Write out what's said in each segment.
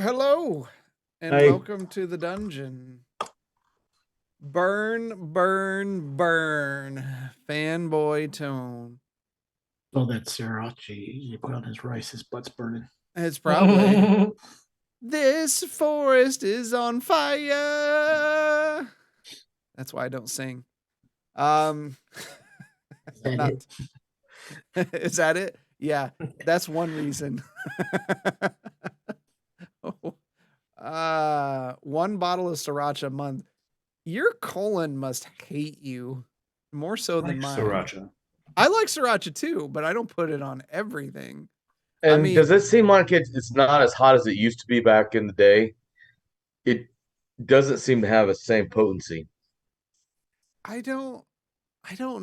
Hello, and Hey, welcome to the dungeon. Burn, burn, burn. Fanboy Tone. Oh, that sriracha you put on his rice, his butt's burning. It's probably this forest is on fire. That's why I don't sing. Um, That not is that it? Yeah, that's one reason. One bottle of sriracha a month. Your colon must hate you more so than mine. Sriracha. I like sriracha too, but I don't put it on everything. and mean- does it seem like it's not as hot as it used to be back in the day? It doesn't seem to have the same potency. I don't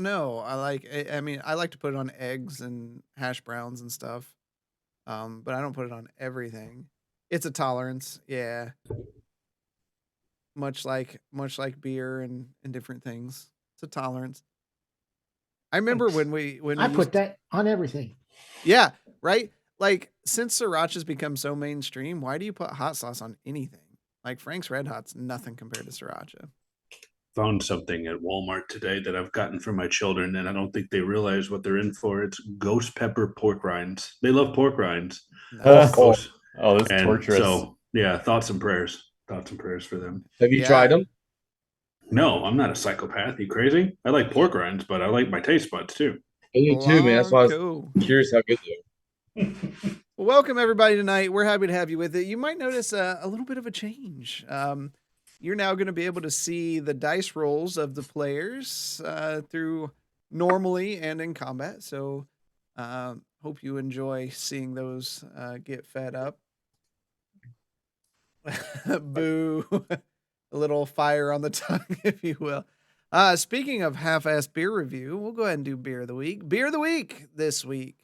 know. I like to put it on eggs and hash browns and stuff. But I don't put it on everything. It's a tolerance, yeah. Much like beer and different things. It's a tolerance. I remember when we I put that on everything. Yeah, right? Like, since sriracha's become so mainstream, why do you put hot sauce on anything? Like, Frank's Red Hot's nothing compared to sriracha. Found something at Walmart today that I've gotten for my children, and I don't think they realize what they're in for. It's ghost pepper pork rinds. They love pork rinds. Nice. That's And torturous. so, yeah, thoughts and prayers for them. Have you Yeah. tried them? No, I'm not a psychopath. You crazy? I like pork rinds, but I like my taste buds too. Me too, man. That's why I was Cool. curious how good they are. Well, welcome everybody tonight. We're happy to have you with it. You might notice a little bit of a change. You're now going to be able to see the dice rolls of the players through normally and in combat. So hope you enjoy seeing those get fed up. Boo. A little fire on the tongue, if you will. Speaking of half-assed beer review, we'll go ahead and do Beer of the Week. Beer of the Week this week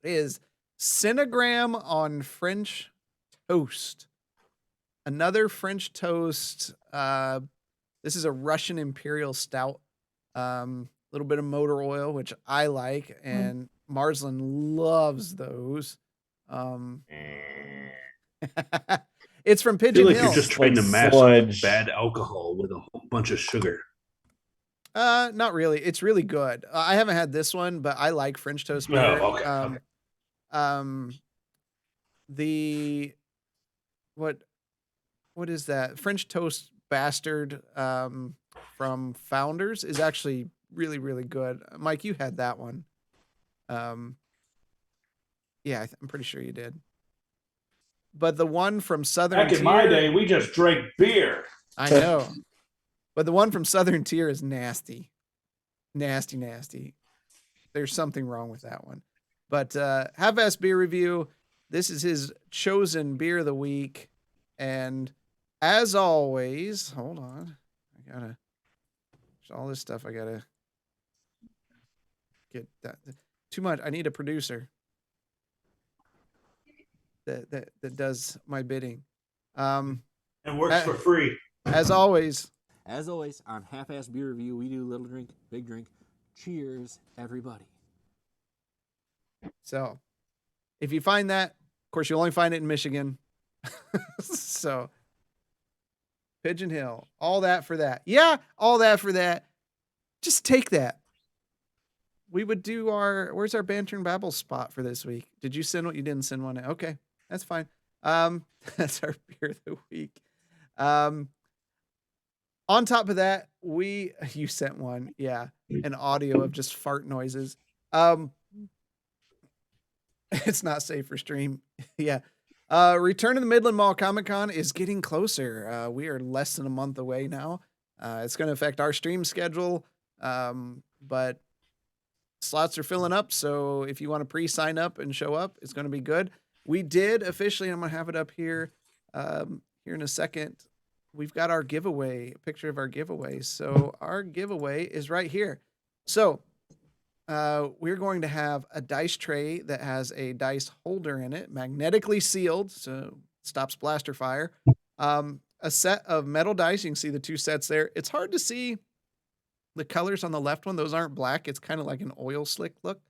is Cinegram on French Toast. Another French toast. This is a Russian Imperial Stout. Little bit of motor oil, which I like, and Marsland loves those. It's from I Pigeon feel like Hill. you're just trying to mask sludge. bad alcohol with a whole bunch of sugar. Not really. It's really good. I haven't had this one, but I like French toast beer. Oh, okay. The what is that? French toast bastard from Founders is actually really, really good. Mike, you had that one. Yeah, I'm pretty sure you did. But the one from Southern Back in Tier, my day, we just drank beer. I know. But the one from Southern Tier is nasty. Nasty, nasty. There's something wrong with that one. But half-ass beer review. This is his chosen beer of the week. And as always, hold on. I gotta all this stuff I gotta get that too much. I need a producer that does my bidding. And works for free. As always, on Half-Ass Beer Review, we do little drink, big drink. Cheers, everybody. so if you find that, of course, you'll only find it in Michigan. So Pigeon Hill, all that for that. Yeah, all that for that. Just take that. We would do where's our Banter and Babble spot for this week? Did you send what you didn't send one? Okay, that's fine. That's our beer of the week. On top of that, you sent one, yeah, an audio of just fart noises. It's not safe for stream. Yeah. Return to the Midland Mall Comic Con is getting closer. We are less than a month away now. It's going to affect our stream schedule, but slots are filling up. So if you want to pre-sign up and show up, it's going to be good. We did officially, I'm going to have it up here here in a second. We've got our giveaway, a picture of our giveaway. So our giveaway is right here. So we're going to have a dice tray that has a dice holder in it, magnetically sealed, so stops blaster fire. A set of metal dice. You can see the two sets there. It's hard to see the colors on the left one. Those aren't black. It's kind of like an oil slick look.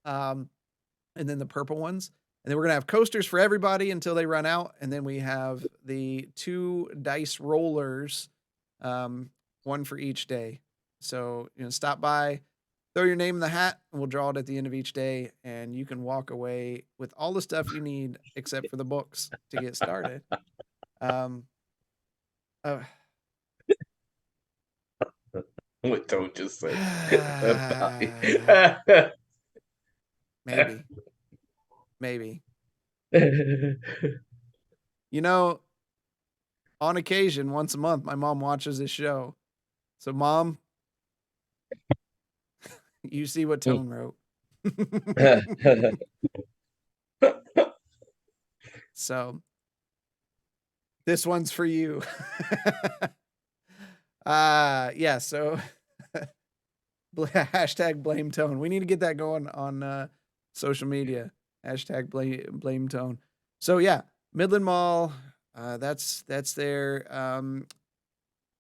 And then the purple ones. And then we're going to have coasters for everybody until they run out. And then we have the 2 dice rollers, one for each day. So, stop by, throw your name in the hat, and we'll draw it at the end of each day. And you can walk away with all the stuff you need except for the books to get started. What don't just say. Maybe. On occasion, once a month, my mom watches this show. So, Mom, you see what Tone wrote. So, this one's for you. Yeah, so hashtag blame Tone. We need to get that going on social media. Hashtag blame Tone. So yeah, Midland Mall. That's there.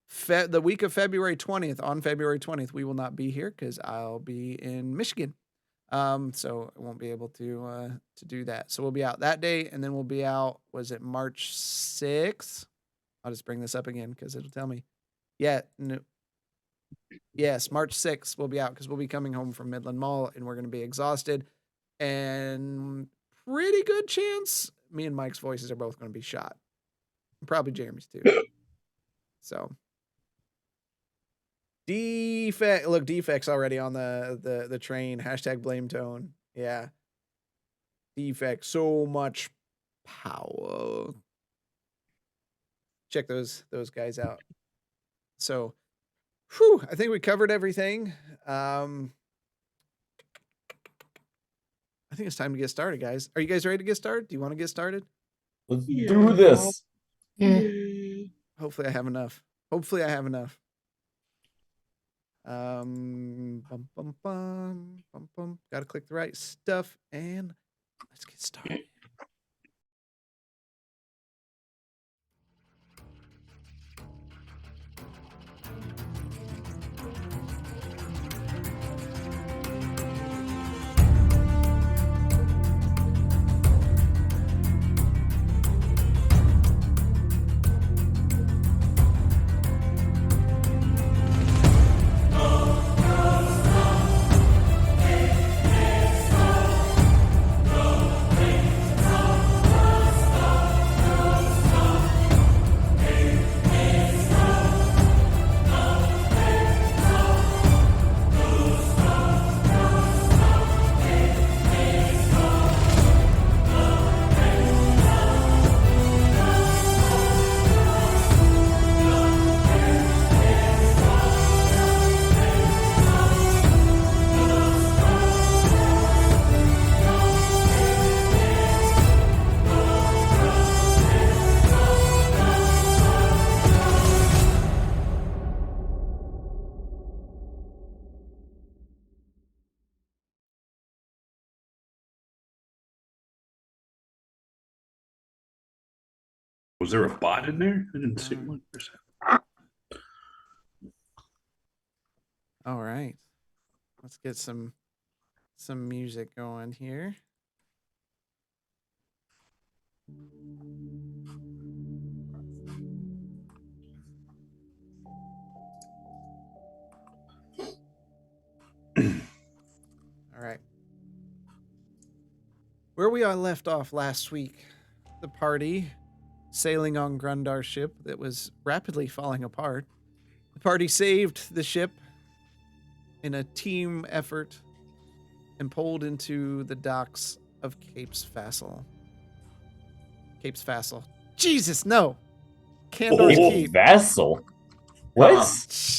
The week of February 20th. On February 20th, we will not be here because I'll be in Michigan. So I won't be able to do that. So we'll be out that day, and then we'll be out. Was it March 6th? I'll just bring this up again because it'll tell me. Yeah. No. Yes, March 6th we'll be out because we'll be coming home from Midland Mall and we're going to be exhausted. And pretty good chance me and Mike's voices are both going to be shot. Probably Jeremy's too. So. Defect's already on the train. Hashtag blame Tone. Yeah. Defect, so much power. Check those guys out. So, I think we covered everything. I think it's time to get started, guys. Are you guys ready to get started? Do you want to get started? Let's do this. Yeah. Hopefully I have enough. Got to click the right stuff and let's get started. Was there a bot in there? I didn't see 1%. All right. Let's get some music going here. All right. Where we all left off last week, the party sailing on Grundar's ship that was rapidly falling apart. The party saved the ship in a team effort and pulled into the docks of Cape's Vassal. Jesus, no! Candor's Keep. Vassal? What?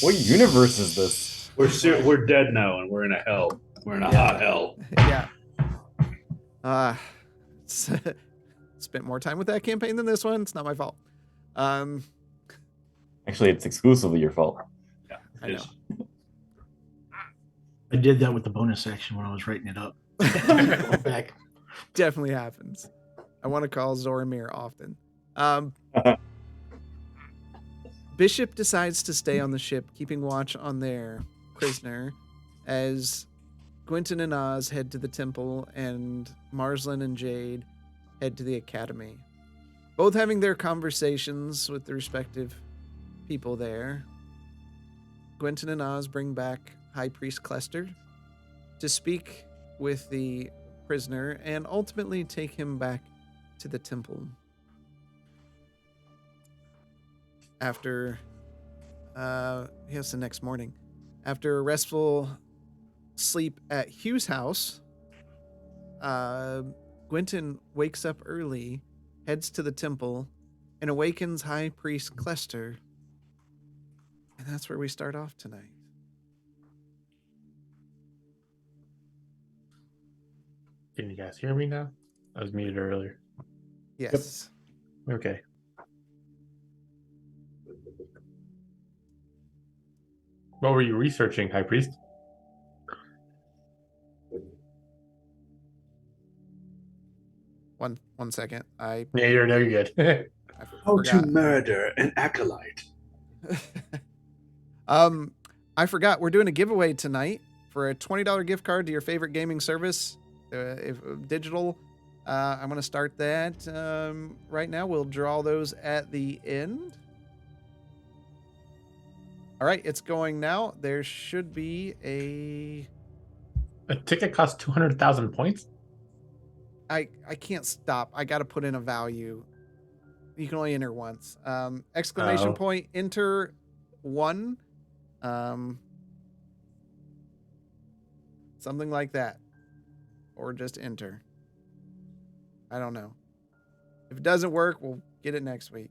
What universe is this? We're dead now, and we're in a hell. We're in a hot hell. Yeah. Spent more time with that campaign than this one. It's not my fault. Actually, it's exclusively your fault. Yeah, I know. I did that with the bonus action when I was writing it up. Going back. Definitely happens. I want to call Zoramir often. Bishop decides to stay on the ship, keeping watch on their prisoner, as Gwynton and Oz head to the temple, and Marsland and Jade head to the academy. Both having their conversations with the respective people there. Gwenton and Oz bring back High Priest Clester to speak with the prisoner and ultimately take him back to the temple. After, yes, the next morning. After a restful sleep at Hugh's house, Gwenton wakes up early, heads to the temple, and awakens High Priest Clester. And that's where we start off tonight. Can you guys hear me now? I was muted earlier. Yes. Okay. What were you researching, High Priest? One second. Yeah, you're good. I How to forgot. murder an acolyte. I forgot. We're doing a giveaway tonight for a $20 gift card to your favorite gaming service, if digital. I'm going to start that right now. We'll draw those at the end. All right, it's going now. There should be a ticket costs 200,000 points? I can't stop. I got to put in a value. You can only enter once. Exclamation point, enter 1. Something like that. Or just enter. I don't know. If it doesn't work, we'll get it next week.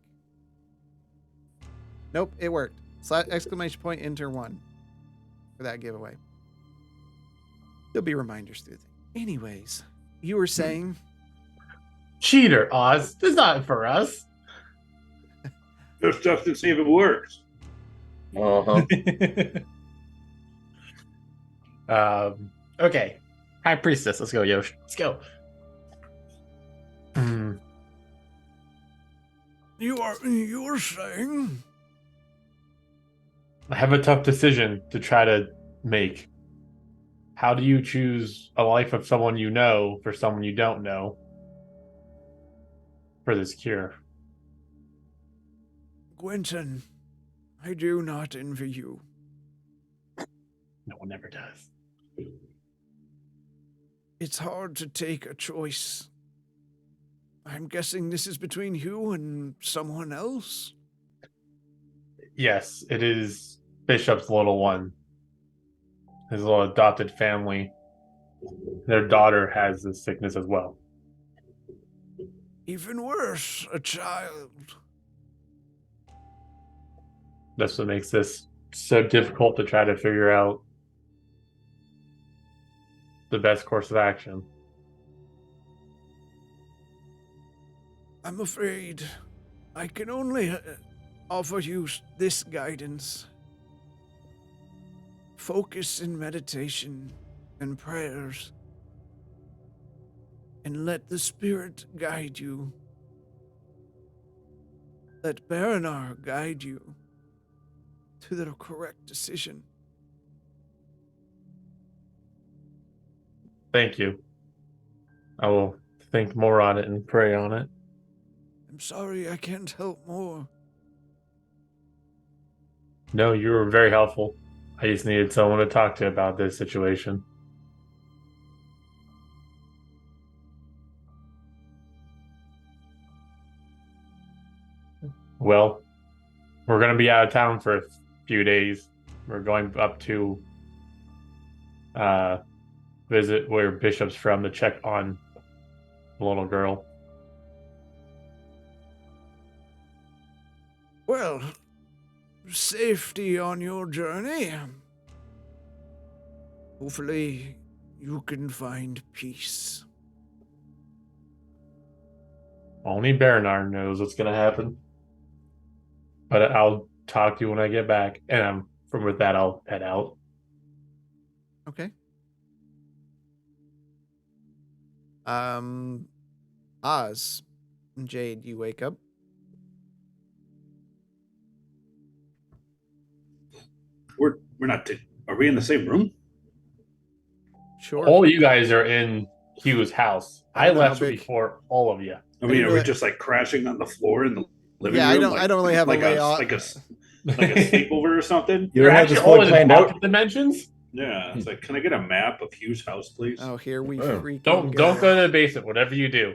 Nope, it worked. Exclamation point, enter 1 for that giveaway. There'll be reminders through things. Anyways, you were saying... Cheater, Oz. This is not for us. Just stuff to see if it works. Okay. High Priestess. Let's go, Yosh. Let's go. You were saying... I have a tough decision to try to make. How do you choose a life of someone you know for someone you don't know for this cure? Gwenton, I do not envy you. No one ever does. It's hard to take a choice. I'm guessing this is between you and someone else? Yes, it is Bishop's little one. His little adopted family. Their daughter has this sickness as well. Even worse, a child. That's what makes this so difficult to try to figure out the best course of action. I'm afraid I can only offer you this guidance. Focus in meditation and prayers, and let the Spirit guide you. Let Baranar guide you to the correct decision. Thank you. I will think more on it and pray on it. I'm sorry I can't help more. No, you were very helpful. I just needed someone to talk to about this situation. Well, we're going to be out of town for a few days. We're going up to visit where Bishop's from to check on the little girl. Well, safety on your journey. Hopefully, you can find peace. Only Baranar knows what's going to happen. But I'll talk to you when I get back. And from with that, I'll head out. Okay. Oz and Jade, you wake up. We're not. Are we in the same room? Sure. All you guys are in Hugh's house. I I don't know how left big. before all of you. I mean, didn't are we really- just like crashing on the floor in the living Yeah, room? I don't really have a like layout. like a sleepover or something. You don't have this fully planned out. pocket dimensions. Yeah, it's like, can I get a map of Hugh's house, please? Oh, here we Oh. freaking Don't go. go to the basement. Whatever you do.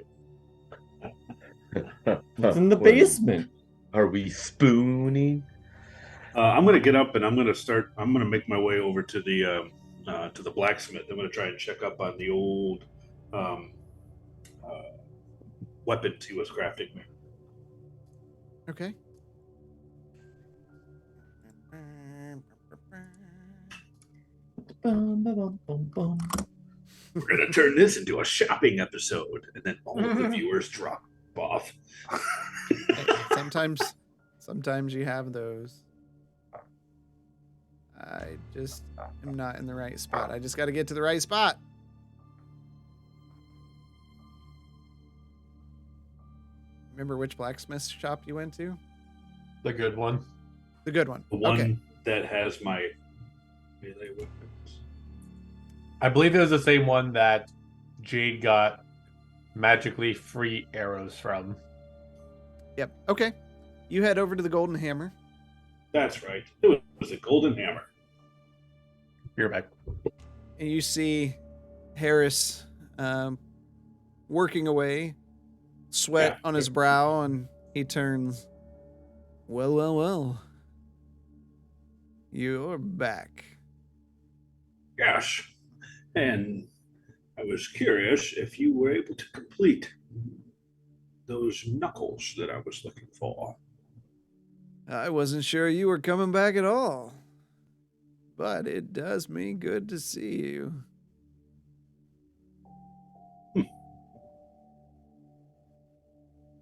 It's in the What- basement. Are we spooning? I'm gonna get up and I'm gonna make my way over to the blacksmith. I'm gonna try and check up on the old weapons he was crafting me. Okay. We're gonna turn this into a shopping episode, and then all of the viewers drop off. Hey, sometimes you have those. I just am not in the right spot. I just got to get to the right spot. Remember which blacksmith shop you went to? The good one. The good one. The one Okay. that has my melee weapons. I believe it was the same one that Jade got magically free arrows from. Yep. Okay. You head over to the Golden Hammer. That's right. It was a golden hammer. You're back. And you see Harris working away, sweat Yeah. on his brow, and he turns, well. You're back. Gosh. And I was curious if you were able to complete those knuckles that I was looking for. I wasn't sure you were coming back at all. But it does me good to see you.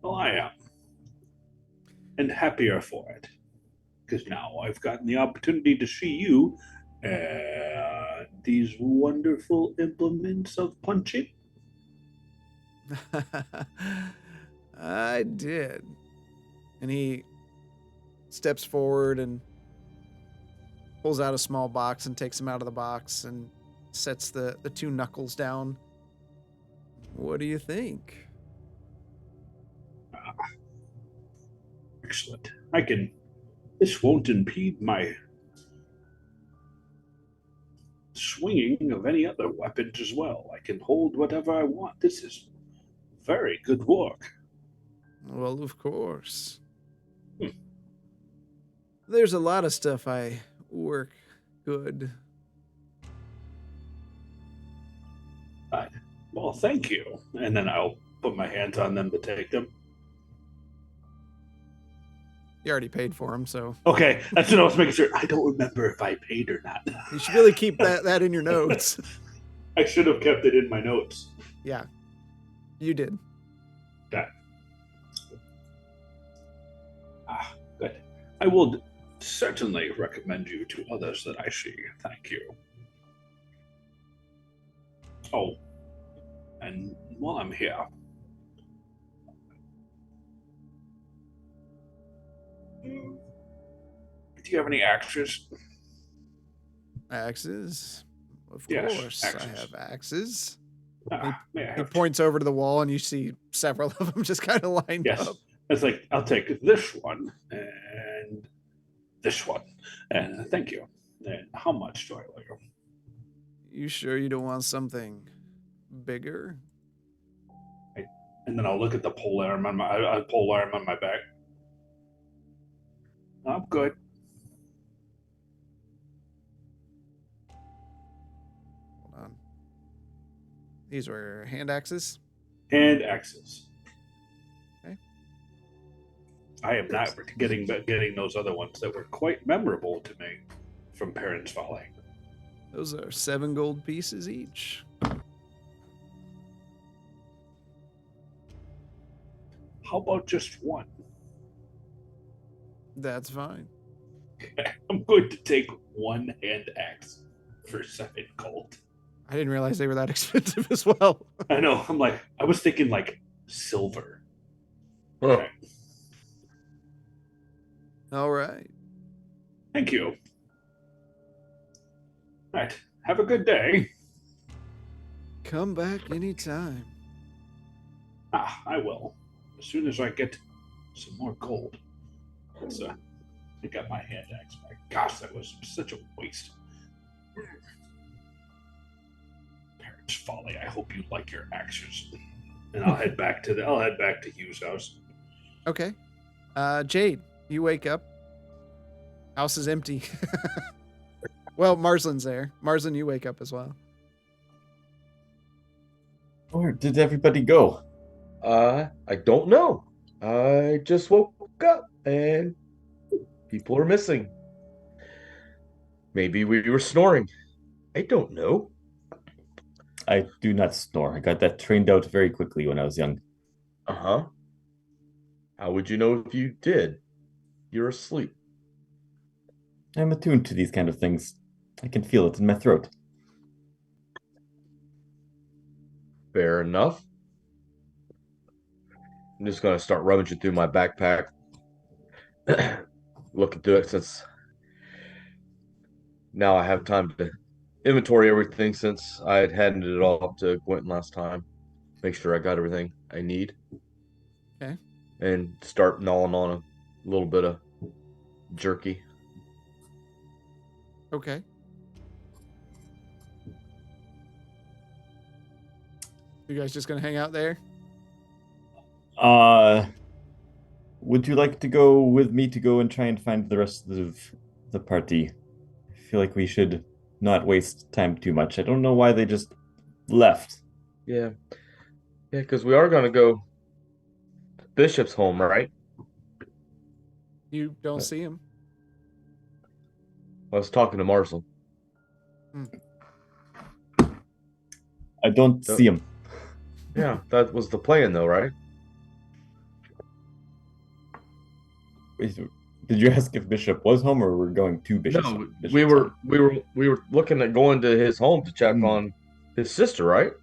Well, I am. And happier for it. Because now I've gotten the opportunity to see you and these wonderful implements of punching. I did. And he steps forward and pulls out a small box and takes him out of the box and sets the two knuckles down. What do you think? Excellent. This won't impede my swinging of any other weapons as well. I can hold whatever I want. This is very good work. Well, of course. There's a lot of stuff I work good. Well, thank you. And then I'll put my hands on them to take them. You already paid for them, so Okay, that's what I was making sure. I don't remember if I paid or not. you should really keep that in your notes. I should have kept it in my notes. Yeah, you did. Good. I will certainly recommend you to others that I see. Thank you. Oh, and while I'm here, do you have any axes? Axes? Of Yes, course, I axes. have axes. May I He have points over to the wall, and you see several of them just kind of lined Yes. up. It's like, I'll take this one and this one. And thank you. And how much do I owe you? You sure you don't want something bigger? And then I'll look at the pole arm on my back. I'm good. Hold on. These were hand axes. And axes. Okay. I am not getting those other ones that were quite memorable to me from Parents' Folly. Those are 7 gold pieces each. How about just one? That's fine. I'm going to take one hand axe for 7 gold. I didn't realize they were that expensive as well. I know. I was thinking like silver. Oh, Okay. All right. Thank you. All right. Have a good day. Come back anytime. I will. As soon as I get some more gold. I got my hand axe back. Gosh, that was such a waste. Parents' folly. I hope you like your axes. And I'll head back to Hugh's house. Okay. Jade, you wake up. House is empty. Well, Marslin's there. Marslin, you wake up as well. Where did everybody go? I don't know. I just woke up and people are missing. Maybe we were snoring. I don't know. I do not snore. I got that trained out very quickly when I was young. Uh-huh. How would you know if you did? You're asleep. I'm attuned to these kind of things. I can feel it in my throat. Fair enough. I'm just gonna start rummaging through my backpack. Looking through it since now I have time to inventory everything since I had handed it off to Quentin last time. Make sure I got everything I need. Okay. And start gnawing on a little bit of jerky. Okay. You guys just gonna hang out there? Would you like to go with me to go and try and find the rest of the party? I feel like we should not waste time too much. I don't know why they just left. Yeah. Yeah, because we are gonna go to Bishop's home, right? You don't see him. I was talking to Marcel. I don't see him. Yeah, that was the plan though, right? Did you ask if Bishop was home or we're going to Bishop's No, home? we were looking at going to his home to check Hmm. on his sister, right?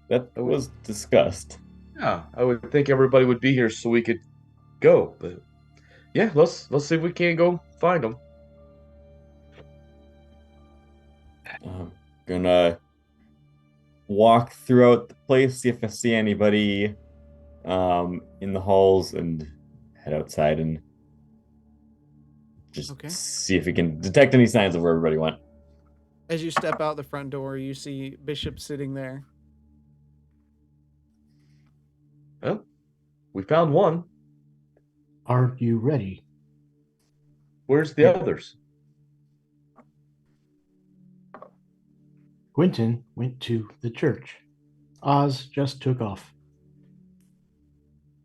That was discussed. Yeah, I would think everybody would be here so we could go. But yeah, let's see if we can't go find him. I'm gonna walk throughout the place, see if I see anybody in the halls, and head outside and just Okay. see if we can detect any signs of where everybody went. As you step out the front door, you see Bishop sitting there. Well, we found one. Are you ready? Where's the others? Quentin went to the church. Oz just took off.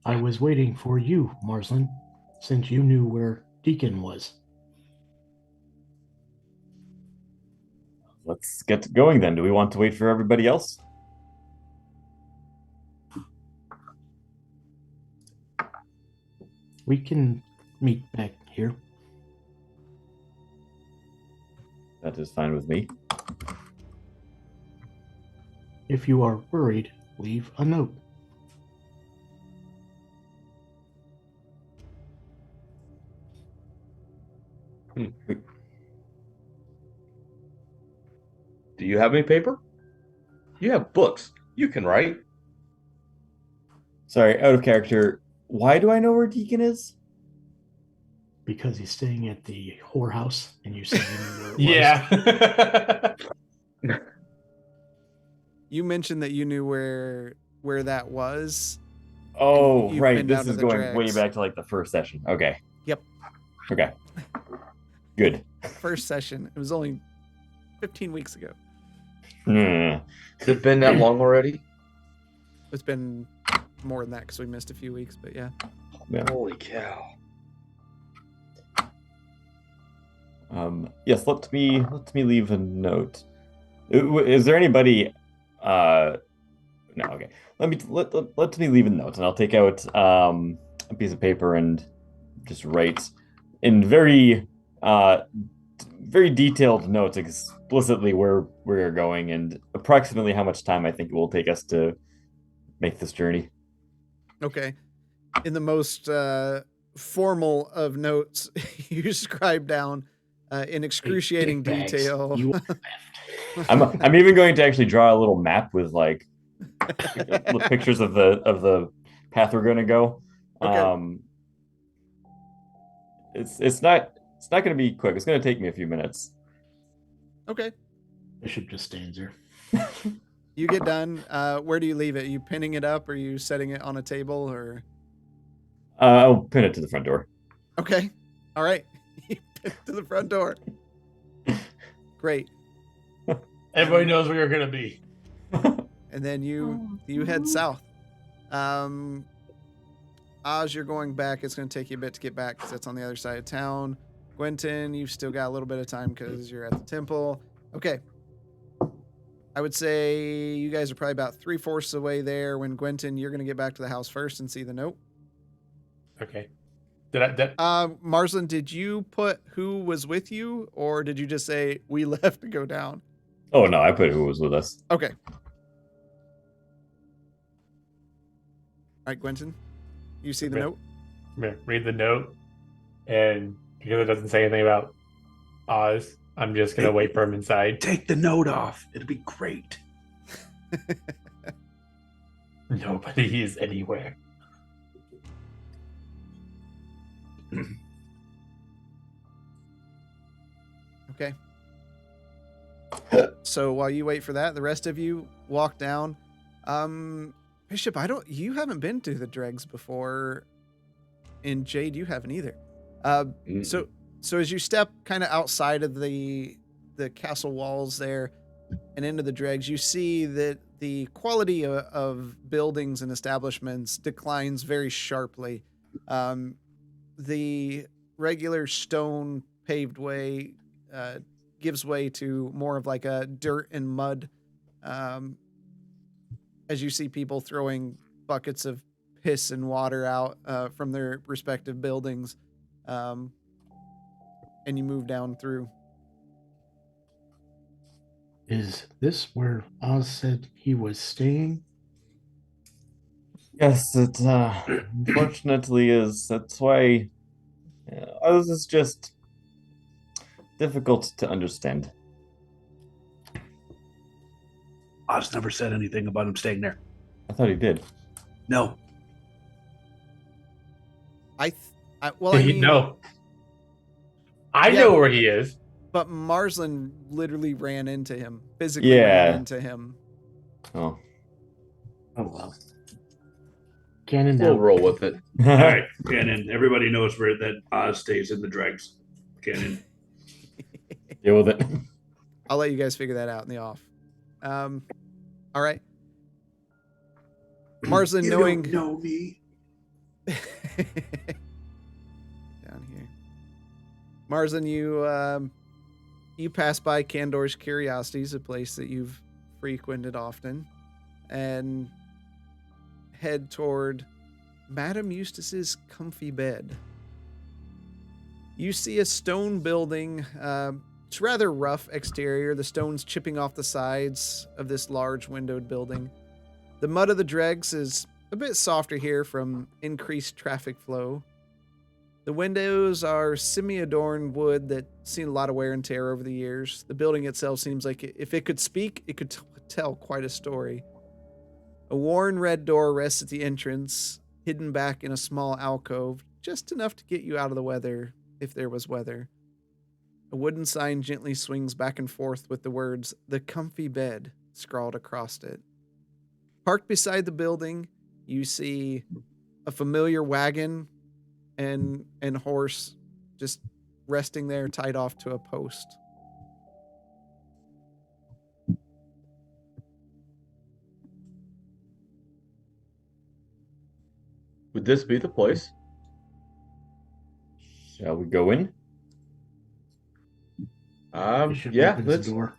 I was waiting for you, Marslin, since you knew where Deacon was. Let's get going then. Do we want to wait for everybody else? We can meet back here. That is fine with me. If you are worried, leave a note. Do you have any paper? You have books. You can write. Sorry, out of character. Why do I know where Deacon is? Because he's staying at the whorehouse and you said you knew where it was. Yeah. You mentioned that you knew where that was. Oh, You've right. been down This to is the going way dregs. back to like the first session. Okay. Yep. Okay. Good. First session. It was only 15 weeks ago. Hmm. Has it been that long already? It's been more than that because we missed a few weeks, but yeah. Yeah. Holy cow. Yes, let me leave a note. Is there anybody no, okay. Let me leave a note and I'll take out a piece of paper and just write in very detailed notes explicitly where we're going and approximately how much time I think it will take us to make this journey. Okay. In the most formal of notes, you scribe down in excruciating Dickbags, detail You are left. I'm even going to actually draw a little map with like pictures of the path we're going to go. Okay. It's not going to be quick. It's going to take me a few minutes. Okay. Bishop just stands there. You get done. Where do you leave it? Are you pinning it up? Or are you setting it on a table? Or I'll pin it to the front door. okay. All right. You pin it to the front door. Great. Everybody knows where you're gonna be. And then you head south. Oz, you're going back. It's going to take you a bit to get back because that's on the other side of town. Gwenton, you've still got a little bit of time because you're at the temple. Okay. I would say you guys are probably about 3/4 away there. When Gwenton, you're going to get back to the house first and see the note. Okay. Did Marsland, did you put who was with you, or did you just say we left to go down? Oh no, I put who was with us. Okay. All right, Gwenton, you see the note? read the note, and because it doesn't say anything about Oz, I'm just gonna wait for him inside. Take the note off. It'll be great. Nobody is anywhere. Okay. So while you wait for that, the rest of you walk down. Bishop, you haven't been to the dregs before, and Jade, you haven't either. So as you step kind of outside of the castle walls there and into the dregs, you see that the quality of buildings and establishments declines very sharply. The regular stone paved way gives way to more of like a dirt and mud, as you see people throwing buckets of piss and water out from their respective buildings, and you move down through. Is this where Oz said he was staying? Yes, it unfortunately is. That's why Oz is just difficult to understand. Oz never said anything about him staying there. I thought he did. No. I No. I Yeah. know where he is. But Marsland literally ran into him, physically ran into him. Oh. Oh well. Cannon We'll down. roll with it. All right, Cannon. Everybody knows where that Oz stays in the dregs. Cannon. Deal with it. I'll let you guys figure that out in the off. All right. Marsland, knowing don't know me. down here. Marsland, you pass by Candor's Curiosities, a place that you've frequented often, and head toward Madame Eustace's comfy bed. You see a stone building. It's rather rough exterior, the stones chipping off the sides of this large windowed building. The mud of the dregs is a bit softer here from increased traffic flow. The windows are semi-adorned wood that seen a lot of wear and tear over the years. The building itself seems like if it could speak, it could tell quite a story. A worn red door rests at the entrance, hidden back in a small alcove, just enough to get you out of the weather, if there was weather. A wooden sign gently swings back and forth with the words, "The Comfy Bed," scrawled across it. Parked beside the building, you see a familiar wagon and horse just resting there tied off to a post. Would this be the place? Shall we go in? Bishop Yeah, opens let's. the door.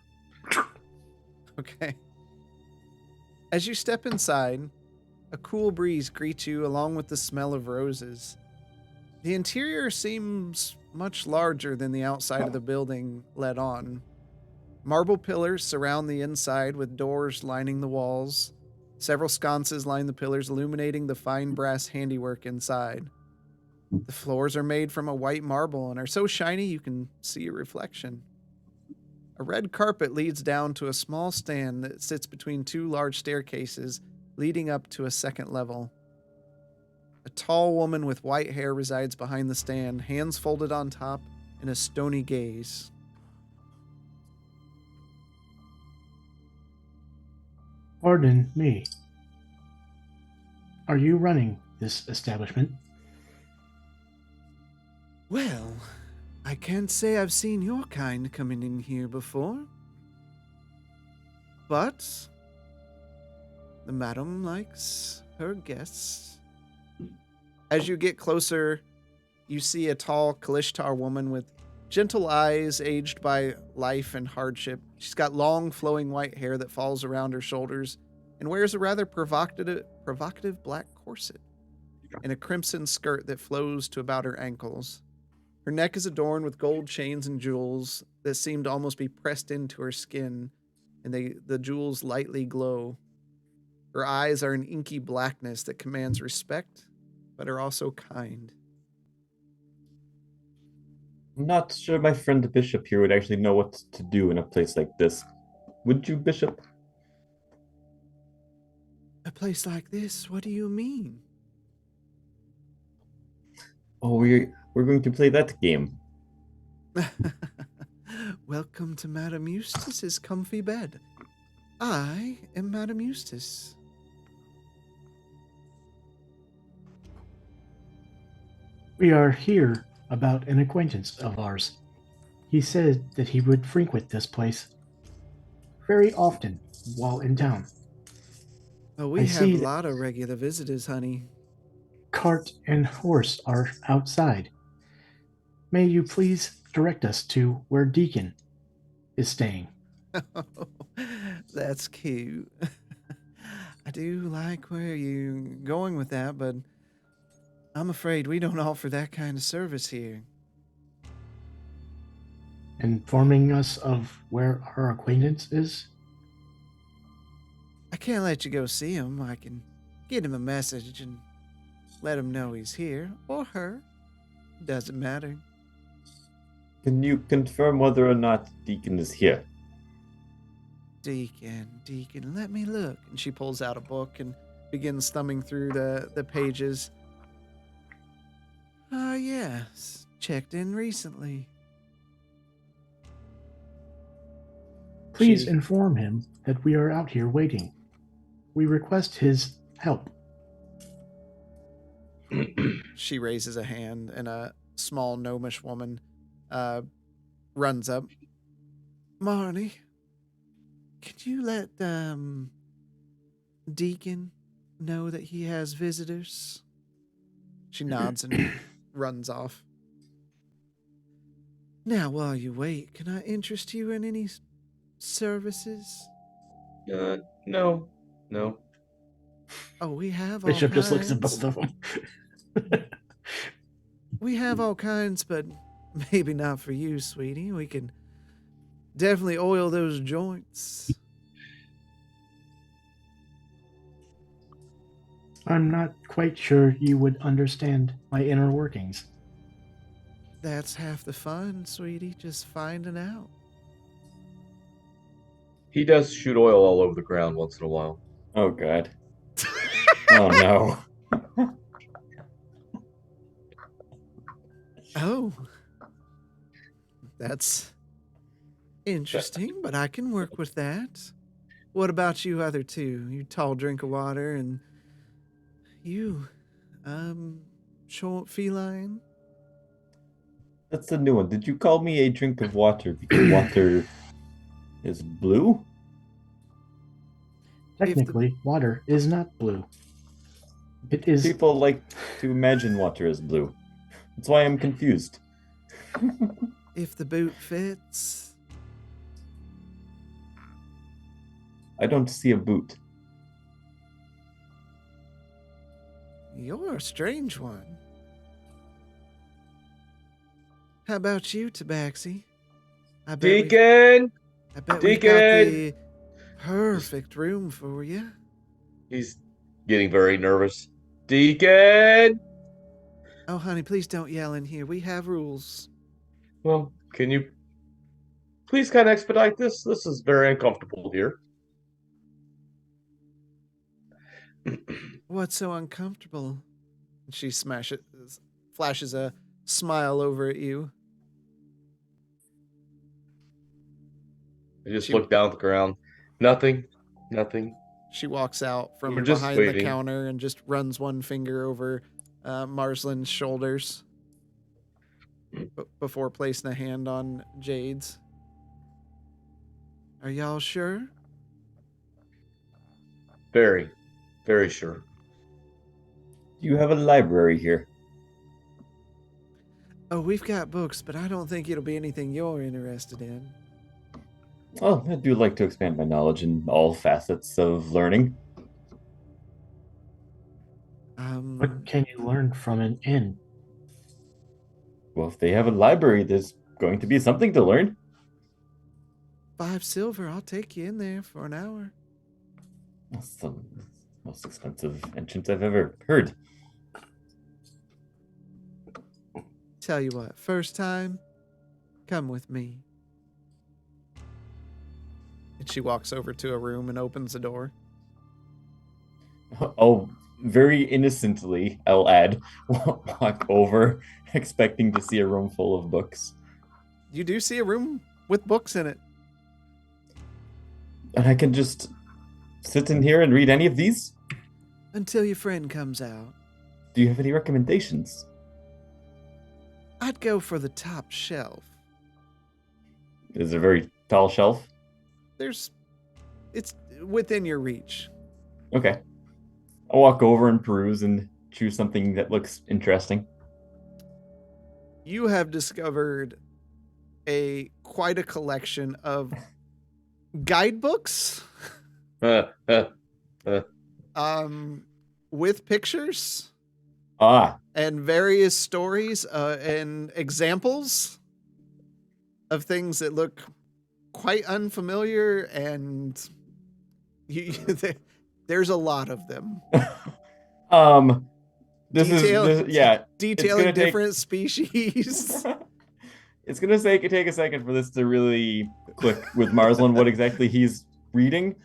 Okay. As you step inside, a cool breeze greets you along with the smell of roses. The interior seems much larger than the outside of the building let on. Marble pillars surround the inside with doors lining the walls. Several sconces line the pillars, illuminating the fine brass handiwork inside. The floors are made from a white marble and are so shiny you can see a reflection. A red carpet leads down to a small stand that sits between two large staircases leading up to a second level. A tall woman with white hair resides behind the stand, hands folded on top, and a stony gaze. Pardon me. Are you running this establishment? Well, I can't say I've seen your kind coming in here before. But the madam likes her guests. As you get closer, you see a tall Kalishtar woman with gentle eyes aged by life and hardship. She's got long, flowing white hair that falls around her shoulders and wears a rather provocative black corset and a crimson skirt that flows to about her ankles. Her neck is adorned with gold chains and jewels that seem to almost be pressed into her skin, and the jewels lightly glow. Her eyes are an inky blackness that commands respect, but are also kind. I'm not sure my friend the bishop here would actually know what to do in a place like this. Would you, Bishop? A place like this? What do you mean? Oh, we're going to play that game. Welcome to Madame Eustace's comfy bed. I am Madame Eustace. We are here about an acquaintance of ours. He said that he would frequent this place very often while in town. Oh, we I have see a that- lot of regular visitors, honey. Cart and horse are outside. May you please direct us to where Deacon is staying? That's cute. I do like where you're going with that, but I'm afraid we don't offer that kind of service here. Informing us of where our acquaintance is? I can't let you go see him. I can get him a message and let him know he's here, or her. Doesn't matter. Can you confirm whether or not Deacon is here? Deacon, let me look. And she pulls out a book and begins thumbing through the pages. Ah, yes. Checked in recently. Please She- inform him that we are out here waiting. We request his help. She raises a hand, and a small gnomish woman runs up. Marnie, could you let Deacon know that he has visitors? She nods and runs off. Now, while you wait, can I interest you in any services? No. Oh, we have all Bishop just looks at kinds. both of them. We have all kinds, but maybe not for you, sweetie. We can definitely oil those joints. I'm not quite sure you would understand my inner workings. That's half the fun, sweetie. Just finding out. He does shoot oil all over the ground once in a while. Oh, God. Oh, no. Oh. That's interesting, but I can work with that. What about you other two? You tall drink of water, and you, short feline? That's the new one. Did you call me a drink of water because water is blue? Technically, water is not blue. It is. People like to imagine water as blue. That's why I'm confused. If the boot fits. I don't see a boot. You're a strange one. How about you, Tabaxi? I bet we've Deacon! got Deacon! the perfect room for you. He's getting very nervous. Deacon! Oh, honey, please don't yell in here. We have rules. Well, can you please kind of expedite this? This is very uncomfortable here. What's so uncomfortable? She flashes a smile over at you. I just look down at the ground. Nothing. She walks out from We're just behind the waiting. counter and just runs one finger over Marsland's shoulders before placing a hand on Jade's. Are y'all sure? Very, very sure. Do you have a library here? Oh, we've got books, but I don't think it'll be anything you're interested in. Well, I do like to expand my knowledge in all facets of learning. What can you learn from an inn? Well, if they have a library, there's going to be something to learn. 5 silver, I'll take you in there for an hour. That's the most expensive entrance I've ever heard. Tell you what, first time, come with me. And she walks over to a room and opens the door. Oh, very innocently, I'll add, walk over, expecting to see a room full of books. You do see a room with books in it. And I can just sit in here and read any of these? Until your friend comes out. Do you have any recommendations? I'd go for the top shelf. Is it a very tall shelf? It's within your reach. Okay. I'll walk over and peruse and choose something that looks interesting. You have discovered quite a collection of guidebooks with pictures and various stories and examples of things that look quite unfamiliar, and there's a lot to them. Detailing different species. It's gonna take a second for this to really click with Marsland what exactly he's reading.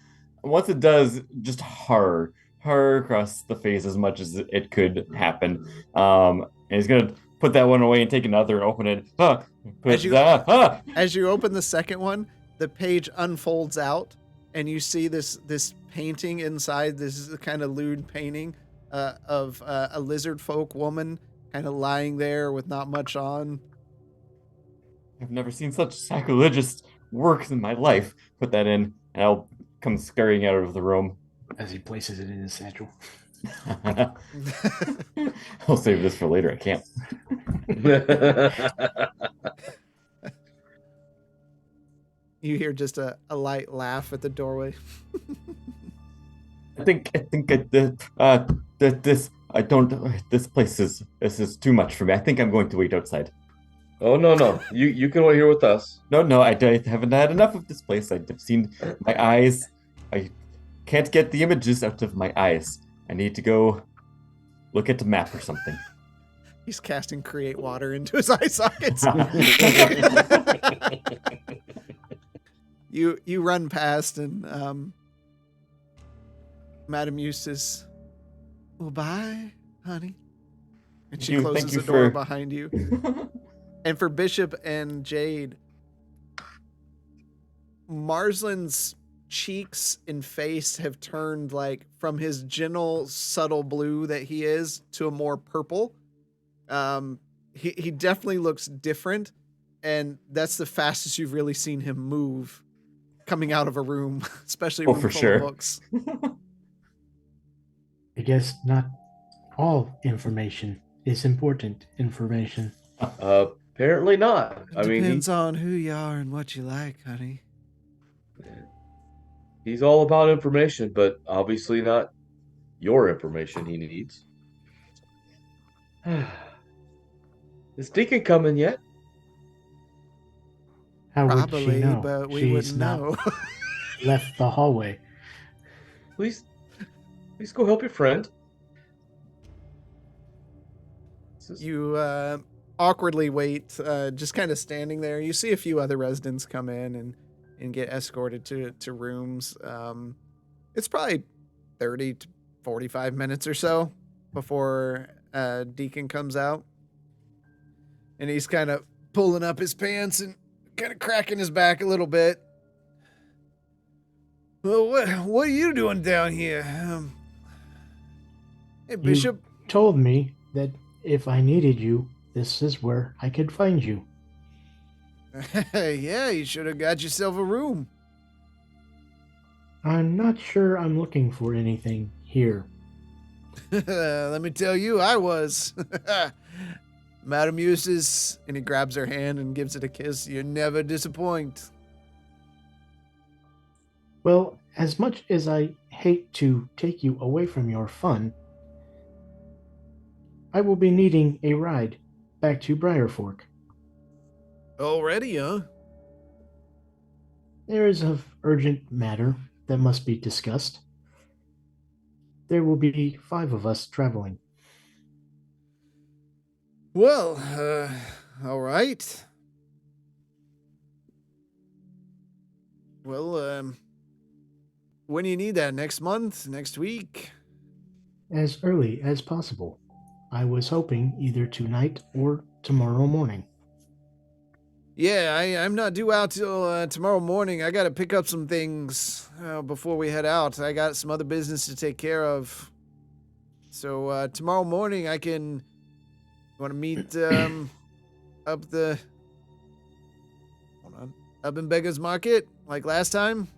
Once it does, just horror across the face as much as it could happen. And he's gonna put that one away and take another and open it. As you open the second one, the page unfolds out, and you see this painting inside. This is a kind of lewd painting of a lizard folk woman kind of lying there with not much on. I've never seen such sacrilegious works in my life. Put that in, and I'll come scurrying out of the room. As he places it in his satchel. I'll save this for later. I can't. You hear just a light laugh at the doorway. This place is too much for me. I think I'm going to wait outside. Oh, no. You can wait here with us. No, I haven't had enough of this place. I've seen my eyes. I can't get the images out of my eyes. I need to go look at a map or something. He's casting create water into his eye sockets. You run past, and Madame Eustace, well, bye, honey. And she closes the door behind you. And for Bishop and Jade, Marsland's cheeks and face have turned like from his gentle, subtle blue that he is to a more purple. He definitely looks different, and that's the fastest you've really seen him move coming out of a room, especially a room full of books. I guess not all information is important information. Apparently not. Depends on who you are and what you like, honey. He's all about information, but obviously not your information he needs. Is Deacon coming yet? How Probably, would she know? But we She's wouldn't not know. left the hallway. Please go help your friend. You awkwardly wait, just kind of standing there. You see a few other residents come in and get escorted to rooms. It's probably 30 to 45 minutes or so before Deacon comes out. And he's kind of pulling up his pants and kind of cracking his back a little bit. Well, what are you doing down here? Hey, Bishop. You told me that if I needed you, this is where I could find you. Yeah, you should have got yourself a room. I'm not sure I'm looking for anything here. Let me tell you, I was. Madam Eustace, and he grabs her hand and gives it a kiss. You never disappoint. Well, as much as I hate to take you away from your fun, I will be needing a ride back to Briarfork. Already, huh? There is an urgent matter that must be discussed. There will be 5 of us traveling. Well, all right. Well, when do you need that? Next month? Next week? As early as possible. I was hoping either tonight or tomorrow morning. Yeah, I'm not due out till tomorrow morning. I got to pick up some things before we head out. I got some other business to take care of. So tomorrow morning I can... Want to meet up the... Hold on. Up in Beggar's Market, like last time?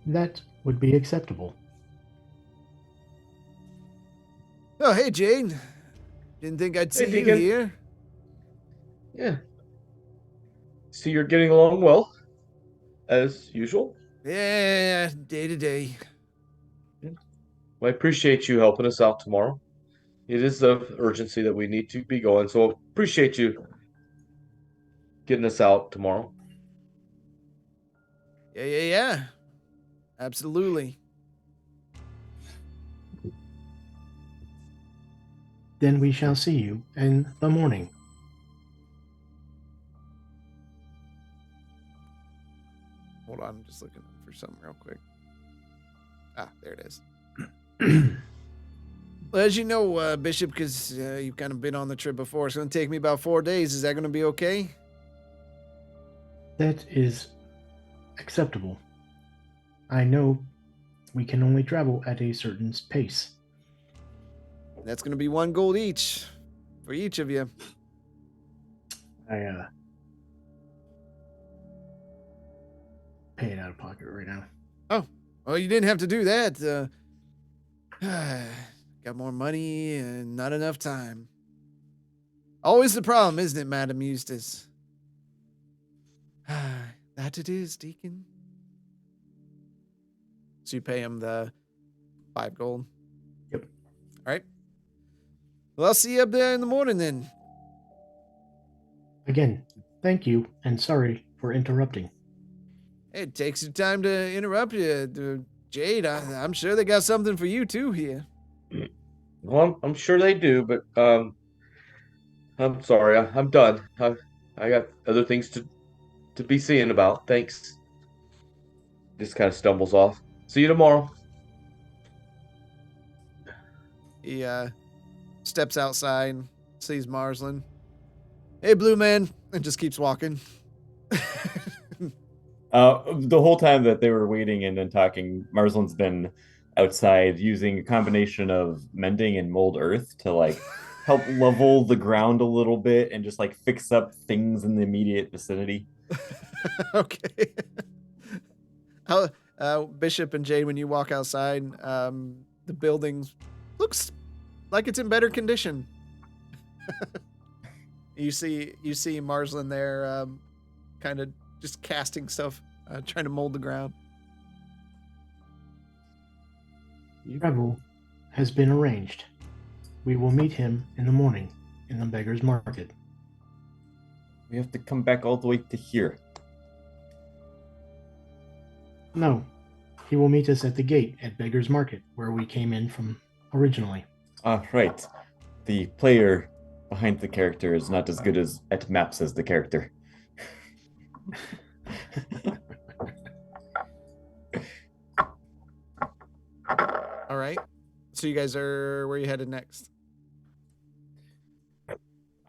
That would be acceptable. Oh, hey, Jane. Didn't think I'd see you Deacon. here. Yeah. See, you're getting along well, as usual. Yeah, day to day. Well, I appreciate you helping us out tomorrow. It is of urgency that we need to be going, so appreciate you getting us out tomorrow. Yeah. Absolutely. Then we shall see you in the morning. Hold on, I'm just looking for something real quick. Ah, there it is. Well, as you know, Bishop, because you've kind of been on the trip before, it's going to take me about 4 days. Is that going to be okay? That is acceptable. I know we can only travel at a certain pace. That's going to be 1 gold each for each of you. I pay it out of pocket right now. Oh, well, you didn't have to do that. Got more money and not enough time. Always the problem, isn't it, Madam Eustace? That it is, Deacon. So you pay him the 5 gold? Yep. All right. Well, I'll see you up there in the morning then. Again, thank you, and sorry for interrupting. It takes you time to interrupt you, Jade. I'm sure they got something for you too here. Well, I'm sure they do, but I'm sorry. I'm done. I got other things to be seeing about. Thanks. Just kind of stumbles off. See you tomorrow. He steps outside, sees Marsland. Hey, Blue Man, and just keeps walking. The whole time that they were waiting and then talking, Marsland's been outside using a combination of mending and mold earth to like help level the ground a little bit and just like fix up things in the immediate vicinity. Okay. How, Bishop and Jade, when you walk outside, the building looks like it's in better condition. You see Marsland there, kind of just casting stuff, trying to mold the ground. Travel has been arranged. We will meet him in the morning in the Beggar's Market. We have to come back all the way to here. No, he will meet us at the gate at Beggar's Market, where we came in from originally. Ah, right. The player behind the character is not as good as at maps as the character. All right. So you guys where are you headed next?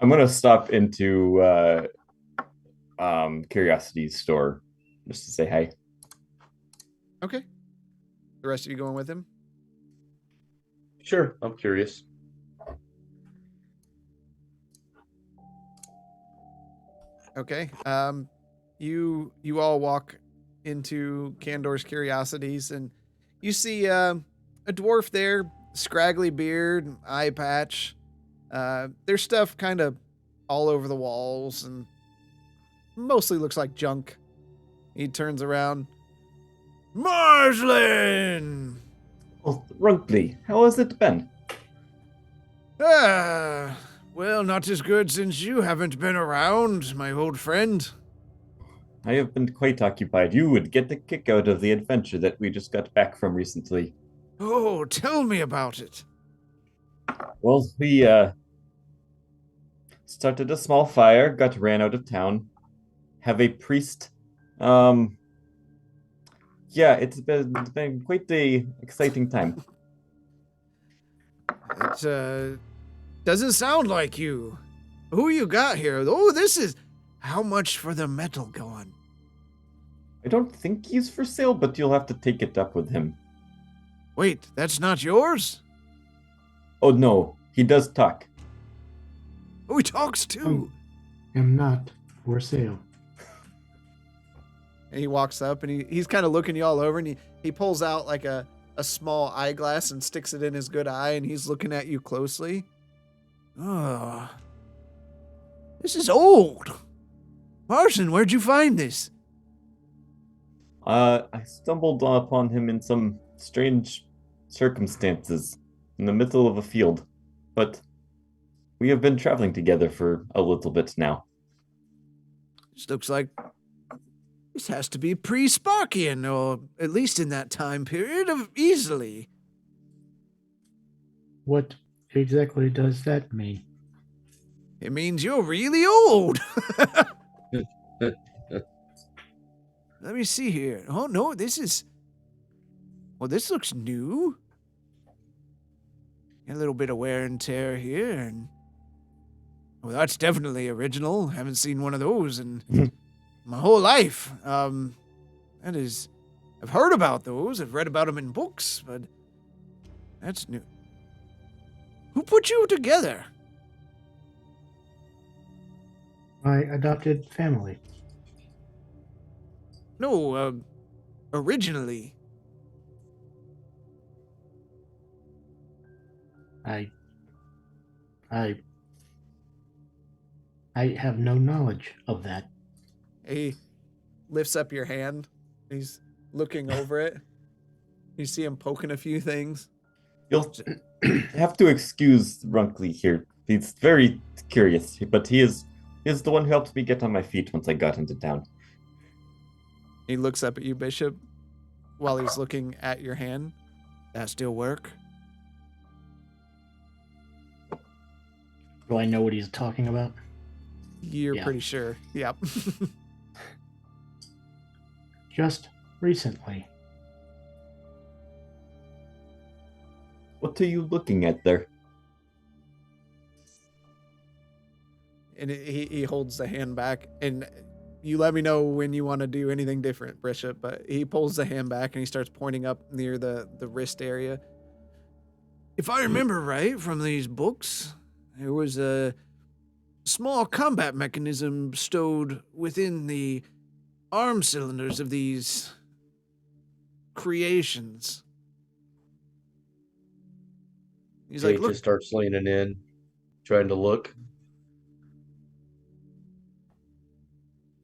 I'm gonna stop into Curiosity's store just to say hi. Okay. The rest of you going with him? Sure, I'm curious. Okay. You all walk into Candor's Curiosities, and you see a dwarf there, scraggly beard, eye patch. There's stuff kind of all over the walls, and mostly looks like junk. He turns around. Marslin! Oh, Runkley, how has it been? Well, not as good since you haven't been around, my old friend. I have been quite occupied. You would get a kick out of the adventure that we just got back from recently. Oh, tell me about it. Well, we started a small fire, got ran out of town, have a priest. Yeah, it's been quite a exciting time. It doesn't sound like you. Who you got here? Oh, this is how much for the metal going? I don't think he's for sale, but you'll have to take it up with him. Wait, that's not yours? Oh no, he does talk. Oh, he talks too. Am not for sale. And he walks up and he's kind of looking you all over, and he pulls out like a small eyeglass and sticks it in his good eye, and he's looking at you closely. Oh, this is old. Marson, where'd you find this? I stumbled upon him in some strange circumstances in the middle of a field, but we have been traveling together for a little bit now. This looks like this has to be pre-Sparkian, or at least in that time period of easily. What exactly does that mean? It means you're really old. Let me see here. Oh, no, this looks new. A little bit of wear and tear here, and well, that's definitely original. Haven't seen one of those in my whole life. I've heard about those. I've read about them in books, but that's new. Who put you together? My adopted family. No, originally. I have no knowledge of that. He lifts up your hand. He's looking over it. You see him poking a few things. You'll have to excuse Runkley here. He's very curious, but he is the one who helped me get on my feet once I got into town. He looks up at you, Bishop, while he's looking at your hand. That still work? Do I know what he's talking about? You're Yeah. pretty sure. Yep. Just recently. What are you looking at there? And he holds the hand back, and you let me know when you want to do anything different, Bishop, but he pulls the hand back and he starts pointing up near the wrist area. If I remember right from these books, there was a small combat mechanism stowed within the arm cylinders of these creations. He's Jake like, look, just starts leaning in, trying to look.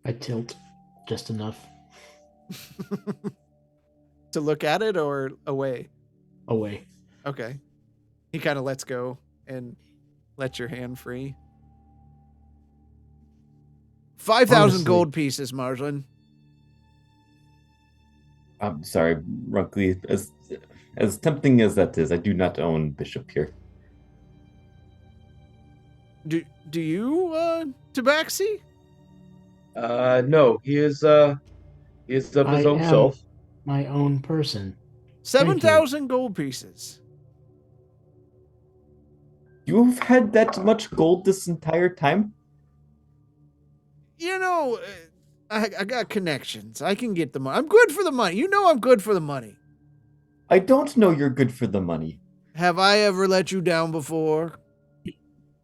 I tilt just enough to look at it or away? away. Okay. He kind of lets go and lets your hand free. 5,000 Honestly. gold pieces, Marjolin. I'm sorry, Runkley. As tempting as that is, I do not own Bishop here. Do you, Tabaxi? No, he is of his I own am self. my own person. 7,000 gold pieces. You've had that much gold this entire time? You know, I got connections. I can get the money. I'm good for the money. You know I'm good for the money. I don't know you're good for the money. Have I ever let you down before?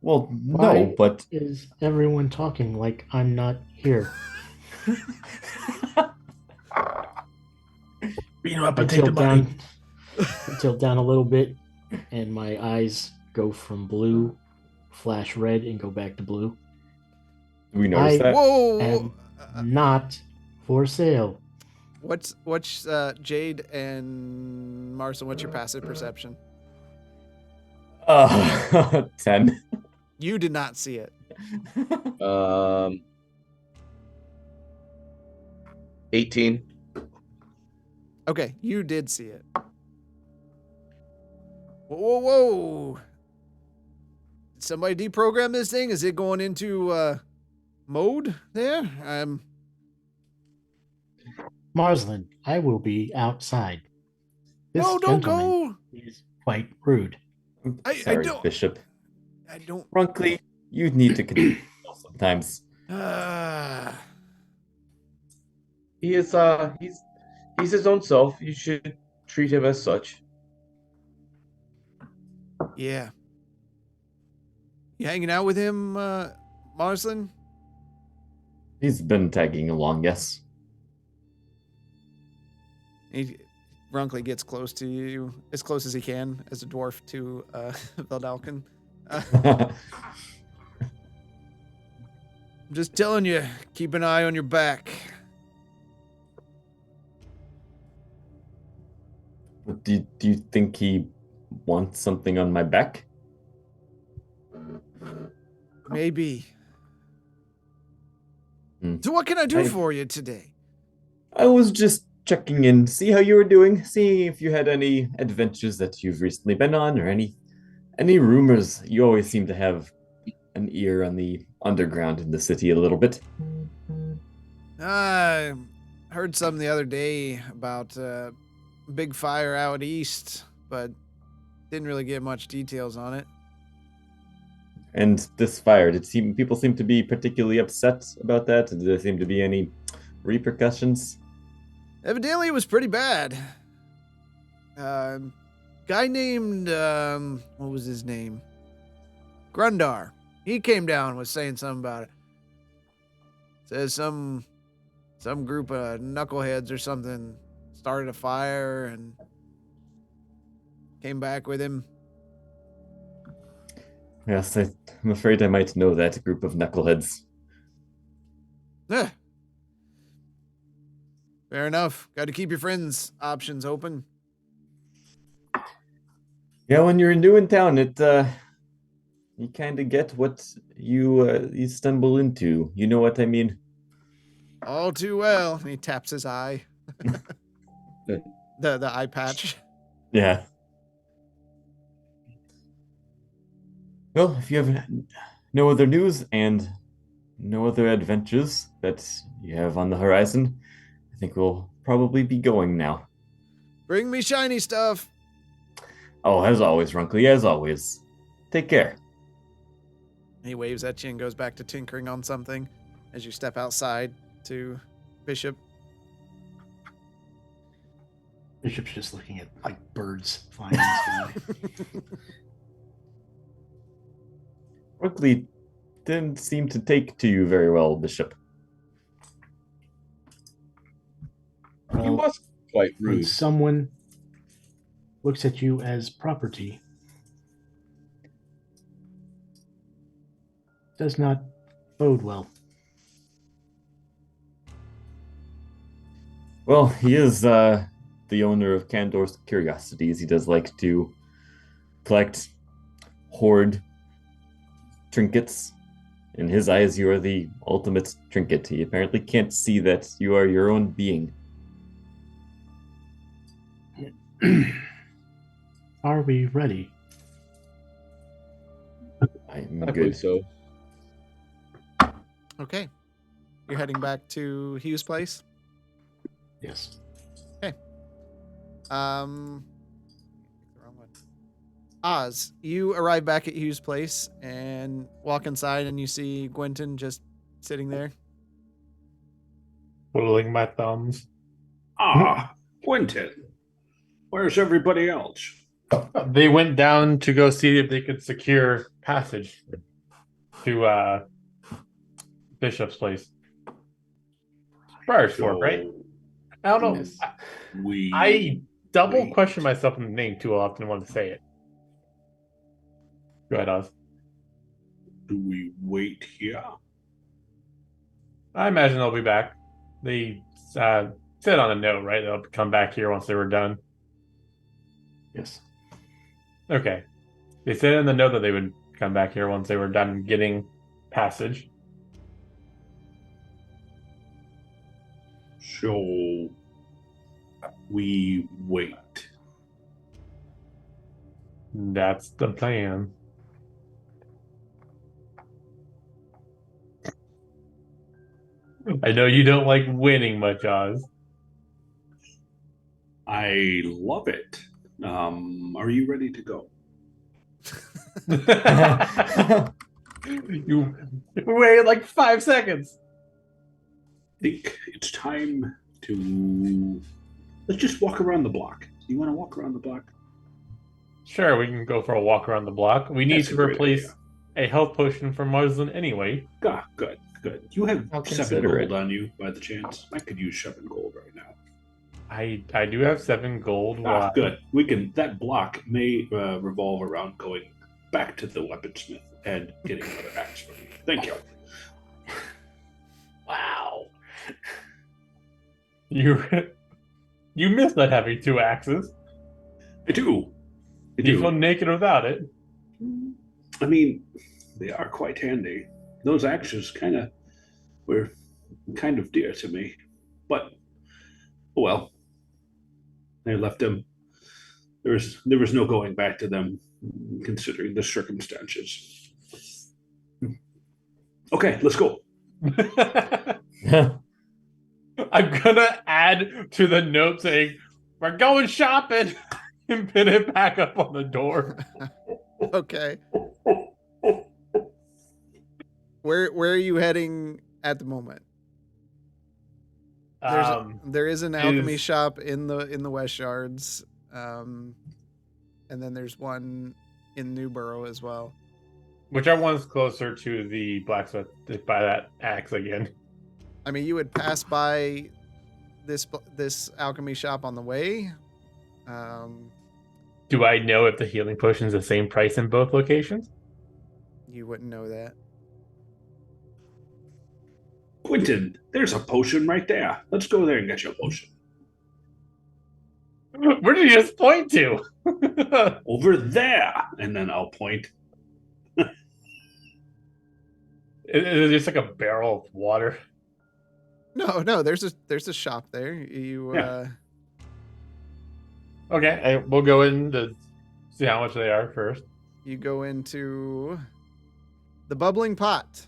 Well, Why no, but is everyone talking like I'm not here? Beat him up I and take the tilt money. down, I tilt down a little bit, and my eyes go from blue, flash red, and go back to blue. we noticed I- that. Whoa! And not for sale. What's Jade and Marson? What's your passive perception? 10. You did not see it. 18. Okay, you did see it. Whoa! Did somebody deprogram this thing? Is it going into mode there? Marsland, I will be outside. This No, don't gentleman go. is quite rude. I Sorry, don't. Bishop. I don't. Frankly, you need to control yourself sometimes. He is he's his own self. You should treat him as such. Yeah. You hanging out with him, Marsland? He's been tagging along, yes. He Runkly gets close to you, as close as he can, as a dwarf to Veldalkin. I'm just telling you, keep an eye on your back. But do you think he wants something on my back? Maybe. Hmm. So what can I do I- for you today? I was just checking in, see how you were doing, see if you had any adventures that you've recently been on, or any rumors. You always seem to have an ear on the underground in the city a little bit. I heard some the other day about a big fire out east, but didn't really get much details on it. And this fire, people seem to be particularly upset about that? Did there seem to be any repercussions? Evidently, it was pretty bad. Guy named, what was his name? Grundar. He came down, was saying something about it. Says some group of knuckleheads or something started a fire and came back with him. Yes, I'm afraid I might know that group of knuckleheads. Eh. Fair enough. Got to keep your friends' options open. Yeah, when you're new in town, you kind of get what you stumble into. You know what I mean? All too well. And he taps his eye. the eye patch. Yeah. Well, if you have no other news and no other adventures that you have on the horizon, I think we'll probably be going now. Bring me shiny stuff. Oh, as always, Runkly, as always. Take care. He waves at you and goes back to tinkering on something as you step outside to Bishop. Bishop's just looking at like birds flying in the sky. Runkly didn't seem to take to you very well, Bishop. He Well, was quite when rude. someone looks at you as property, does not bode well. Well, he is the owner of Candor's Curiosities. He does like to collect, hoard trinkets. In his eyes, you are the ultimate trinket. He apparently can't see that you are your own being. Are we ready? I'm I good. believe so. Okay. You're heading back to Hugh's place? Yes. The wrong one. Oz, you arrive back at Hugh's place and walk inside, and you see Gwenton just sitting there. Twiddling my thumbs. Ah, Quentin. Where's everybody else? They went down to go see if they could secure passage to Bishop's place. Briarfork, right? I don't know. Yes. I double wait. question myself in the name too often. Want to say it. Go ahead, Oz. Do we wait here? I imagine they'll be back. They said on a note, right? They'll come back here once they were done. Yes. Okay. They said in the note that they would come back here once they were done getting passage. So we wait. That's the plan. I know you don't like winning much, Oz. I love it. Are you ready to go? You wait like 5 seconds. I think it's time to let's just walk around the block. You want to walk around the block? Sure, we can go for a walk around the block. We need That's to a great replace a health potion for Muslin anyway. Ah, good. You have I'll 7 consider gold it. on you by the chance. I could use 7 gold right now. I do have 7 gold. Ah, good. We can. That block may revolve around going back to the weaponsmith and getting another axe from you. Thank you. Wow. You missed not having 2 axes. I do. You feel naked without it. I mean, they are quite handy. Those axes were kind of dear to me, but oh well. I left them. There was no going back to them, considering the circumstances. Okay, let's go. I'm gonna add to the note saying, "We're going shopping," and pin it back up on the door. Okay. Where are you heading at the moment? There is an alchemy shop in the West Yards, and then there's one in Newborough as well. Whichever one's closer to the blacksmith to buy that axe again. I mean, you would pass by this alchemy shop on the way. Do I know if the healing potion is the same price in both locations? You wouldn't know that. Quentin, there's a potion right there. Let's go there and get your potion. Where did you just point to? Over there. And then I'll point. Is it just like a barrel of water? No, there's a shop there. You Yeah. Okay, we'll go in to see how much they are first. You go into the bubbling pot.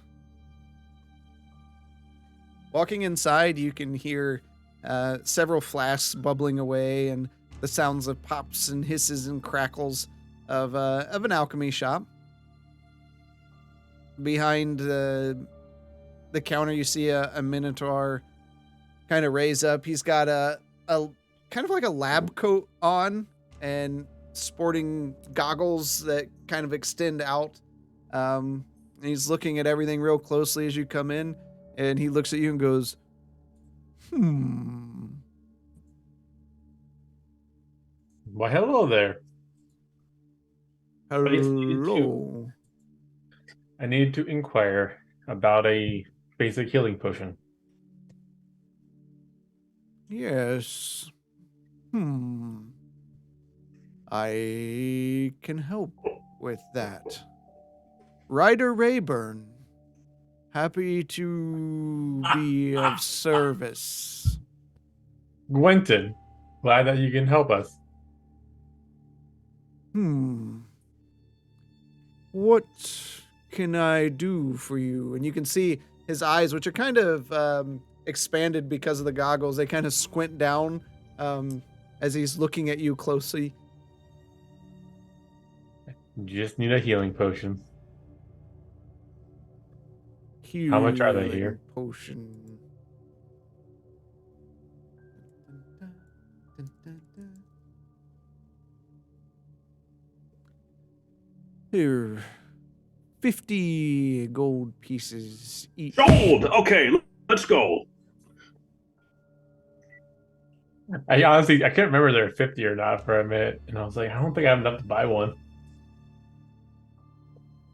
Walking inside, you can hear several flasks bubbling away and the sounds of pops and hisses and crackles of an alchemy shop. Behind the counter, you see a minotaur kind of raise up. He's got a kind of like a lab coat on and sporting goggles that kind of extend out. And he's looking at everything real closely as you come in, and he looks at you and goes, Why, hello there. hello. I need to inquire about a basic healing potion. Yes. I can help with that. Ryder Rayburn. Happy to be of service. Gwenton, glad that you can help us. What can I do for you? And you can see his eyes, which are kind of expanded because of the goggles. They kind of squint down as he's looking at you closely. You just need a healing potion. How much are they here? Potion. Here, 50 gold pieces each. Gold! Okay, let's go. I honestly, I couldn't remember they were 50 or not for a minute. And I was like, I don't think I have enough to buy one.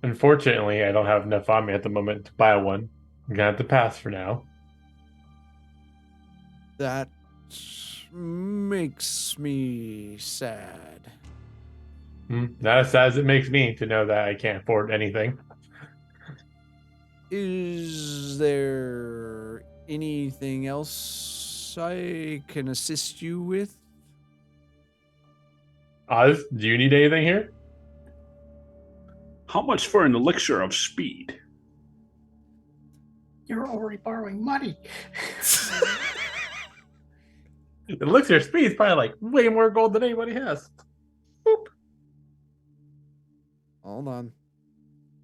Unfortunately, I don't have enough on me at the moment to buy one. I'm gonna have to pass for now. That makes me sad. Not as sad as it makes me to know that I can't afford anything. Is there anything else I can assist you with? Oz, do you need anything here? How much for an elixir of speed? You're already borrowing money. The elixir speed is probably like way more gold than anybody has. Boop. Hold on.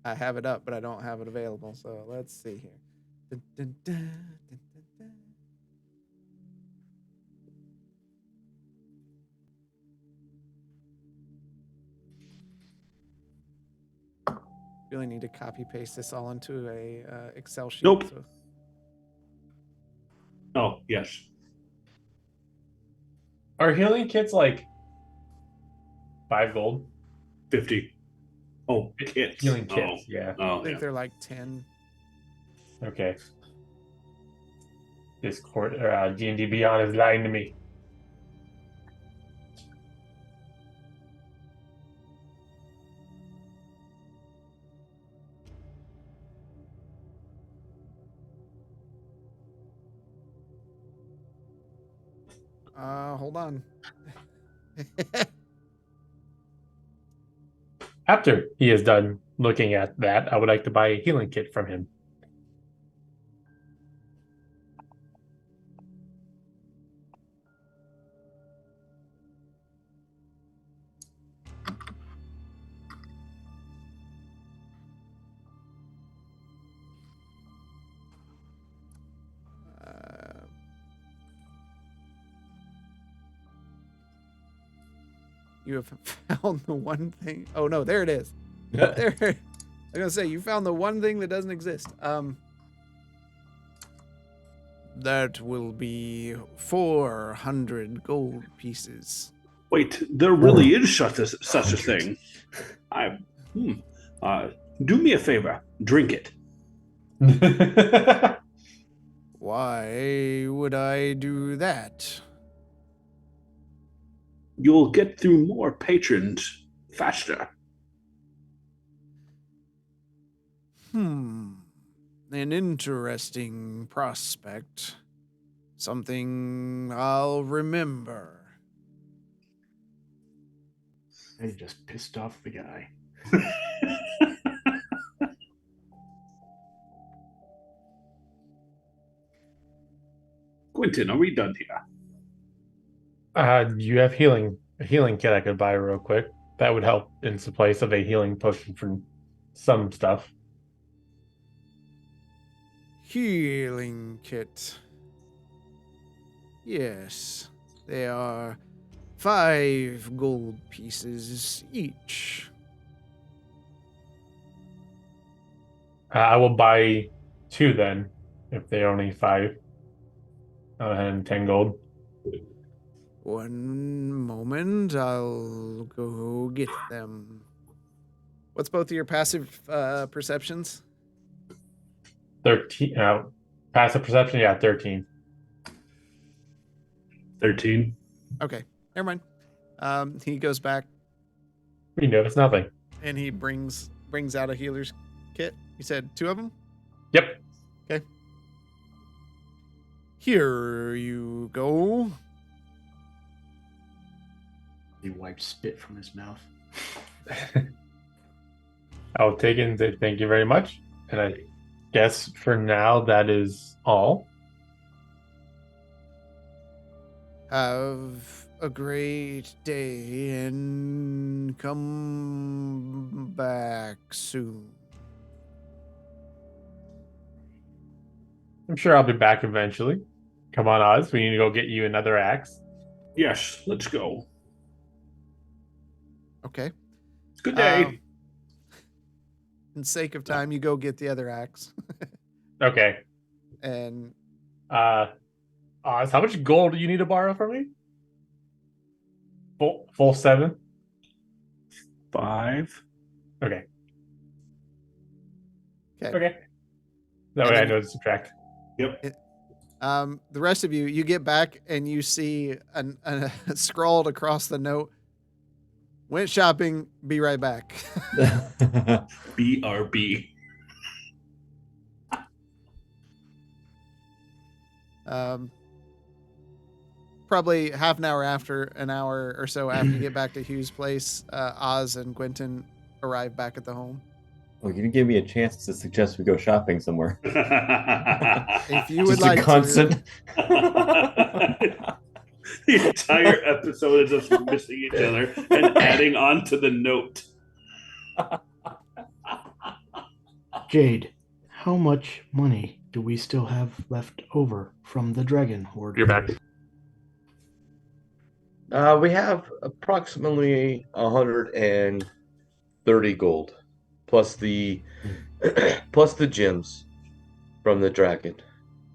I have it up, but I don't have it available. So let's see here. Dun, dun, dun, dun, dun, dun. Really need to copy paste this all into a Excel sheet. Nope. So. Oh, yes. Are healing kits like 5 gold? 50. Oh, kits. Healing kits, yeah. I Oh, think yeah. they're like 10. Okay. This court or D&D Beyond is lying to me. Hold on. After he is done looking at that, I would like to buy a healing kit from him. You have found the one thing. Oh no, there it is. There. I was gonna say you found the one thing that doesn't exist. That will be 400 gold pieces. Wait, there really is such a thing. Do me a favor. Drink it. Why would I do that? You'll get through more patrons faster. An interesting prospect. Something I'll remember. They just pissed off the guy. Quentin, are we done here? You have a healing kit I could buy real quick. That would help in the place of a healing potion for some stuff. Healing kit. Yes, they are 5 gold pieces each. I will buy 2 then, if they're only 5. And 10 gold. One moment, I'll go get them. What's both of your passive perceptions? 13. Passive perception, yeah, 13. 13. Okay, never mind. He goes back We notice nothing. and he brings out a healer's kit. You said 2 of them? Yep. Okay. Here you go. He wiped spit from his mouth. I'll take it and say thank you very much. And I guess for now that is all. Have a great day and come back soon. I'm sure I'll be back eventually. Come on, Oz. We need to go get you another axe. Yes, let's go. Okay. Good day. In sake of time, you go get the other axe. Okay. And Oz, how much gold do you need to borrow from me? Full 7? 5. Okay. okay. That And way I then- know to subtract. Yep. The rest of you get back and you see a scrawled across the note, went shopping, be right back. BRB. Probably half an hour or so after you get back to Hugh's place, Oz and Quentin arrive back at the home. Well, you didn't give me a chance to suggest we go shopping somewhere. If you would Just like a constant. The entire episode is just missing each other and adding on to the note. Jade, how much money do we still have left over from the Dragon Horde? You're back. We have approximately 130 gold, plus the plus the gems from the dragon.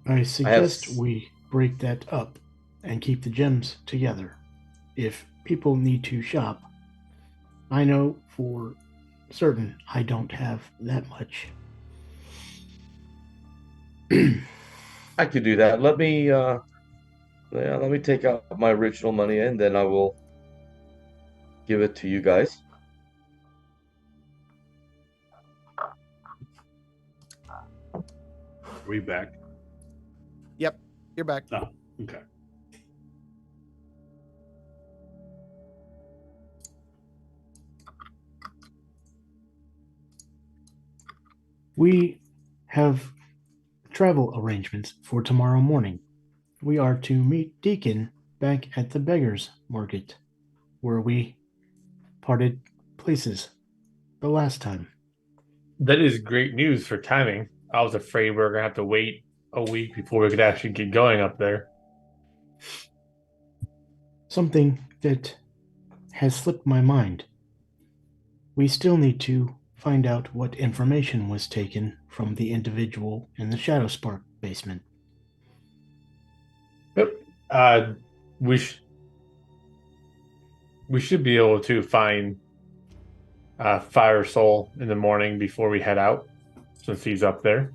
I suggest we break that up and keep the gems together. If people need to shop, I know for certain I don't have that much. I could do that. Let me take out my original money and then I will give it to you guys. Are we back? Yep, you're back. Oh, okay. We have travel arrangements for tomorrow morning. We are to meet Deacon back at the Beggars Market, where we parted places the last time. That is great news for timing. I was afraid we were going to have to wait a week before we could actually get going up there. Something that has slipped my mind. We still need to find out what information was taken from the individual in the Shadowspark basement. Yep. We should be able to find Fire Soul in the morning before we head out, since he's up there.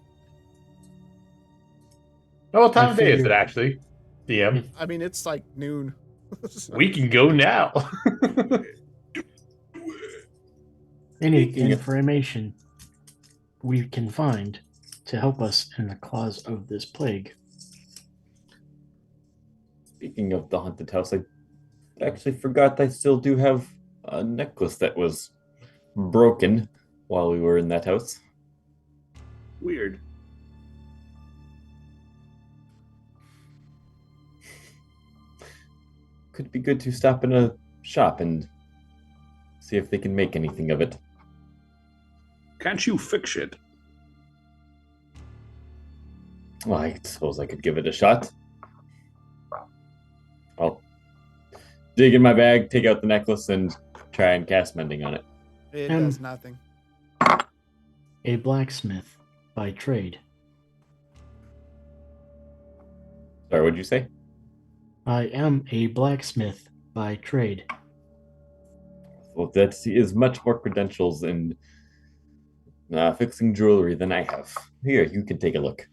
Oh, what time of day is it actually, DM? I mean, it's like noon. We can go now. Any information we can find to help us in the cause of this plague. Speaking of the haunted house, I actually forgot I still do have a necklace that was broken while we were in that house. Weird. Could be good to stop in a shop and see if they can make anything of it. Can't you fix it? Well, I suppose I could give it a shot. I'll dig in my bag, take out the necklace, and try and cast mending on it. It does nothing. A blacksmith by trade. Sorry, what'd you say? I am a blacksmith by trade. Well, that is much more credentials in fixing jewelry than I have. Here, you can take a look.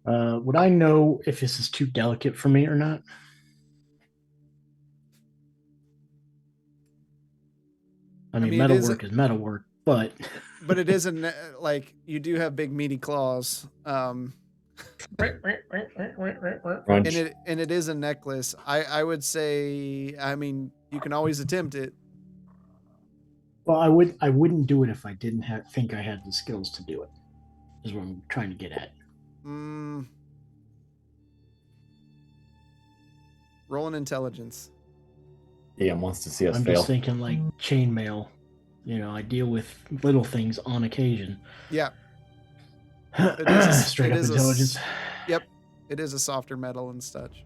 Would I know if this is too delicate for me or not? I mean metalwork is metalwork, but but it isn't like you do have big meaty claws. And it is a necklace. I would say, I mean, you can always attempt it. Well, I wouldn't do it if I didn't think I had the skills to do it. Is what I'm trying to get at. Roll an intelligence. DM wants to see us I'm fail. just thinking like chainmail. I deal with little things on occasion. Yeah. It is Straight up intelligence. Yep. It is a softer metal and such.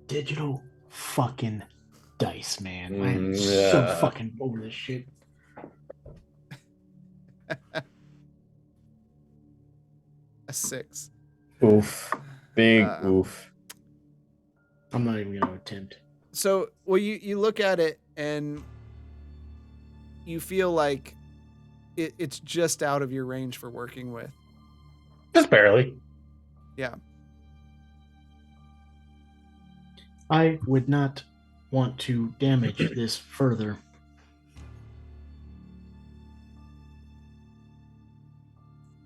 Digital fucking dice, man. I am so fucking over this shit. A 6. Oof. Big oof. I'm not even going to attempt. So, well, you look at it and you feel like it's just out of your range for working with. Just barely. Yeah. I would not want to damage this further.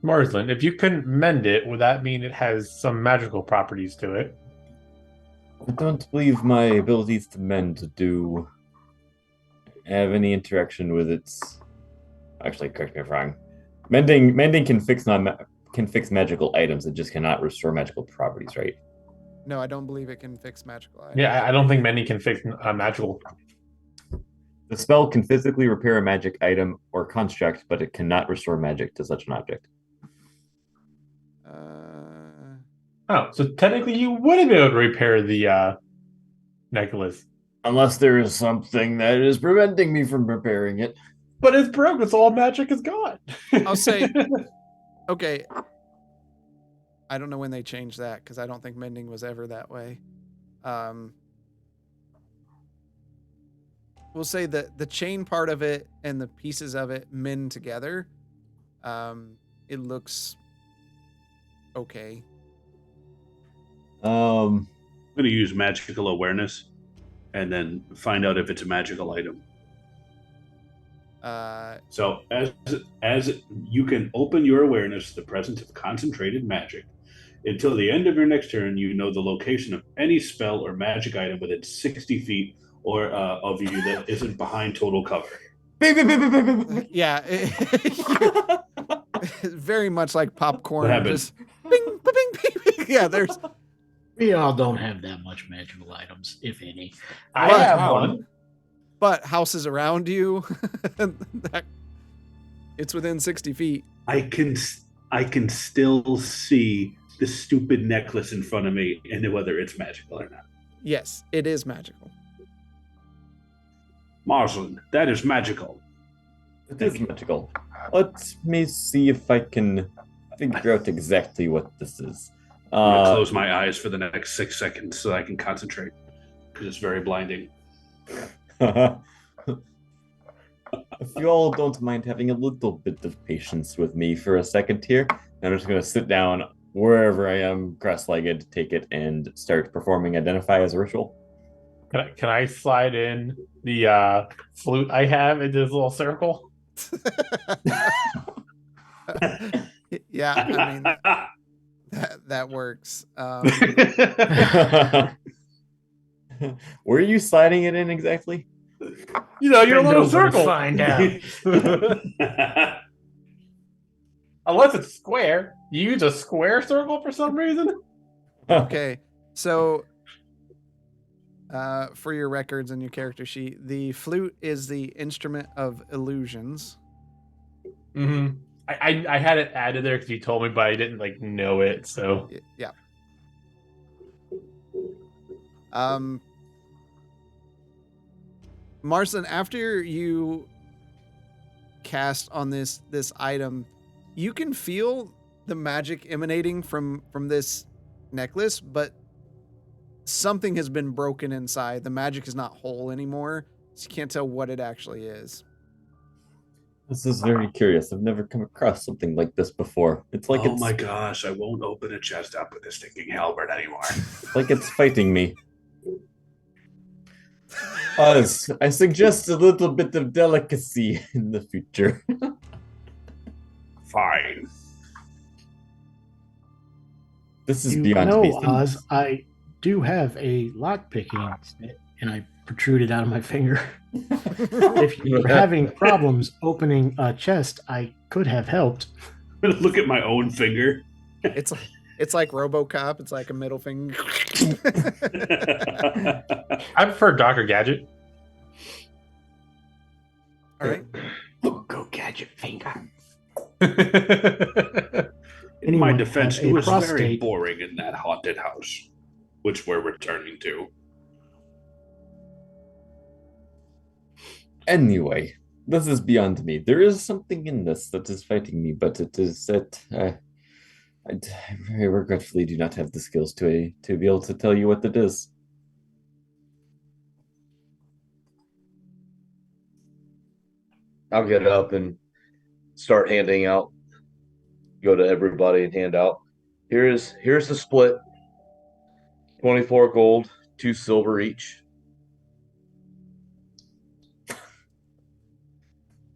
Marsland, if you couldn't mend it, would that mean it has some magical properties to it? I don't believe my abilities to mend do have any interaction with its. Actually, correct me if I'm wrong. Mending can fix magical items. It just cannot restore magical properties, right? No, I don't believe it can fix magical items. Yeah, I don't think mending can fix magical. The spell can physically repair a magic item or construct, but it cannot restore magic to such an object. Oh, so technically you wouldn't be able to repair the necklace. Unless there is something that is preventing me from repairing it. But it's broken, so all magic is gone. I'll say, okay. I don't know when they changed that because I don't think mending was ever that way. We'll say that the chain part of it and the pieces of it mend together. It looks okay. I'm going to use magical awareness and then find out if it's a magical item. So as you can open your awareness to the presence of concentrated magic. Until the end of your next turn, you know the location of any spell or magic item within 60 feet or of you that isn't behind total cover. Yeah. Very much like popcorn. What happened? Just bing, bing, bing, bing. Yeah, there's... We all don't have that much magical items, if any. I have one. But houses around you, it's within 60 feet. I can still see the stupid necklace in front of me and whether it's magical or not. Yes, it is magical. Marsland, that is magical. It is magical. Let me see if I can figure out exactly what this is. I'm going to close my eyes for the next 6 seconds so I can concentrate because it's very blinding. If you all don't mind having a little bit of patience with me for a second here, I'm just going to sit down wherever I am, cross-legged, take it, and start performing Identify as a ritual. Can I slide in the flute I have into this little circle? Yeah, I mean, that works. Where are you sliding it in exactly? Your little circle. Find out. Unless it's square. You use a square circle for some reason? Okay, so for your records and your character sheet, the flute is the instrument of illusions. Mm-hmm. I had it added there because you told me, but I didn't know it. So yeah. Marston, after you cast on this item, you can feel the magic emanating from this necklace, but something has been broken inside. The magic is not whole anymore, so you can't tell what it actually is. This is very curious. I've never come across something like this before. It's like oh my gosh, I won't open a chest up with this stinking halberd anymore. Like it's fighting me. Oz, I suggest a little bit of delicacy in the future. Fine. This is beyond me. Oz, I do have a lock picking set, and I protrude it out of my finger. If you were having problems opening a chest, I could have helped. I'm gonna look at my own finger. It's like RoboCop. It's like a middle finger. I prefer Dr. Gadget. All right. Go gadget finger. In my Anyone defense, have it a was very prostate? boring in that haunted house, which we're returning to. Anyway, this is beyond me. There is something in this that is fighting me, but it is that I very regretfully do not have the skills to be able to tell you what it is. I'll get up and start handing out. Go to everybody and hand out. Here's the split. 24 gold, 2 silver each.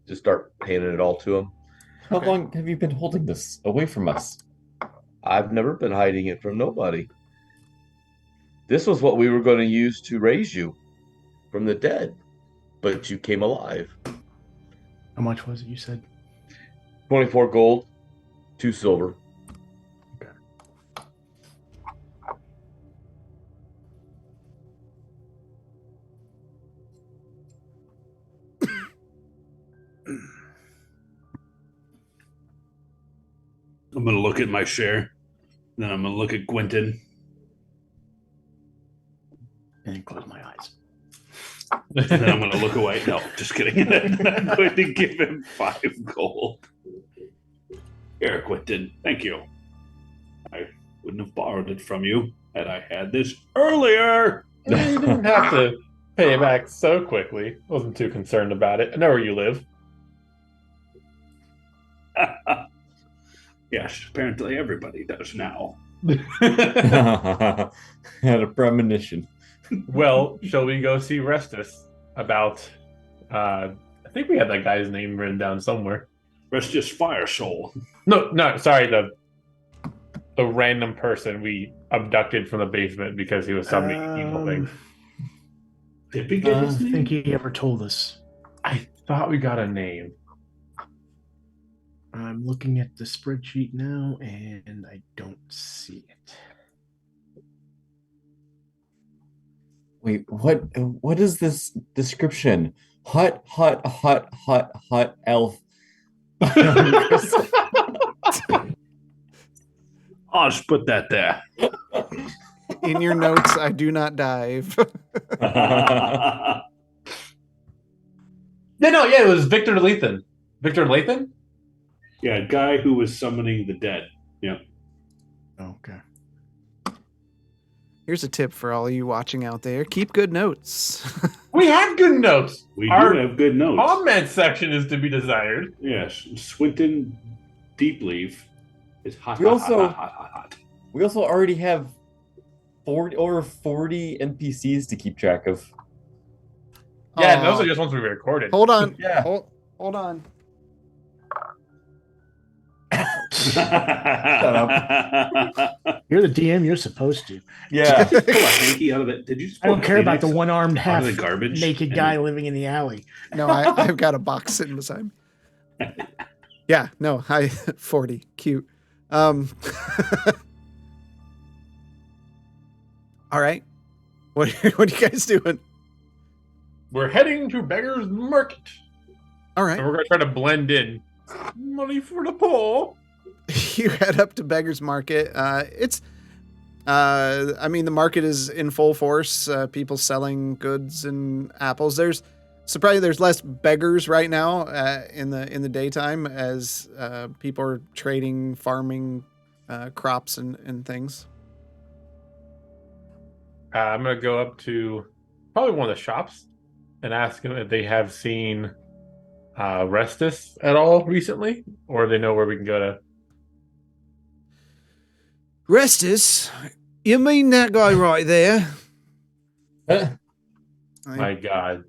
Just start handing it all to them. How long have you been holding this away from us? I've never been hiding it from nobody. This was what we were going to use to raise you from the dead, but you came alive. How much was it you said? 24 gold, 2 silver. Okay. I'm gonna look at my share, then I'm gonna look at Quentin. And then close my eyes. And then I'm going to look away. No, just kidding. I'm going to give him 5 gold. Here, Quentin. Thank you. I wouldn't have borrowed it from you had I had this earlier. You didn't have to pay it back so quickly. Wasn't too concerned about it. I know where you live. Yes, apparently everybody does now. Had a premonition. Well, shall we go see Restus about I think we had that guy's name written down somewhere. Restus Fire Soul. No, sorry, the random person we abducted from the basement because he was summoning evil things. Did we get I his don't name? think he ever told us. I thought we got a name. I'm looking at the spreadsheet now, and I don't see it. Wait, what is this description? Hut, elf. I'll just put that there. In your notes, I do not dive. Yeah, it was Victor Lathan. Victor Lathan? Yeah, a guy who was summoning the dead. Yeah. Okay. Here's a tip for all you watching out there: keep good notes. We have good notes. We Our do have good notes. comment section is to be desired. Yes. Swinton Deepleaf is hot, We hot, also- hot, hot, hot, hot. We also already have over 40 NPCs to keep track of. Yeah, and Aw. those are just ones we recorded. Hold on. Yeah. Hold on. You're the DM. You're supposed to. Yeah. Pull a hanky out of it. Did you just I don't pull care about the Kleenex one-armed out half of the garbage? naked guy living in the alley. No, I've got a box sitting beside me. Yeah, no, 40. Cute. All right. What are you guys doing? We're heading to Beggar's Market. All And right. we're going to try to blend in. Money for the poor. You head up to Beggar's Market. I mean, the market is in full force. People selling goods and apples. There's less beggars right now in the daytime as people are trading, farming crops and things. I'm going to go up to probably one of the shops and ask them if they have seen Restus at all recently, or they know where we can go to. Restus, you mean that guy right there? My God.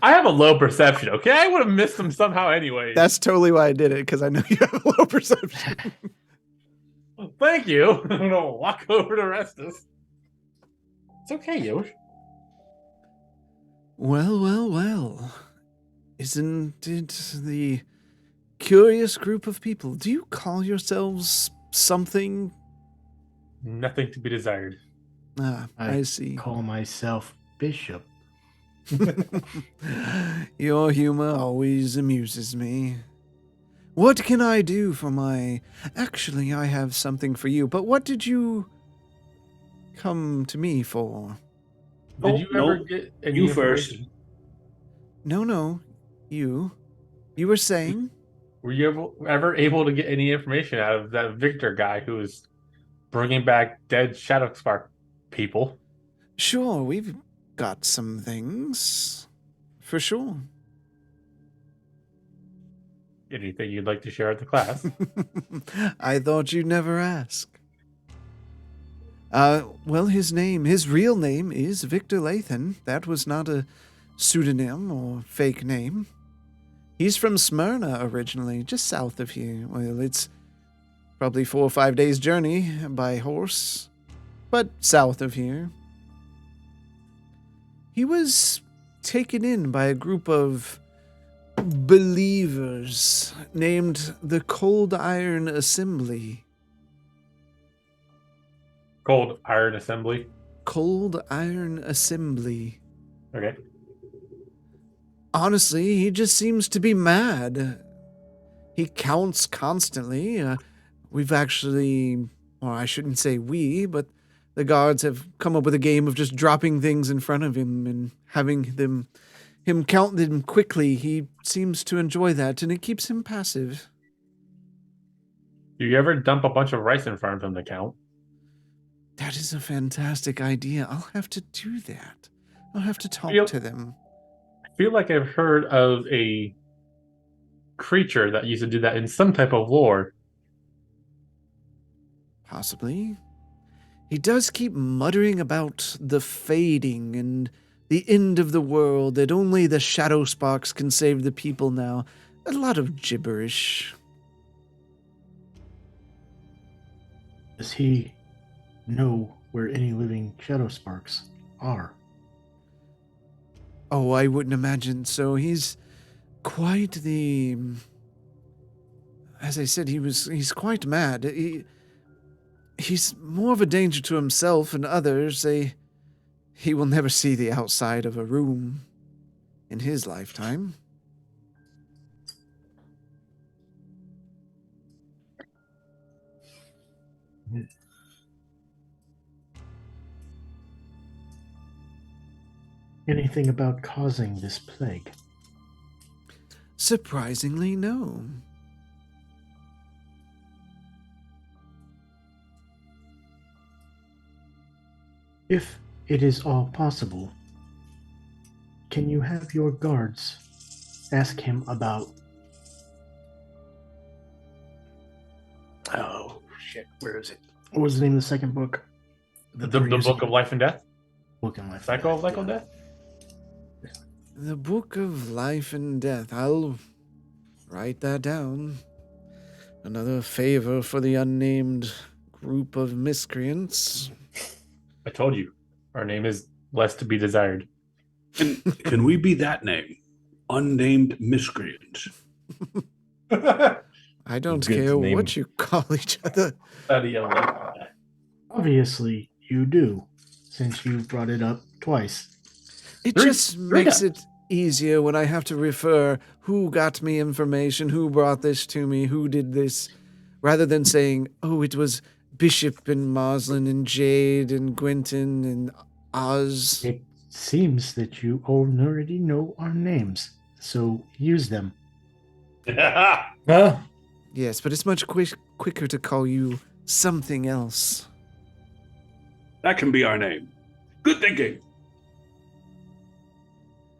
I have a low perception, okay? I would have missed them somehow anyway. That's totally why I did it, because I know you have a low perception. Thank you. I'm going to walk over to Restus. It's okay, Yosh. Well, well, well. Isn't it the curious group of people? Do you call yourselves something? Nothing to be desired. Ah, I see. Call myself Bishop. Your humor always amuses me. What can I do for my... Actually, I have something for you, but what did you come to me for? Did you ever No, get any you first. information? No, you. You were saying? Were you ever able to get any information out of that Victor guy who was bringing back dead Shadowspark people? Sure, we've got some things. For sure. Anything you'd like to share with the class? I thought you'd never ask. Well, his real name is Victor Lathan. That was not a pseudonym or fake name. He's from Smyrna originally, just south of here. Well, it's probably 4 or 5 days' journey by horse, but south of here. He was taken in by a group of believers named the Cold Iron Assembly. Cold Iron Assembly. Cold Iron Assembly. Okay. Honestly, he just seems to be mad. He counts constantly. We've actually, or I shouldn't say we, but the guards have come up with a game of just dropping things in front of him and having him count them quickly. He seems to enjoy that, and it keeps him passive. Do you ever dump a bunch of rice in front of him to count? That is a fantastic idea. I'll have to do that. I'll have to talk Yep. to them. I feel like I've heard of a creature that used to do that in some type of lore. Possibly. He does keep muttering about the fading and the end of the world, that only the Shadowsparks can save the people now. A lot of gibberish. Does he know where any living Shadowsparks are? Oh, I wouldn't imagine so. He's quite the... As I said, he's quite mad. He's more of a danger to himself and others. He will never see the outside of a room in his lifetime. Anything about causing this plague? Surprisingly, no. If it is all possible, can you have your guards ask him about... Oh, shit, where is it? What was the name of the second book? The Book of Life and Death? Book of Life. Cycle of Life and Death? The Book of Life and Death. I'll write that down. Another favor for the unnamed group of miscreants. I told you. Our name is less to be desired. Can we be that name? Unnamed miscreants. I don't Good care name. what you call each other. Obviously, you do, since you brought it up twice. It Three- just three makes times. it easier when I have to refer who got me information, who brought this to me, who did this, rather than saying, oh, it was Bishop and Moslin and Jade and Gwenton and Oz. It seems that you already know our names, so use them. Huh? Yes, but it's much quicker to call you something else. That can be our name. Good thinking.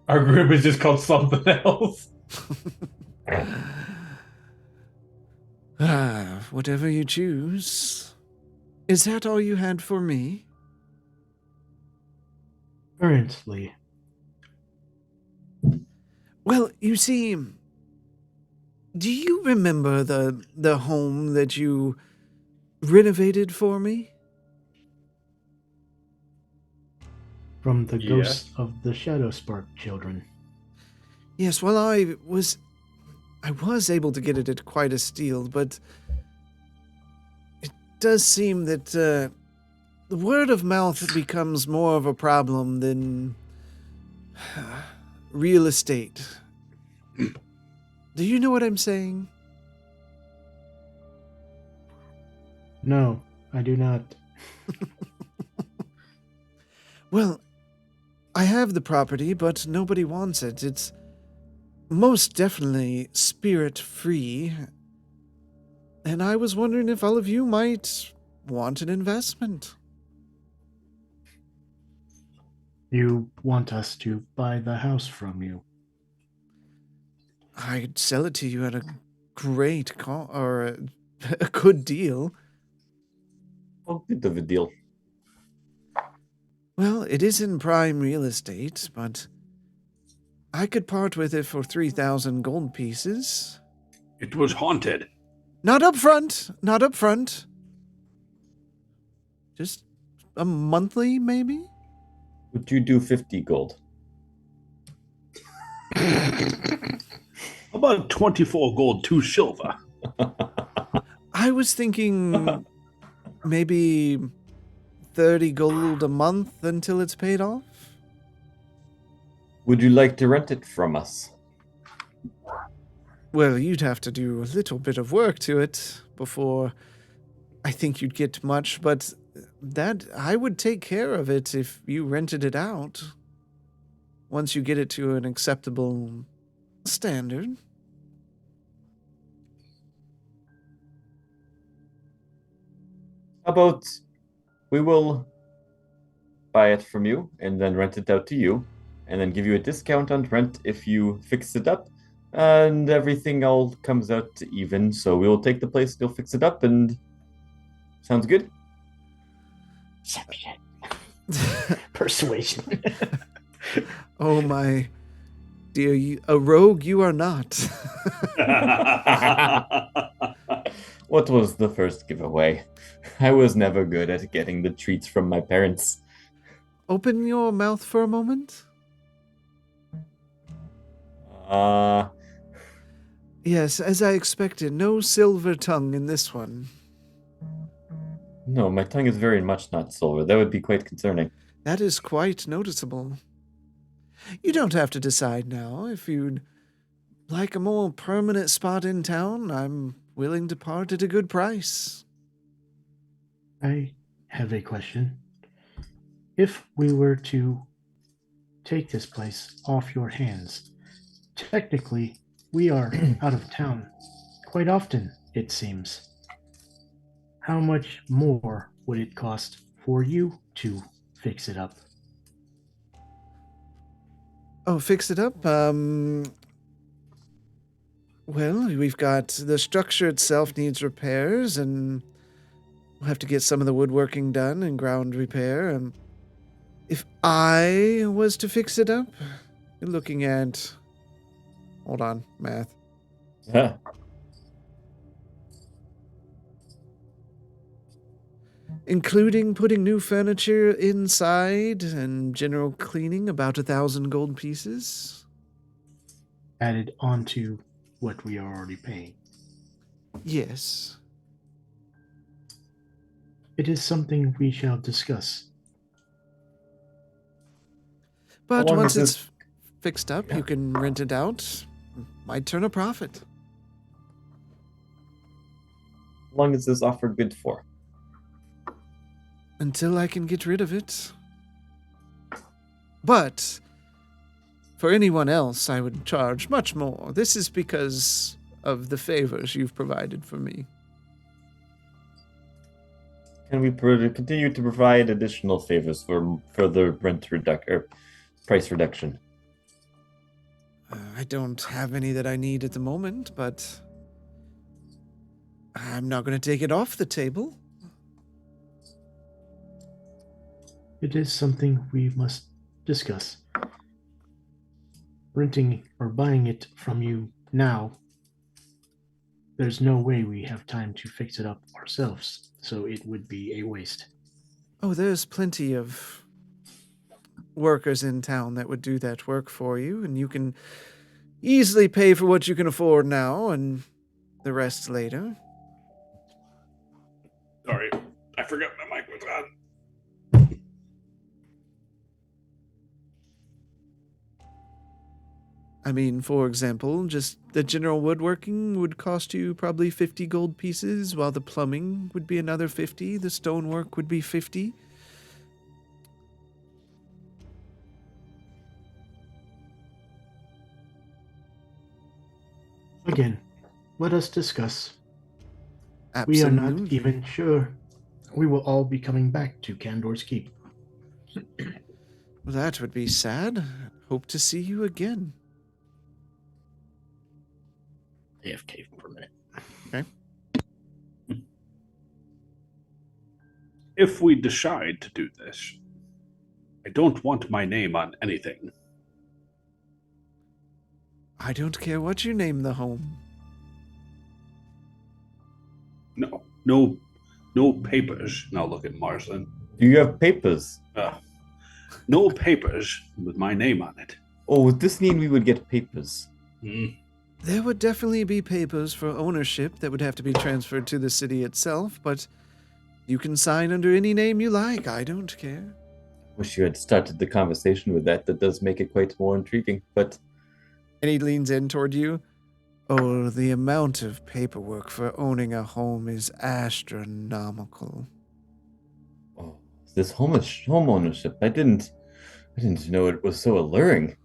Our group is just called something else. Whatever you choose. Is that all you had for me? Currently, Well, you see, do you remember the home that you renovated for me? from the Yes. ghosts of the Shadowspark children. Yes, well, I was able to get it at quite a steal, but it does seem that the word of mouth becomes more of a problem than real estate. Do you know what I'm saying? No, I do not. Well, I have the property, but nobody wants it. It's most definitely spirit-free. And I was wondering if all of you might want an investment. You want us to buy the house from you. I'd sell it to you at a great or a good deal. How good of a deal. Well, it is in prime real estate, but I could part with it for 3,000 gold pieces. It was haunted. Not up front. Not up front. Just a monthly, maybe? Would you do 50 gold? How about 24 gold, 2 silver? I was thinking maybe 30 gold a month until it's paid off. Would you like to rent it from us? Well, you'd have to do a little bit of work to it before I think you'd get much, but that I would take care of it if you rented it out. Once you get it to an acceptable standard. How about we will buy it from you and then rent it out to you and then give you a discount on rent if you fix it up, and everything all comes out to even. So we will take the place, you'll fix it up, and sounds good. Persuasion. Oh my dear, a rogue you are not. What was the first giveaway? I was never good at getting the treats from my parents. Open your mouth for a moment. Yes, as I expected, no silver tongue in this one. No, my tongue is very much not silver. That would be quite concerning. That is quite noticeable. You don't have to decide now. If you'd like a more permanent spot in town, I'm willing to part at a good price. I have a question. If we were to take this place off your hands, technically we are out of town quite often, it seems. How much more would it cost for you to fix it up? Oh, fix it up? Well, we've got the structure itself needs repairs, and we'll have to get some of the woodworking done and ground repair. And if I was to fix it up, you're looking at... Hold on, math. Yeah. Including putting new furniture inside and general cleaning, about 1,000 gold pieces. Added onto what we are already paying. Yes. It is something we shall discuss. But long once is it's fixed up, you can rent it out. Might turn a profit. How long is this offer good for? Until I can get rid of it. But for anyone else, I would charge much more. This is because of the favors you've provided for me. Can we continue to provide additional favors for further price reduction? I don't have any that I need at the moment, but I'm not going to take it off the table. It is something we must discuss. Renting or buying it from you now, there's no way we have time to fix it up ourselves, so it would be a waste. Oh, there's plenty of workers in town that would do that work for you, and you can easily pay for what you can afford now and the rest later. Sorry, I forgot my mic was on. I mean, for example, just the general woodworking would cost you probably 50 gold pieces, while the plumbing would be another 50, the stonework would be 50. Again, let us discuss. Absolutely. We are not even sure we will all be coming back to Candor's Keep. Well, that would be sad. Hope to see you again. AFK for a minute. Okay. If we decide to do this, I don't want my name on anything. I don't care what you name the home. No papers. Now look at Marsland. Do you have papers? No papers with my name on it. Oh, would this mean we would get papers? There would definitely be papers for ownership that would have to be transferred to the city itself, but you can sign under any name you like. I don't care. Wish you had started the conversation with that. That does make it quite more intriguing, but... And he leans in toward you. Oh, the amount of paperwork for owning a home is astronomical. Oh, this home ownership. I didn't know it was so alluring.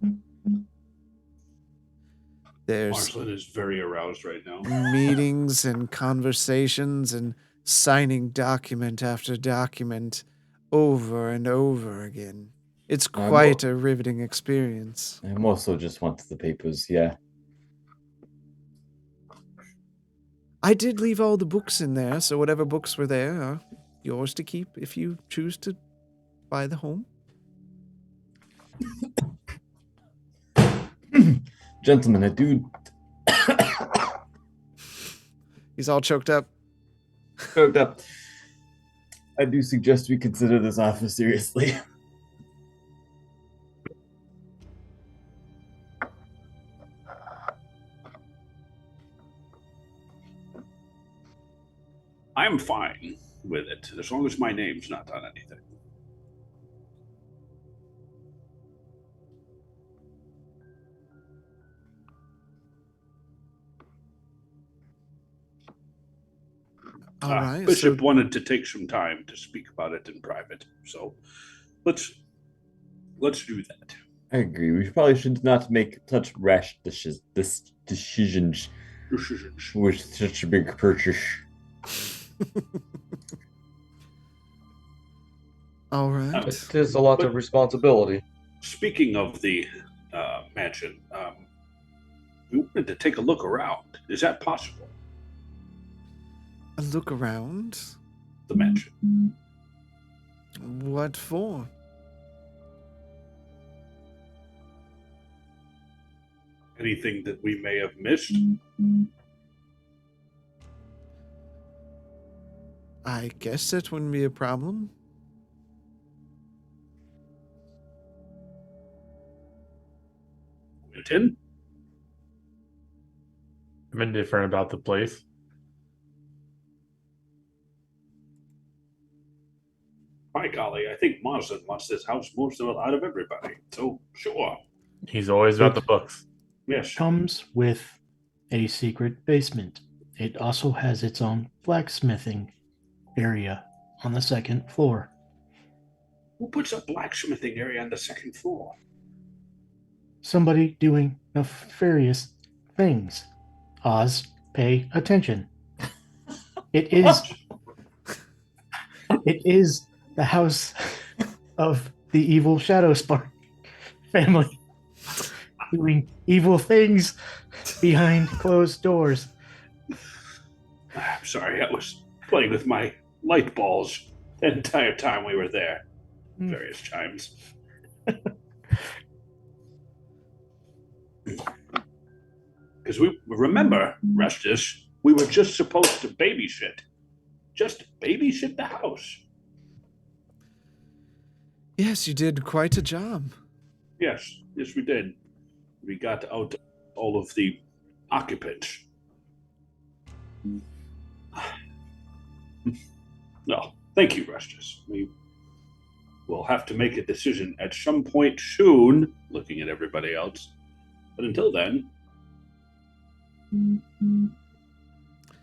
There's Marsland is very aroused right now. meetings and conversations and signing document after document over and over again. It's quite a riveting experience. I also just want the papers, yeah. I did leave all the books in there, so whatever books were there are yours to keep if you choose to buy the home. Gentlemen, I do... He's all choked up. Choked up. I do suggest we consider this offer seriously. I'm fine with it, as long as my name's not on anything. All right. Bishop wanted to take some time to speak about it in private, so let's do that. I agree. We probably should not make such rash decisions with such a big purchase. All right. It is a lot of responsibility. Speaking of the mansion, we wanted to take a look around. Is that possible? A look around? The mansion. What for? Anything that we may have missed? I guess that wouldn't be a problem. Quentin? I'm indifferent about the place. By golly, I think Marsden wants this house most out of everybody. So, sure. He's always about the books. Yes. Comes with a secret basement. It also has its own blacksmithing area on the second floor. Who puts a blacksmithing area on the second floor? Somebody doing nefarious things. Oz, pay attention. It is the house of the evil Shadowspark family doing evil things behind closed doors. I'm sorry, I was playing with my light balls the entire time we were there. Various times. Because we remember, Restus, we were just supposed to babysit. Just babysit the house. Yes, you did quite a job. Yes, we did. We got out all of the occupants. No, thank you, Restus. We will have to make a decision at some point soon, looking at everybody else. But until then,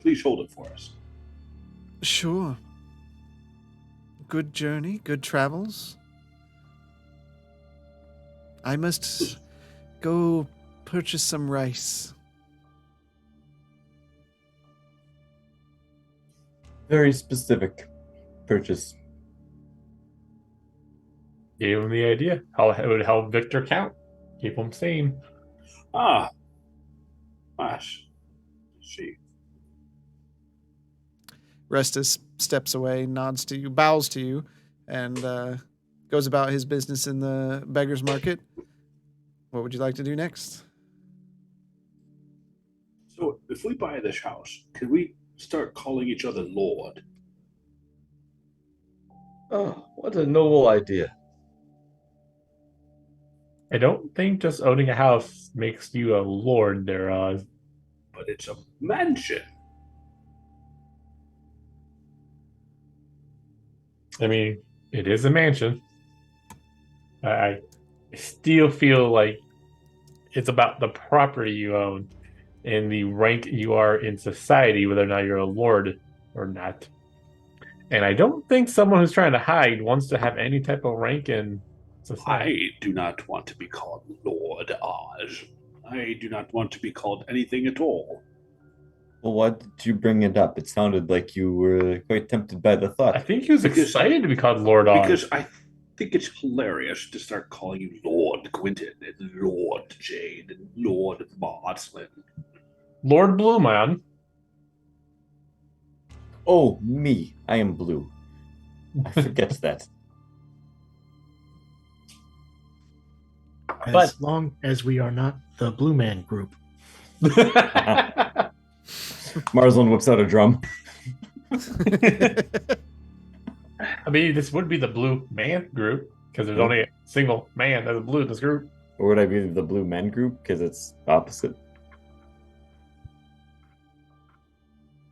please hold it for us. Sure. Good journey, good travels. I must go purchase some rice. Very specific purchase. Gave him the idea. How it would help Victor count. Keep him sane. Ah, gosh. See. Restus steps away, nods to you, bows to you, and goes about his business in the beggar's market. What would you like to do next? So, if we buy this house, can we start calling each other Lord? Oh, what a noble idea. I don't think just owning a house makes you a lord there, Oz. But it's a mansion. I mean, it is a mansion. I still feel like it's about the property you own and the rank you are in society, whether or not you're a lord or not. And I don't think someone who's trying to hide wants to have any type of rank in society. I do not want to be called Lord Oz. I do not want to be called anything at all. Well, why did you bring it up? It sounded like you were quite tempted by the thought. I think he was excited to be called Lord Oz. Because I think it's hilarious to start calling you Lord Quentin and Lord Jade and Lord Marslin. Lord Blue Man. Oh, me. I am blue. I forget that. As long as we are not the Blue Man group. Marslin whips out a drum. I mean, this would be the Blue Man group because there's only a single man that's blue in this group. Or would I be the Blue Men group? Because it's opposite.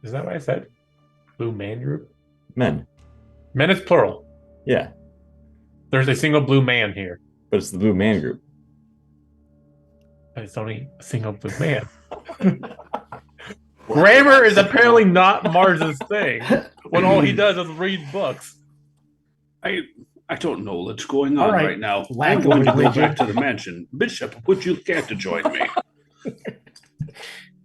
Is that what I said? Blue Man group? Men. Men is plural. Yeah. There's a single blue man here. But it's the Blue Man group. But it's only a single blue man. Grammar is apparently not Mars's thing when all he does is read books. I don't know what's going on All right. right now. Lack I'm of going to go religion. back to the mansion. Bishop, would you care to join me?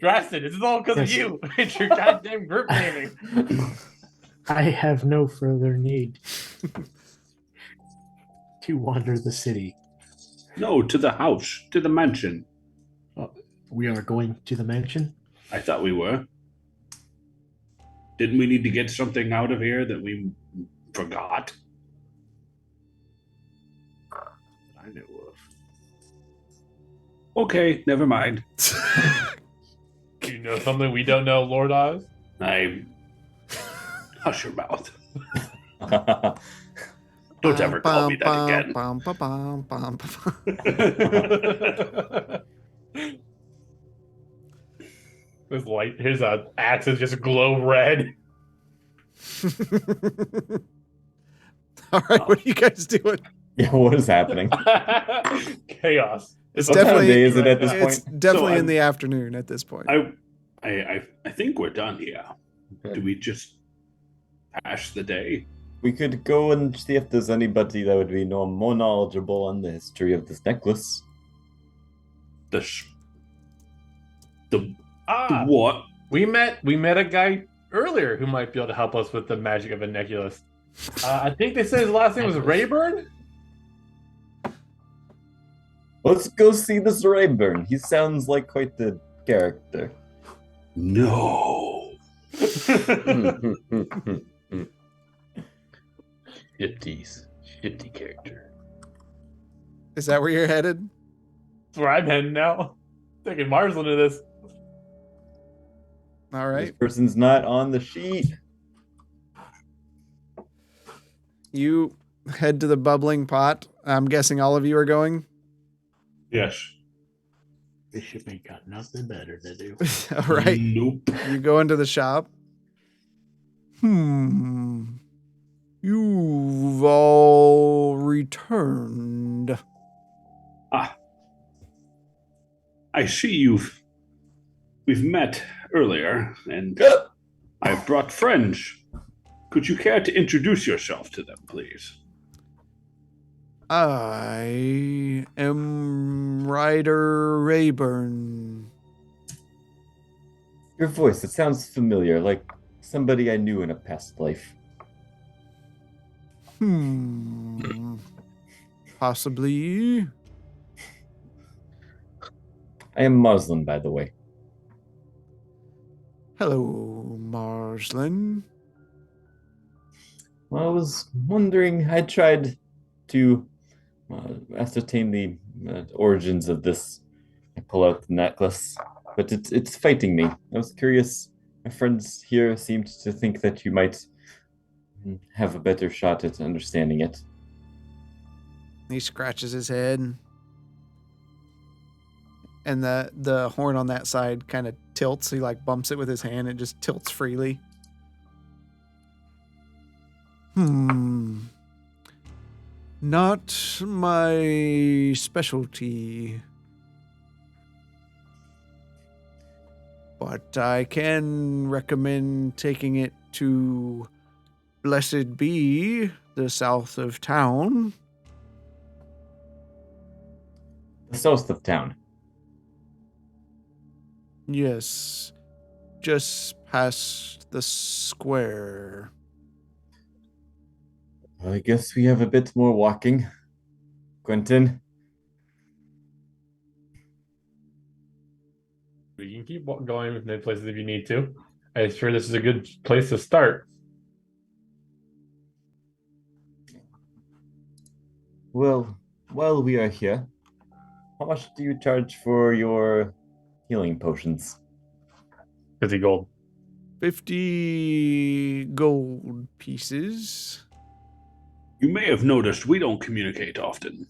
Drastin, this is all because of Yes. you. It's your goddamn group naming. I have no further need to wander the city. No, to the house, to the mansion. We are going to the mansion. I thought we were. Didn't we need to get something out of here that we forgot? I knew of. Okay, never mind. You know something we don't know, Lord Oz? Hush your mouth. Don't ever call me that again. His light, his axes just glow red. All right, what are you guys doing? Yeah, what is happening? Chaos. It's What kind of definitely day is it at this it's point? definitely So in the afternoon at this point. I think we're done here. Do we just pass the day? We could go and see if there's anybody that would be more knowledgeable on the history of this necklace. The Ah, what? we met a guy earlier who might be able to help us with the magic of a necklace. I think they said his last name was Rayburn. Let's go see this Rayburn. He sounds like quite the character. No. Shifty character. Is that where you're headed? That's where I'm heading now. Taking Marsland to this. All This right. person's not on the sheet. You head to the bubbling pot. I'm guessing all of you are going. Yes. Bishop ain't got nothing better to do. All right. Nope. You go into the shop. You've all returned. I see we've met earlier, and I've brought friends. Could you care to introduce yourself to them, please? I am Ryder Rayburn. Your voice, it sounds familiar, like somebody I knew in a past life. Possibly. I am Marslin, by the way. Hello, Marslin. Well, I was wondering, I tried to ascertain the origins of this. I pull out the necklace, but it's fighting me. I was curious. My friends here seemed to think that you might have a better shot at understanding it. He scratches his head. And the horn on that side kind of tilts. He like bumps it with his hand. It just tilts freely. Not my specialty. But I can recommend taking it to Blessed Be, the south of town. The south of town. Yes, just past the square. I guess we have a bit more walking. Quentin? We can keep going with new places if you need to. I'm sure this is a good place to start. Well, while we are here, how much do you charge for your healing potions? 50 gold. 50 gold pieces. You may have noticed we don't communicate often.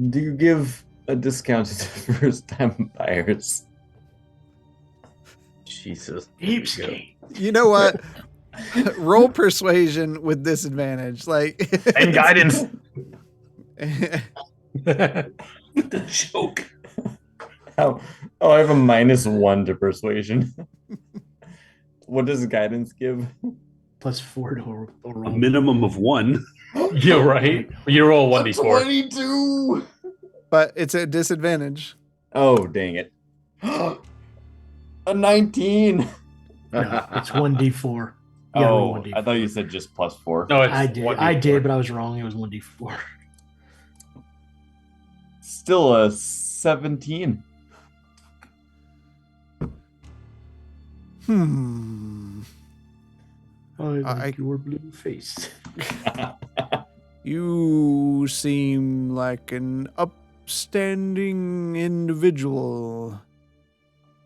Do you give a discount to first-time buyers? Jesus. Deepsky. You know what? Roll persuasion with disadvantage. Like And guidance. The joke. Oh, I have a -1 to persuasion. What does guidance give? +4 to A roll. minimum of 1. You're right. You roll 1d4. 22! But it's a disadvantage. Oh, dang it. A 19! No, it's 1d4. You gotta roll 1d4. I thought you said just +4. No, it's I did. 1d4. I did, but I was wrong. It was 1d4. Still a 17. I like your blue face. You seem like an upstanding individual.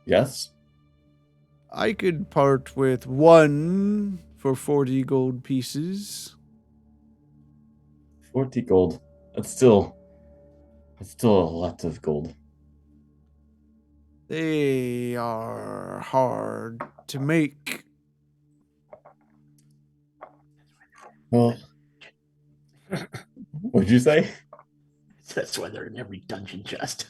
Yes? I could part with 1 for 40 gold pieces. 40 gold. That's still a lot of gold. They are hard to make. Well, what'd you say? That's why they're in every dungeon chest.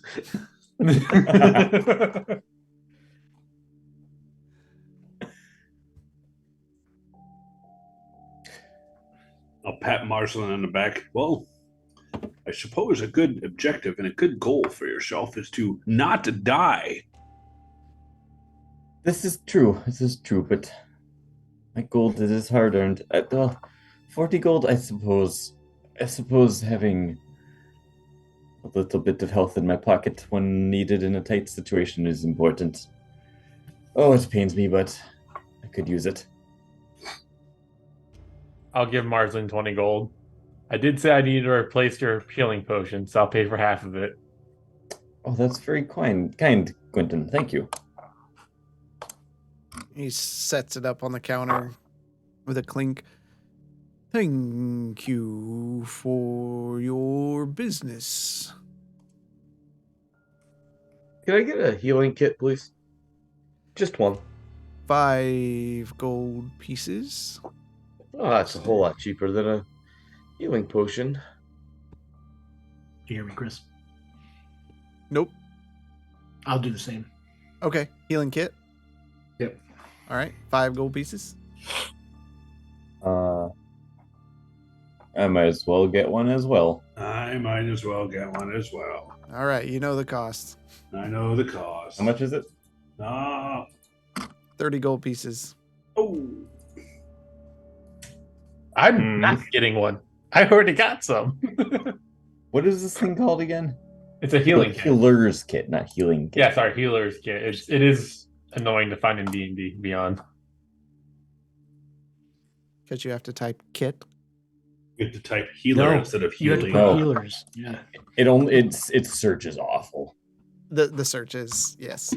I'll pat Marcelin on the back. Well, I suppose a good objective and a good goal for yourself is to not die. This is true, but my gold is hard earned. 40 gold, I suppose having a little bit of health in my pocket when needed in a tight situation is important. Oh, it pains me, but I could use it. I'll give Marslin 20 gold. I did say I needed to replace your healing potion, so I'll pay for half of it. Oh, that's very kind, Quentin. Thank you. He sets it up on the counter with a clink. Thank you for your business. Can I get a healing kit, please? Just one. 5 gold pieces. Oh, that's a whole lot cheaper than a healing potion. Do you hear me, Chris? Nope. I'll do the same. Okay, healing kit. Yep. All right, 5 gold pieces. I might as well get one as well. I might as well get one as well. All right, you know the cost. I know the cost. How much is it? 30 gold pieces. Oh, I'm not getting one. I already got some. What is this thing called again? It's a healing kit. Healer's kit, not healing kit. Yeah, sorry, healer's kit. It is annoying to find in D&D Beyond. Because you have to type kit. you have to type healer No, instead of You have to healing. put No. healers. Yeah. Its search is awful. The search is, yes.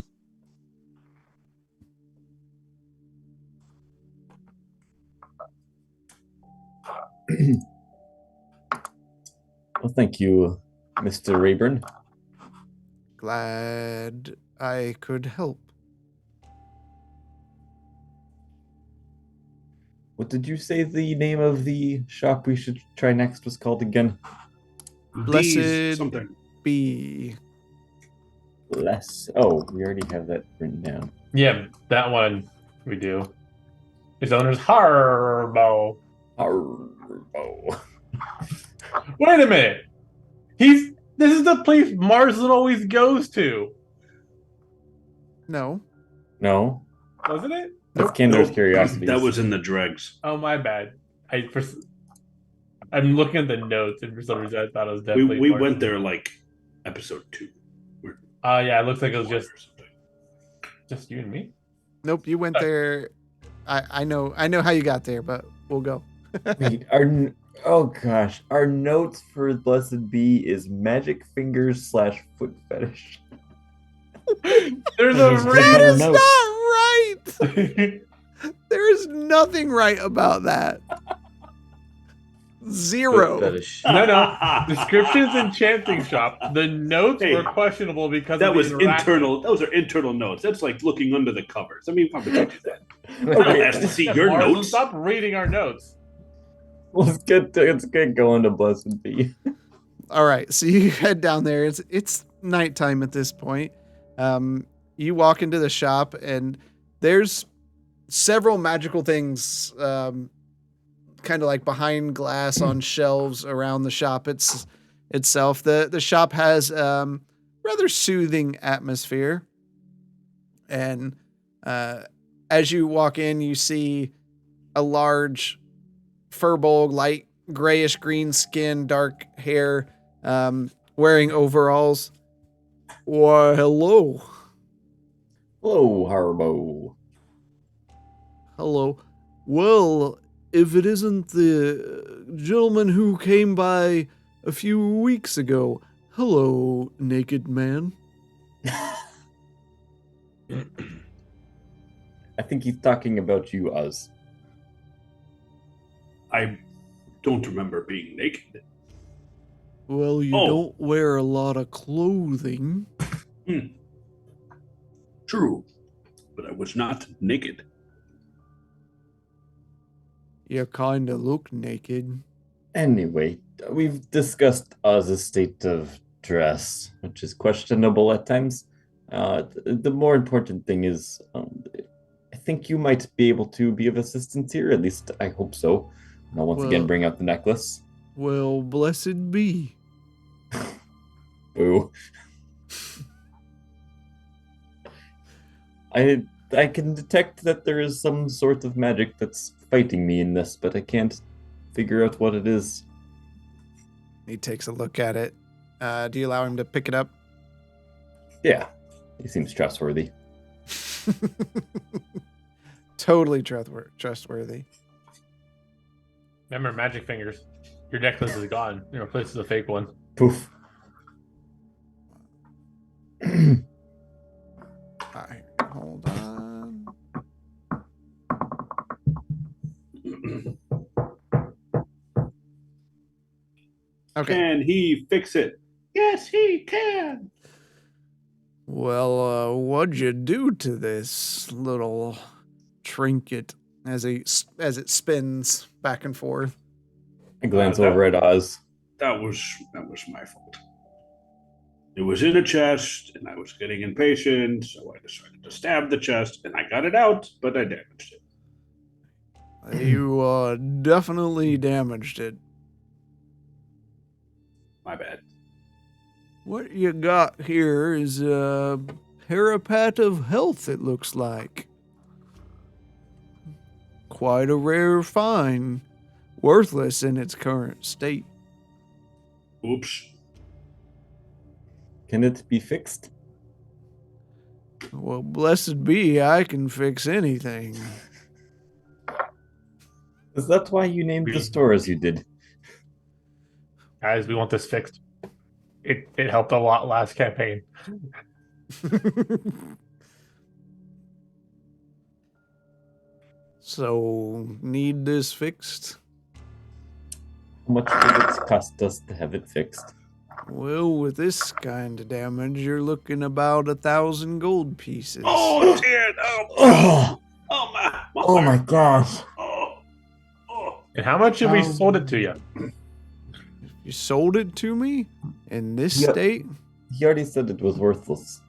Well, thank you, Mr. Rayburn. Glad I could help. What did you say the name of the shop we should try next was called again? Blessed something. be. Oh, we already have that written down. Yeah, that one we do. His owner's Harbo. Harbo. Wait a minute. This is the place Marsden always goes to. No. No, Wasn't it? that's Kinder's Nope. Curiosities. That was in the dregs. Oh, my bad. I'm looking at the notes, and for some reason I thought it was definitely. We Marsden. went there like episode 2. Yeah, it looks like it was just you and me. Nope, you went there. I know how you got there, but we'll go. Wait, oh gosh, our notes for Blessed Be is magic fingers / foot fetish. There's That a is reason. better That is notes. not right. There is nothing right about that. Foot 0. fetish. No. Descriptions enchanting shop. The notes Hey, were questionable because That of the was interaction. internal. Those are internal notes. That's like looking under the covers. I mean, why would you do that? I don't Okay, have to see Yeah, your Marsden, notes. stop reading our notes. let's get going to Blessed Be. All right, so you head down there. It's nighttime at this point. You walk into the shop, and there's several magical things, kind of like behind glass on shelves around the shop itself. The shop has rather soothing atmosphere, and as you walk in, you see a large furbolg, light grayish green skin, dark hair, wearing overalls. Why, hello. Hello, Harbo. Hello. Well, if it isn't the gentleman who came by a few weeks ago, hello, naked man. I think he's talking about you, Uz. I don't remember being naked. Well, you Oh. don't wear a lot of clothing. True, but I was not naked. You kind of look naked. Anyway, we've discussed Uz's state of dress, which is questionable at times. The more important thing is, I think you might be able to be of assistance here. At least I hope so. And I'll once again Well- bring out the necklace. Well, blessed be. Boo. I can detect that there is some sort of magic that's fighting me in this, but I can't figure out what it is. He takes a look at it. Do you allow him to pick it up? Yeah, he seems trustworthy. Totally trustworthy. Remember, magic fingers. Your necklace is gone. You replace it with a fake one. Poof. Okay. Can he fix it? Yes, he can. Well, what'd you do to this little trinket as it spins back and forth? I glance that- over at Oz. That was my fault. It was in a chest, and I was getting impatient, so I decided to stab the chest, and I got it out, but I damaged it. You definitely damaged it. My bad. What you got here is a parapet of health, it looks like. Quite a rare find. Worthless in its current state. Oops. Can it be fixed? Well, blessed be, I can fix anything. Is that why you named the store as you did? Guys, we want this fixed. It helped a lot last campaign. So, need this fixed? How much did it cost us to have it fixed? Well, with this kind of damage, you're looking about 1,000 gold pieces. Oh, dear. Oh, Oh, my gosh. Oh. And how much have we sold it to you? You sold it to me? In this Yeah. state? He already said it was worthless.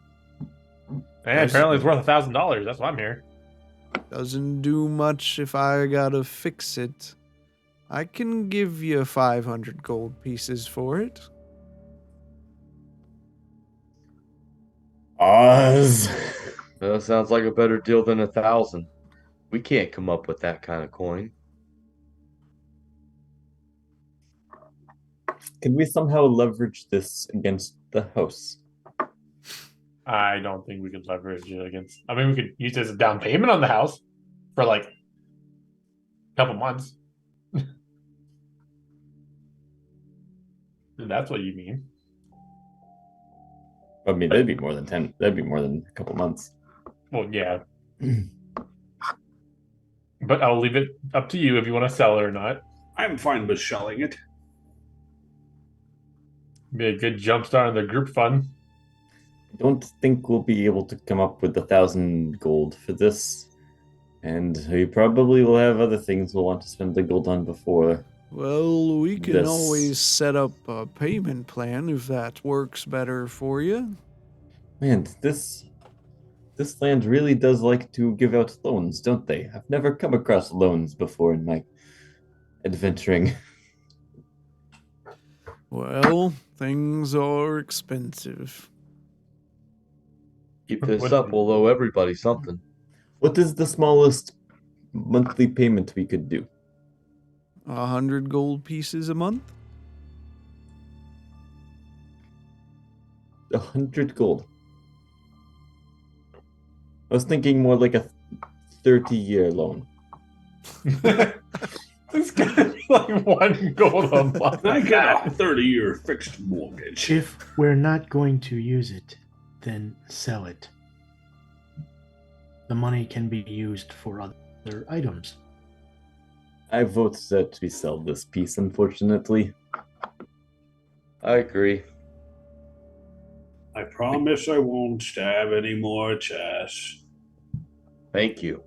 And apparently it's worth $1,000. That's why I'm here. Doesn't do much if I gotta fix it. I can give you 500 gold pieces for it. Oz. That sounds like a better deal than 1,000. We can't come up with that kind of coin. Can we somehow leverage this against the house? I don't think we could leverage it against. I mean, we could use it as a down payment on the house for like a couple months. If that's what you mean. I mean, that'd be more than 10. That'd be more than a couple months. Well, yeah. But I'll leave it up to you if you want to sell it or not. I'm fine with selling it. Be a good jumpstart on the group fund. I don't think we'll be able to come up with 1,000 gold for this. And we probably will have other things we'll want to spend the gold on before. Well, we can This- always set up a payment plan if that works better for you. Man, this land really does like to give out loans, don't they? I've never come across loans before in my adventuring. Well, things are expensive. Keep this up, we'll owe everybody something. What is the smallest monthly payment we could do? 100 gold pieces a month? 100 gold. I was thinking more like a 30-year loan. It's gonna be like 1 gold a month. I got a 30-year fixed mortgage. If we're not going to use it, then sell it. The money can be used for other items. I vote that we sell this piece, unfortunately. I agree. I promise I won't stab any more chests. Thank you.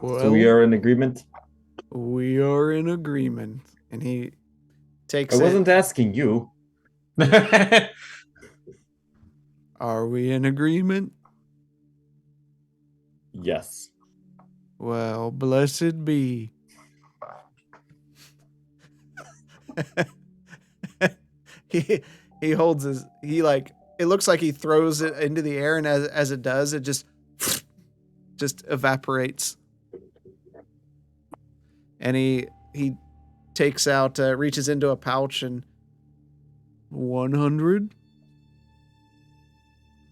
Well, So we are in agreement? we are in agreement. And he takes I it. wasn't asking you. Are we in agreement? Yes. Well, blessed be. he holds his it looks like he throws it into the air, and as it does, it just evaporates. And he takes out reaches into a pouch and 100,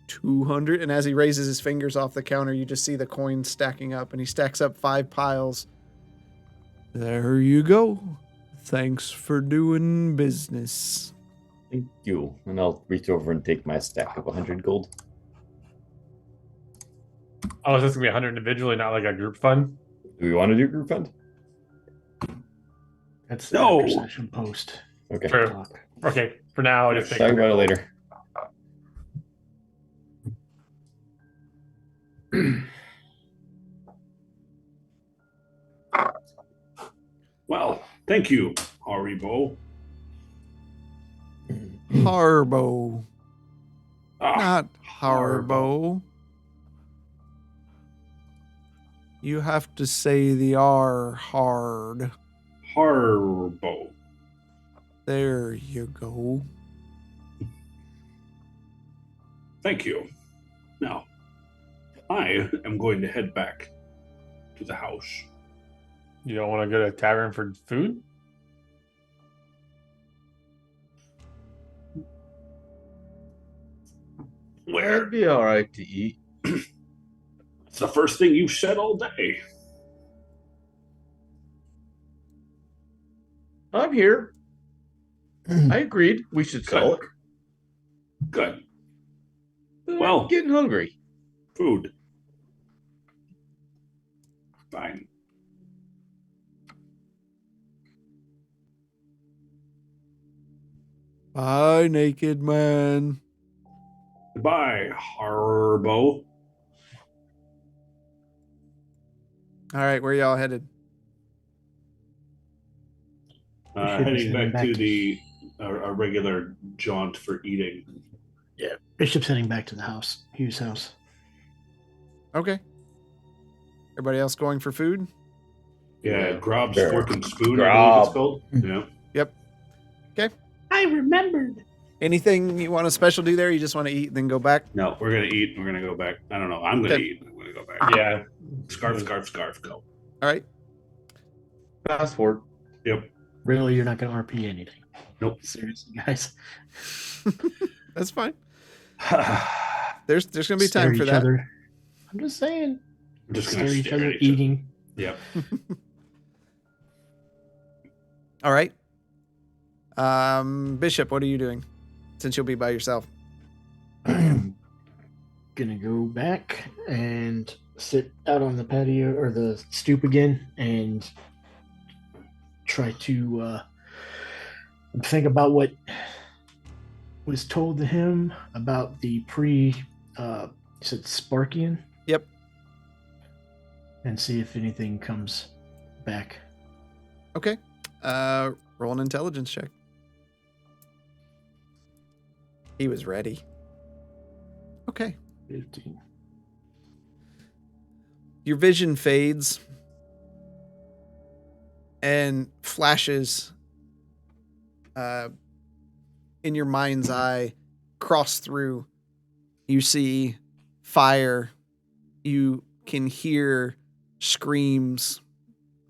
200, and as he raises his fingers off the counter, you just see the coins stacking up, and he stacks up 5 piles. There you go. Thanks for doing business. Thank you. And I'll reach over and take my stack of 100 gold. Oh, is this gonna be 100 individually, not like a group fund? Do we want to do group fund? That's No. after session post. Okay. Fair. Talk. Okay, for now, just Talk about it later. Well, thank you, Haribo. Harbo, Ah, not Harbo. Harbo. You have to say the R hard. Harbo. There you go. Thank you. Now, I am going to head back to the house. You don't want to go to a tavern for food? Where? It'd be all right to eat. It's the first thing you've said all day. I'm here. I agreed we should sell it. Good. But Well- I'm getting hungry. Food. Fine. Bye, naked man. Goodbye, Harbo. All right, where y'all headed? We should be Heading heading back to back to- the a regular jaunt for eating. Yeah. Bishop's heading back to the house, Hugh's house. Okay. Everybody else going for food? Yeah, Grob's Sure. fork and spoon, I Grob. believe it's called. Yeah. I remembered. Anything you want to special do there? You just want to eat and then go back? No, we're gonna eat. We're gonna go back. I don't know. I'm gonna Okay. eat. I'm gonna go back. Yeah. Scarf. Go. All right. Fast forward. Yep. Really, you're not going to RP anything? Nope. Seriously, guys. That's fine. There's gonna be Stare time at for each that. other. I'm just saying. I'm just Stare gonna at each stare other at each other. eating. Yep. All right. Bishop, what are you doing? Since you'll be by yourself. Gonna go back and sit out on the patio or the stoop again and try to think about what was told to him about the you said Sparkian? Yep. And see if anything comes back. Okay. Roll an intelligence check. He was ready. Okay. 15. Your vision fades and flashes in your mind's eye cross through. You see fire. You can hear screams,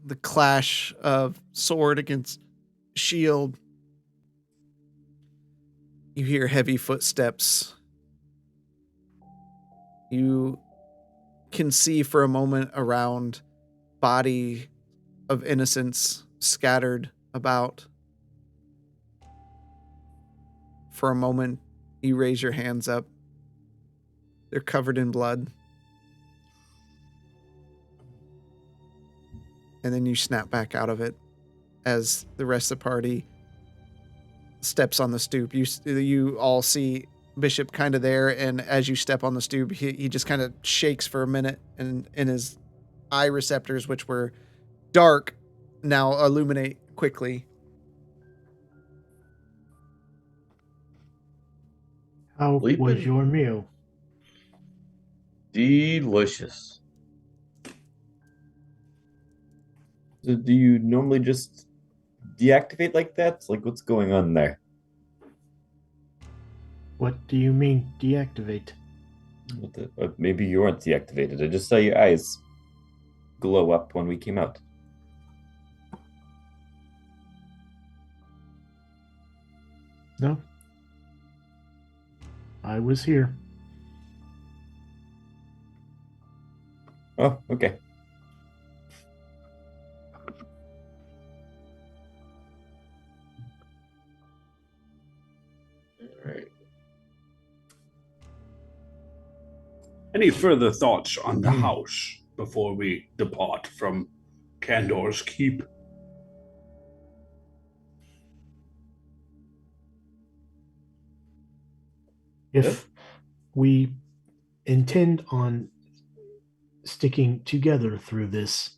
the clash of sword against shield. You hear heavy footsteps. You can see for a moment around body of innocence scattered about. For a moment, you raise your hands up. They're covered in blood. And then you snap back out of it as the rest of the party steps on the stoop. You all see Bishop kind of there, and as you step on the stoop, he just kind of shakes for a minute, and in his eye receptors, which were dark, now illuminate quickly. How Sleeping. was your meal? Delicious. So do you normally just deactivate like that? Like, what's going on there? What do you mean deactivate? Maybe you weren't deactivated. I just saw your eyes glow up when we came out. No. I was here. Oh, okay. Right. Any further thoughts on the house before we depart from Candor's Keep? If we intend on sticking together through this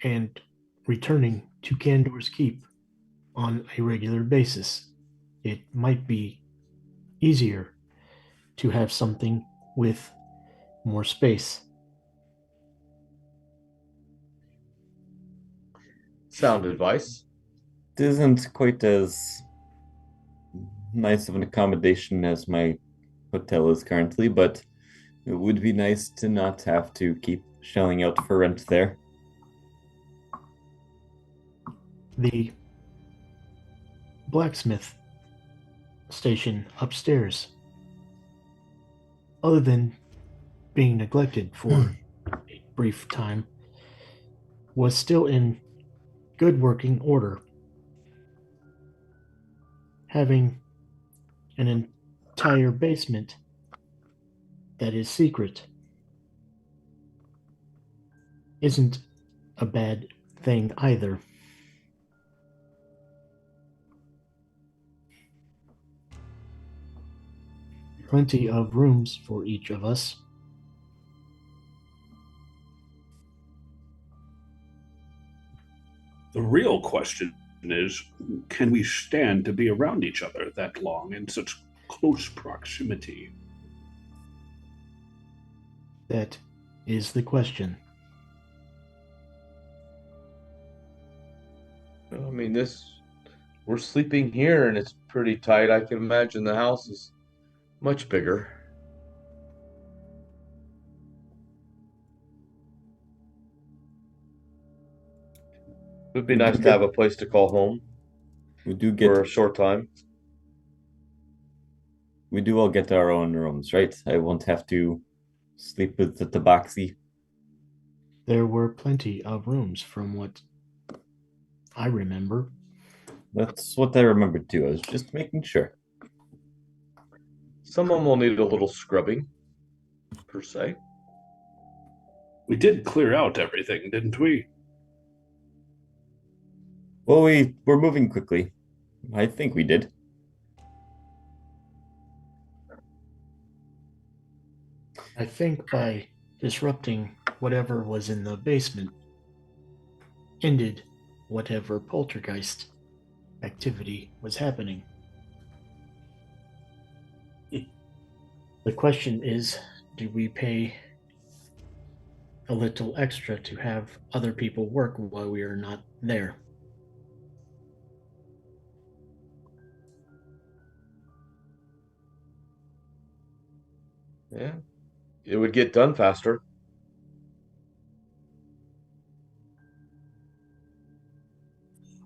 and returning to Candor's Keep on a regular basis, it might be easier to have something with more space. Sound advice. It isn't quite as nice of an accommodation as my hotel is currently, but it would be nice to not have to keep shelling out for rent there. The blacksmith station upstairs, other than being neglected for a brief time, was still in good working order. Having an entire basement that is secret isn't a bad thing either. Plenty of rooms for each of us. The real question is, can we stand to be around each other that long in such close proximity? That is the question. I mean, we're sleeping here and it's pretty tight. I can imagine the house is much bigger. It would be nice to have a place to call home We do for get a short time. we do all get our own rooms, right? I won't have to sleep with the tabaxi. There were plenty of rooms from what I remember. That's what I remember too. I was just making sure. Someone will need a little scrubbing, per se. We did clear out everything, didn't we? Well, we're moving quickly. I think we did. I think by disrupting whatever was in the basement ended whatever poltergeist activity was happening. The question is, do we pay a little extra to have other people work while we are not there? Yeah. It would get done faster.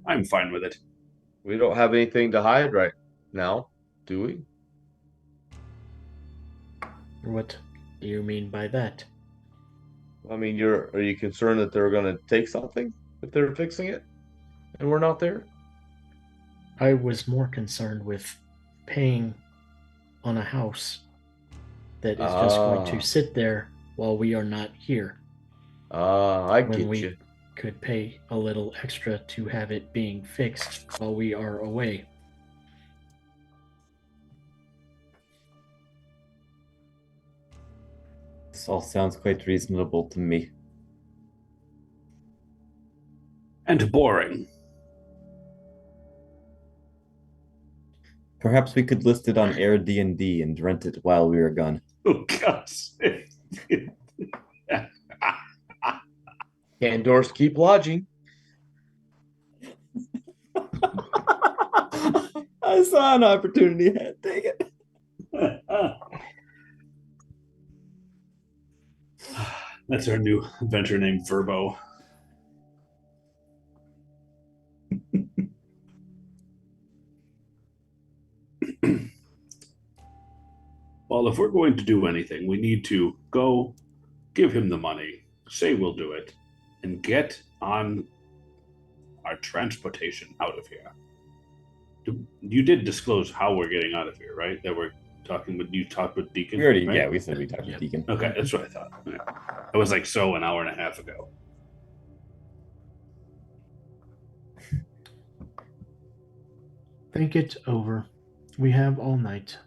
I'm fine with it. We don't have anything to hide right now, do we? What do you mean by that? I mean, are you concerned that they're going to take something if they're fixing it and we're not there? I was more concerned with paying on a house that is just going to sit there while we are not here. I When get we you. could pay a little extra to have it being fixed while we are away. This all sounds quite reasonable to me. And boring. Perhaps we could list it on Airbnb and rent it while we are gone. Oh, gosh. Candors keep lodging. I saw an opportunity. Take it. That's our new adventure named Verbo. Well, if we're going to do anything, we need to go give him the money, say we'll do it, and get on our transportation out of here. You did disclose how we're getting out of here, right? That we're talking with, you talked with Deacon? We already, right? yeah, we said we talked to Deacon. Okay, that's what I thought. Yeah. It was like an hour and a half ago. Think it over. We have all night.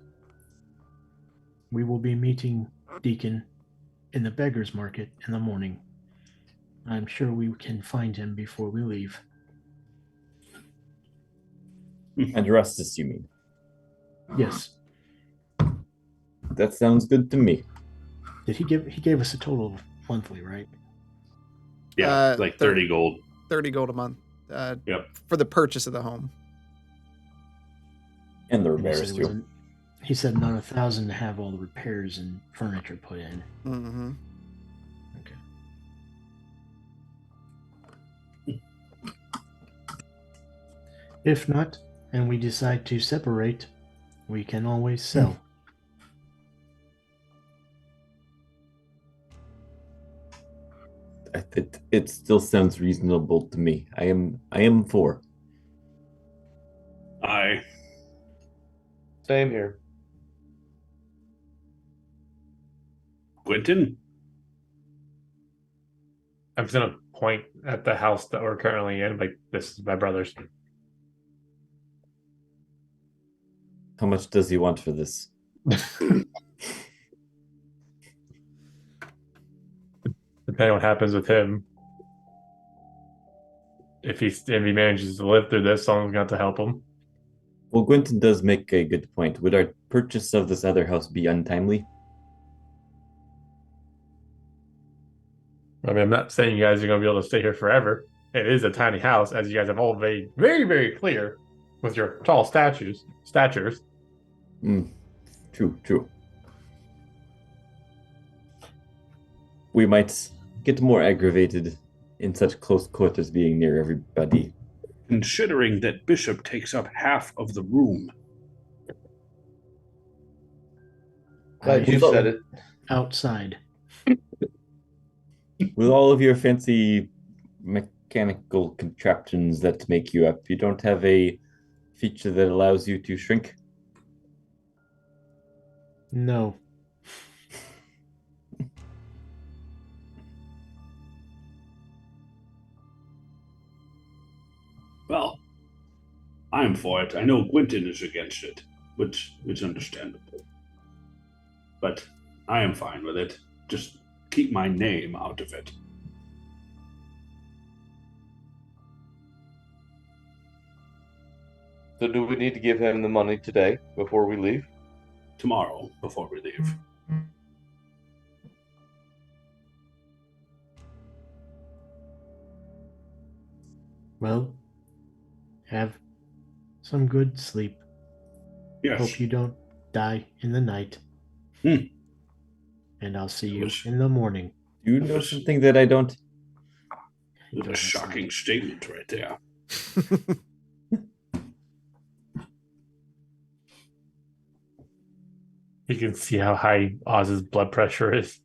We will be meeting Deacon in the beggar's market in the morning. I'm sure we can find him before we leave. And Rustus, you mean? Yes. That sounds good to me. Did he gave us a total of monthly, right? Yeah, like 30 gold. 30 gold a month. Yep. For the purchase of the home. And the And repairs too. He said another 1,000 to have all the repairs and furniture put in. Mm-hmm. Okay. If not, and we decide to separate, we can always sell. It still sounds reasonable to me. I am for. Aye. Same here. Quentin? I'm just gonna point at the house that we're currently in. Like, this is my brother's. How much does he want for this? Depending on what happens with him. If he manages to live through this, someone's going to have to help him. Well, Quentin does make a good point. Would our purchase of this other house be untimely? I mean, I'm not saying you guys are going to be able to stay here forever. It is a tiny house, as you guys have all made very, very clear with your tall statures. True. We might get more aggravated in such close quarters being near everybody. Considering that Bishop takes up half of the room. Glad you said it. Outside. With all of your fancy mechanical contraptions that make you up, you don't have a feature that allows you to shrink? No. Well, I'm for it. I know Quentin is against it, which is understandable. But I am fine with it. Just keep my name out of it. So do we need to give him the money today before we leave? Tomorrow, before we leave. Well, have some good sleep. Yes. Hope you don't die in the night. And I'll see you in the morning. Do you know something that I don't? It was a shocking statement right there. You can see how high Oz's blood pressure is.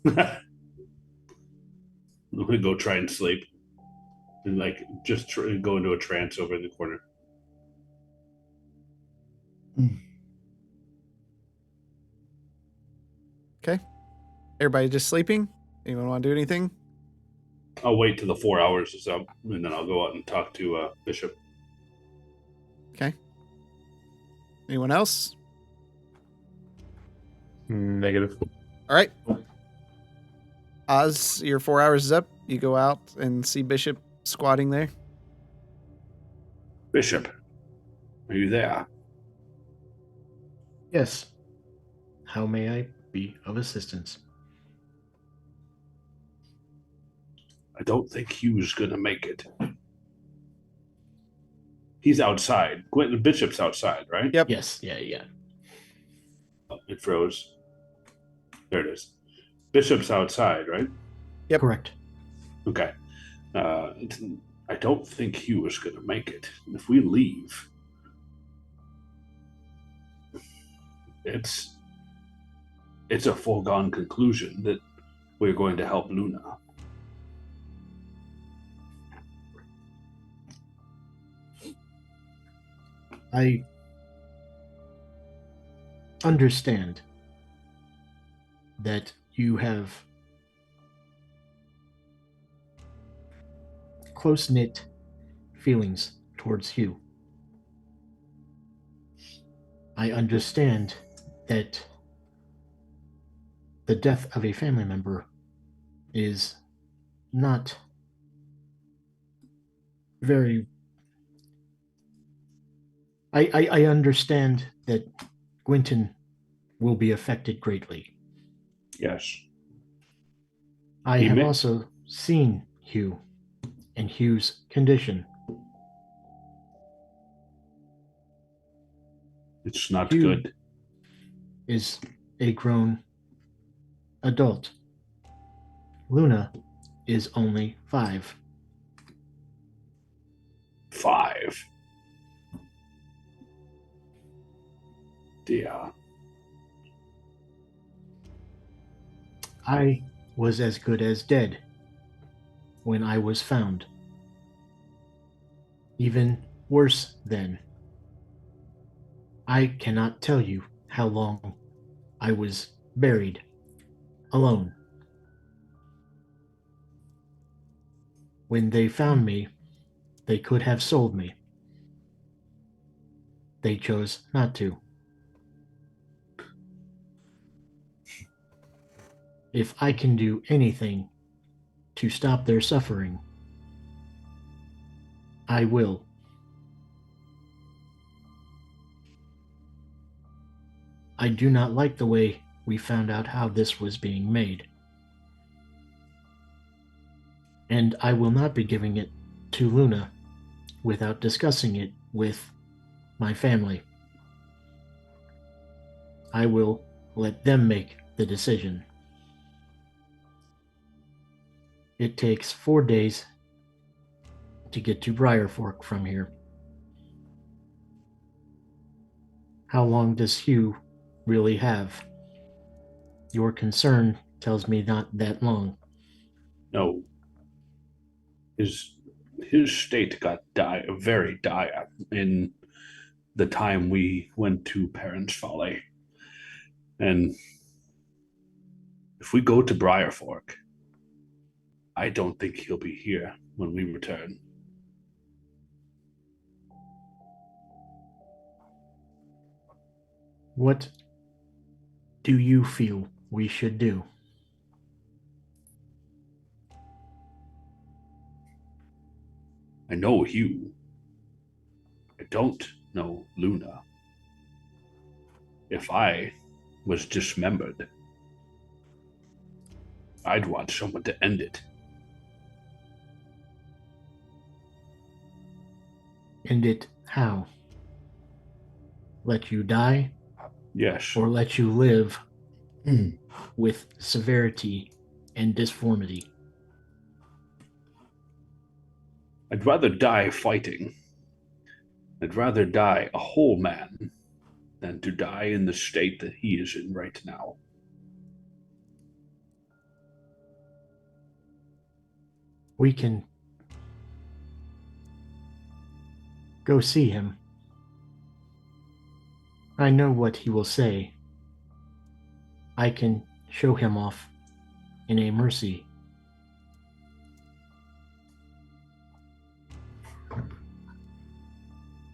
I'm gonna go try and sleep. And just go into a trance over in the corner. Okay. Everybody just sleeping? Anyone want to do anything? I'll wait till the 4 hours is up, and then I'll go out and talk to Bishop. Okay. Anyone else? Negative. All right. Oz, your 4 hours is up. You go out and see Bishop squatting there. Bishop, are you there? Yes. How may I be of assistance? I don't think Hugh's gonna make it. He's outside. Quentin Bishop's outside, right? Yep. Yes. Yeah. Oh, it froze. There it is. Bishop's outside, right? Yep. Correct. Okay. I don't think Hugh is going to make it. If we leave, it's a foregone conclusion that we're going to help Luna. I understand that you have close-knit feelings towards Hugh. I understand that the death of a family member is not very. I understand that Gwynton will be affected greatly. Yes. I He have may- also seen Hugh and Hugh's condition. It's not Hugh good. is a grown adult. Luna is only 5. 5. Dear. I was as good as dead when I was found. Even worse then. I cannot tell you how long I was buried alone. When they found me, they could have sold me. They chose not to. If I can do anything to stop their suffering, I will. I do not like the way we found out how this was being made. And I will not be giving it to Luna without discussing it with my family. I will let them make the decision. It takes 4 days to get to Briarfork from here. How long does Hugh really have? Your concern tells me not that long. No. His state got very dire in the time we went to Parents' Folly. And if we go to Briarfork, I don't think he'll be here when we return. What do you feel we should do? I know Hugh. I don't know Luna. If I was dismembered, I'd want someone to end it. End it how? Let you die Yes. or let you live with severity and disformity? I'd rather die fighting. I'd rather die a whole man than to die in the state that he is in right now. We can go see him. I know what he will say. I can show him off in a mercy.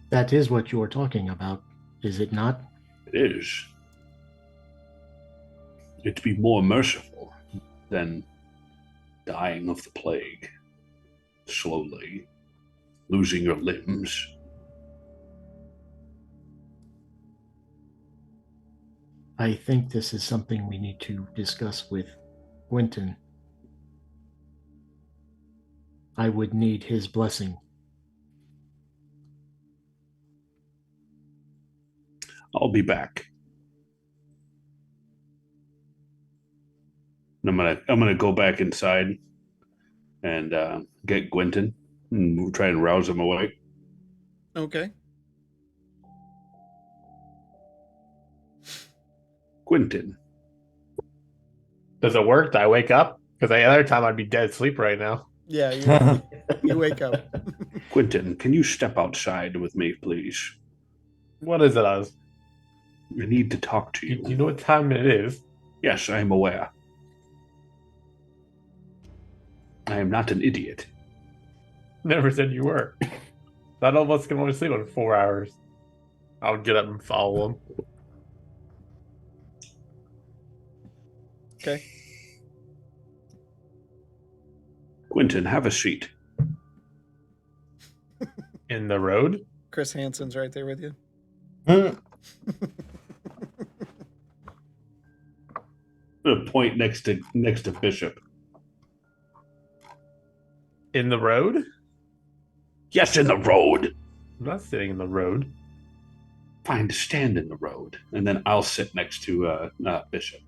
That is what you are talking about, is it not? It is. It'd be more merciful than dying of the plague, slowly, losing your limbs. I think this is something we need to discuss with Gwynton. I would need his blessing. I'll be back. And I'm gonna go back inside and get Gwynton and we'll try and rouse him awake. Okay. Gwynton, Does it work? Do I wake up? Because the other time I'd be dead asleep right now. Yeah, you wake up. Gwynton, can you step outside with me, please? What is it, Oz? I need to talk to you. Do you know what time it is? Yes, I am aware. I am not an idiot. Never said you were. Not all of us can only sleep on 4 hours. I'll get up and follow him. Okay. Quentin, have a seat. In the road? Chris Hansen's right there with you. A point next to Bishop. In the road? Yes, in the road. I'm not sitting in the road. Fine, stand in the road, and then I'll sit next to Bishop.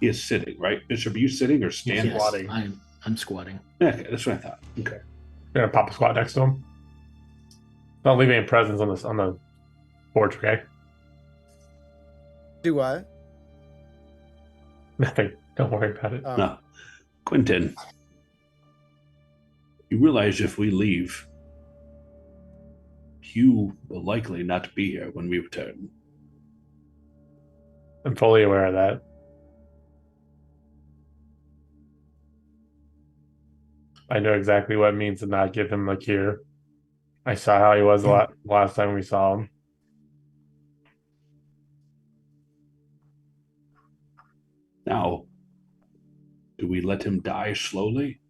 He is sitting, right? Bishop, are you sitting or standing? Yes, Squatting. I'm squatting. Okay, that's what I thought. Okay. You're gonna pop a squat next to him. Don't leave any presents on the porch, okay? Do what? Nothing. Don't worry about it. No. Quentin, you realize if we leave, you will likely not be here when we return. I'm fully aware of that. I know exactly what it means to not give him a cure. I saw how he was last time we saw him. Now, do we let him die slowly?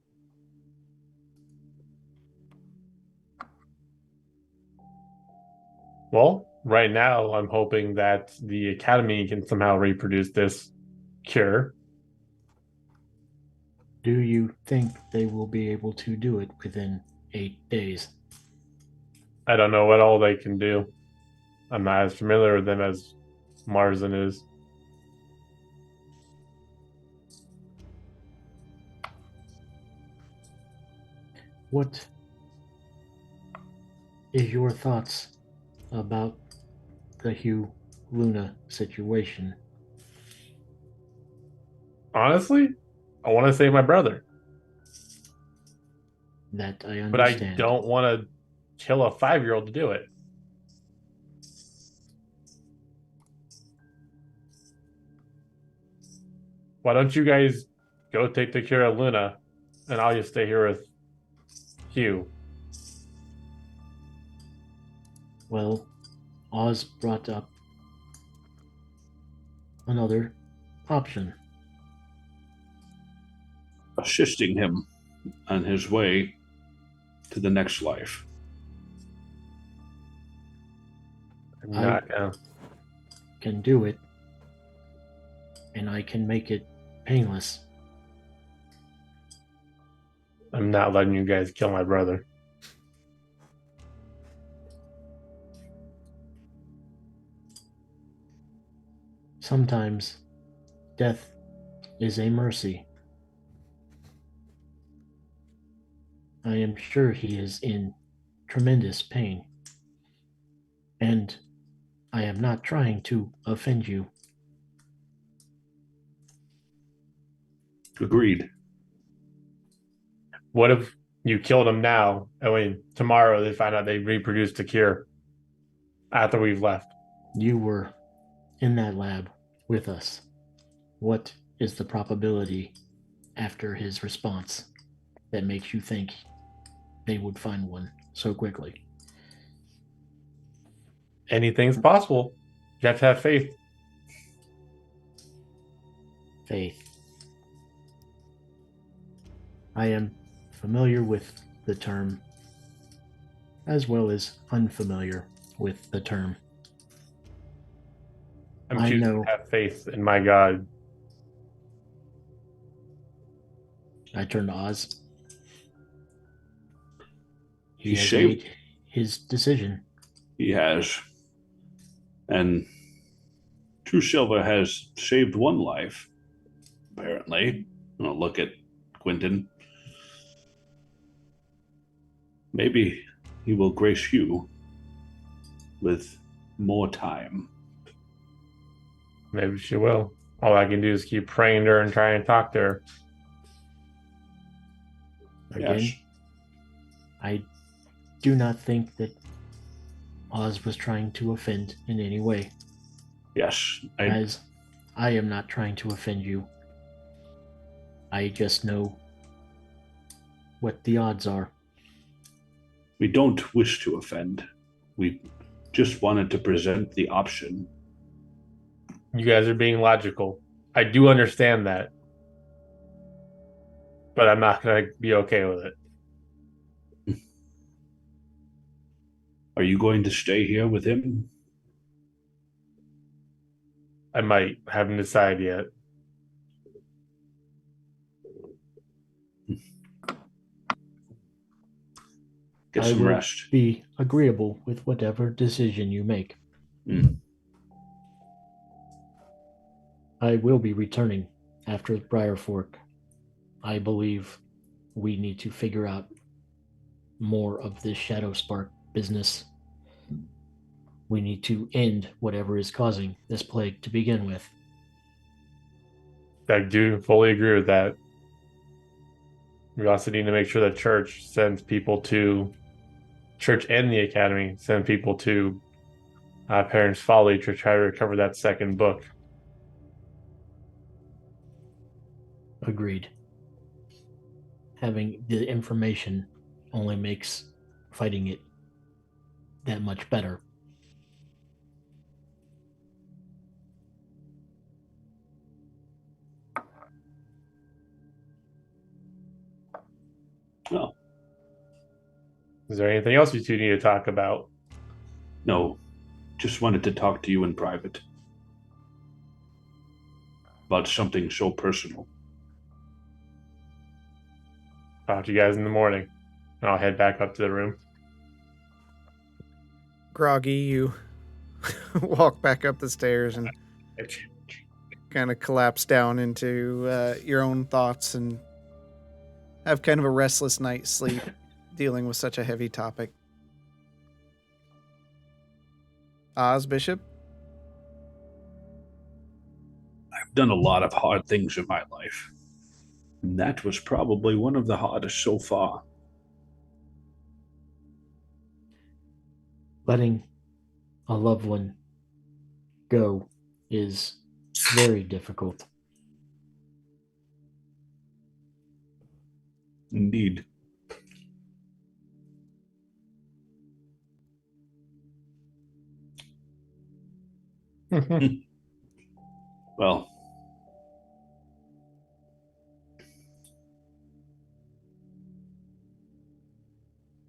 Well, right now, I'm hoping that the Academy can somehow reproduce this cure. Do you think they will be able to do it within 8 days? I don't know what all they can do. I'm not as familiar with them as Marsden is. What is your thoughts about the Hugh Luna situation? Honestly, I want to save my brother, That I but I understand. don't want to kill a 5-year-old to do it. Why don't you guys go take the cure of Luna, and I'll just stay here with Hugh. Well, Oz brought up another option. Assisting him on his way to the next life. I'm not gonna. Can do it, and I can make it painless. I'm not letting you guys kill my brother. Sometimes death is a mercy. I am sure he is in tremendous pain, and I am not trying to offend you. Agreed. What if you killed him now, and when tomorrow they find out they reproduced the cure after we've left? You were in that lab with us. What is the probability after his response that makes you think they would find one so quickly? Anything's possible. You have to have faith. Faith. I am familiar with the term, as well as unfamiliar with the term. I'm I choosing know. to have faith in my God. I turn to Oz. He He has shaved. made his decision. He has. And True Silver has saved one life, apparently. I'll look at Quentin. Maybe he will grace you with more time. Maybe she will. All I can do is keep praying to her and try and talk to her. Again, Yes. I do not think that Oz was trying to offend in any way, Yes. as I am not trying to offend you. I just know what the odds are. We don't wish to offend. We just wanted to present the option. You guys are being logical. I do understand that, but I'm not going to be okay with it. Are you going to stay here with him? I might. Haven't decided yet. Get I some will rest. be agreeable with whatever decision you make. I will be returning after Briarfork. I believe we need to figure out more of this Shadowspark business. We need to end whatever is causing this plague to begin with. I do fully agree with that. We also need to make sure that church sends people to church and the academy send people to Parents' Folly to try to recover that second book. Agreed. Having the information only makes fighting it that much better. Oh, Is there anything else you two need to talk about? no. Just wanted to talk to you in private. About something so personal. Talk to you guys in the morning. And I'll head back up to the room. Groggy, you walk back up the stairs and kind of collapse down into your own thoughts and have kind of a restless night's sleep dealing with such a heavy topic. Oz, Bishop? I've done a lot of hard things in my life. And that was probably one of the hardest so far. Letting a loved one go is very difficult. Indeed. Well,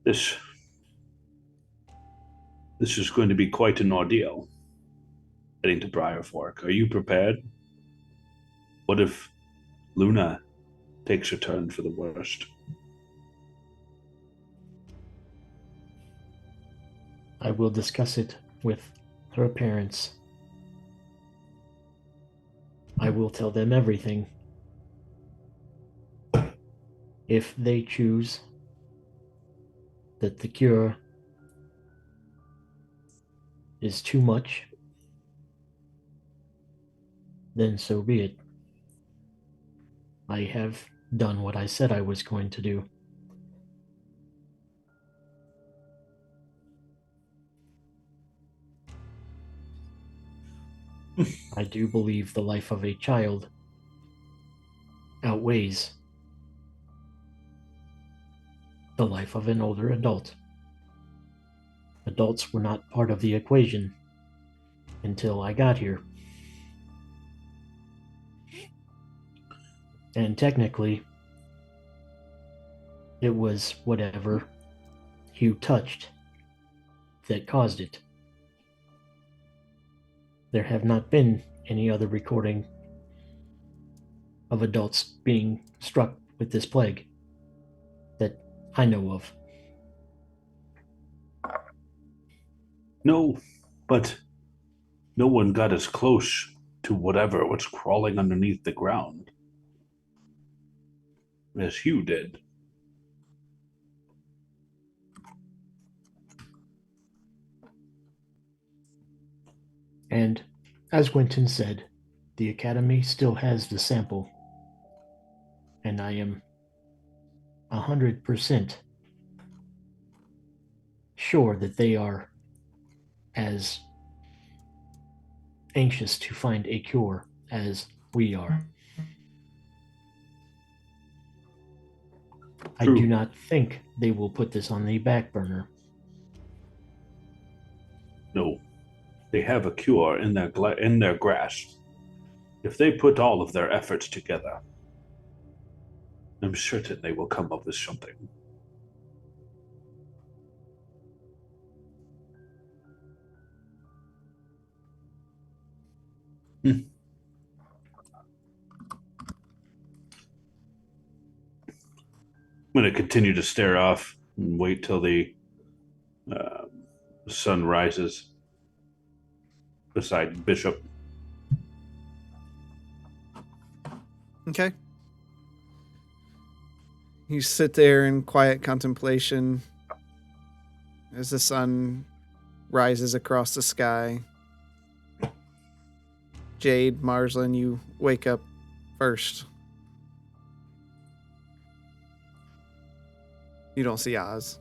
this is going to be quite an ordeal. Heading to Briarfork. Are you prepared? What if Luna takes a turn for the worst? I will discuss it with her parents. I will tell them everything. If they choose that the cure is too much, then so be it. I have done what I said I was going to do. I do believe the life of a child outweighs the life of an older adult. Adults were not part of the equation until I got here. And technically, it was whatever Hugh touched that caused it. There have not been any other recording of adults being struck with this plague that I know of. No, but no one got as close to whatever was crawling underneath the ground as Hugh did. And as Quentin said, the Academy still has the sample. And I am 100% sure that they are as anxious to find a cure as we are. I True. do not think they will put this on the back burner. No, they have a cure in their grasp. If they put all of their efforts together, I'm certain they will come up with something. I'm going to continue to stare off and wait till the sun rises beside Bishop. Okay. You sit there in quiet contemplation as the sun rises across the sky. Jade, Marslin, you wake up first. You don't see Oz.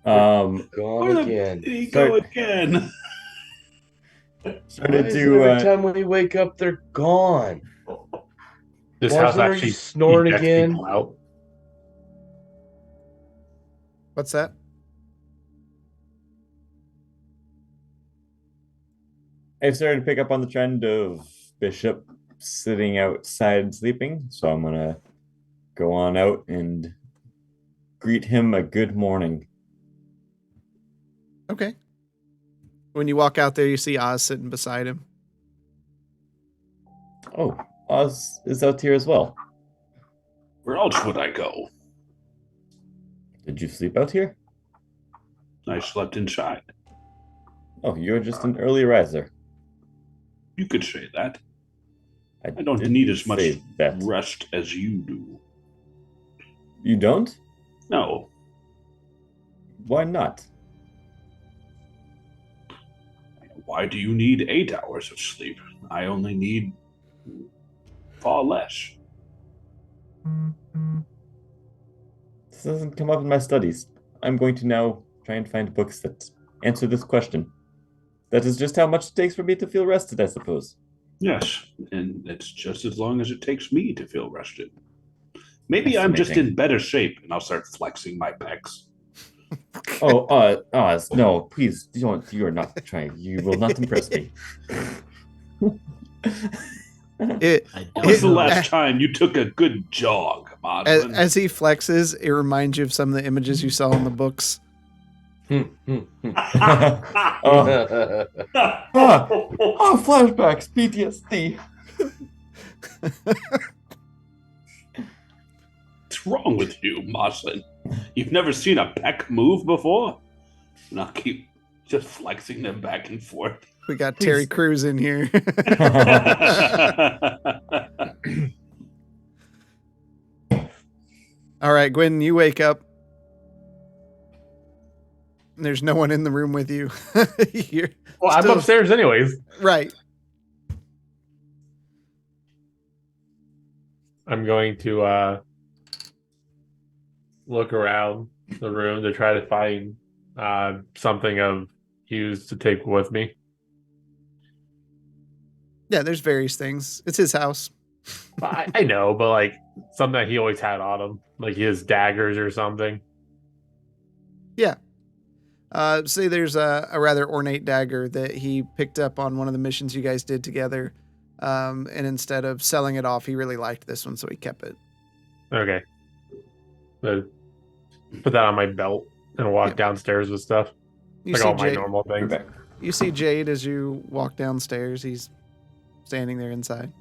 Gone Where again. did he go again? Why Started is it to every time we wake up, they're gone? This Marslin, house are you actually snoring ejects again? people out. What's that? I've started to pick up on the trend of Bishop sitting outside sleeping, so I'm gonna go on out and greet him a good morning. Okay. When you walk out there, you see Oz sitting beside him. Oh, Oz is out here as well. Where else would I go? Did you sleep out here? I slept inside. Oh, you're just an early riser. You could say that. I did don't need as much say that. rest as you do. You don't? No, Why not? why do you need 8 hours of sleep? I only need far less. This doesn't come up in my studies. I'm going to now try and find books that answer this question. That is just how much it takes for me to feel rested, I suppose. Yes, and it's just as long as it takes me to feel rested. Maybe I'm just in better shape, and I'll start flexing my pecs. Oh, Oz, no, please, you are not trying. You will not impress me. When was the last time you took a good jog, Marlin? As he flexes, it reminds you of some of the images you saw in the books. Flashbacks, PTSD. What's wrong with you, Marlin? You've never seen a pec move before? And I'll keep just flexing them back and forth. We got Terry Crews in here. All right, Gwen, you wake up. There's no one in the room with you. Well, I'm upstairs anyways. Right. I'm going to look around the room to try to find something of use to take with me. Yeah, there's various things. It's his house. I know, but like something that he always had on him, like his daggers or something. Yeah. Say there's a rather ornate dagger that he picked up on one of the missions you guys did together. And instead of selling it off, he really liked this one, so he kept it. Okay. Put that on my belt and walk downstairs with stuff. You like see all my Jade, normal things. You see Jade as you walk downstairs. He's standing there inside.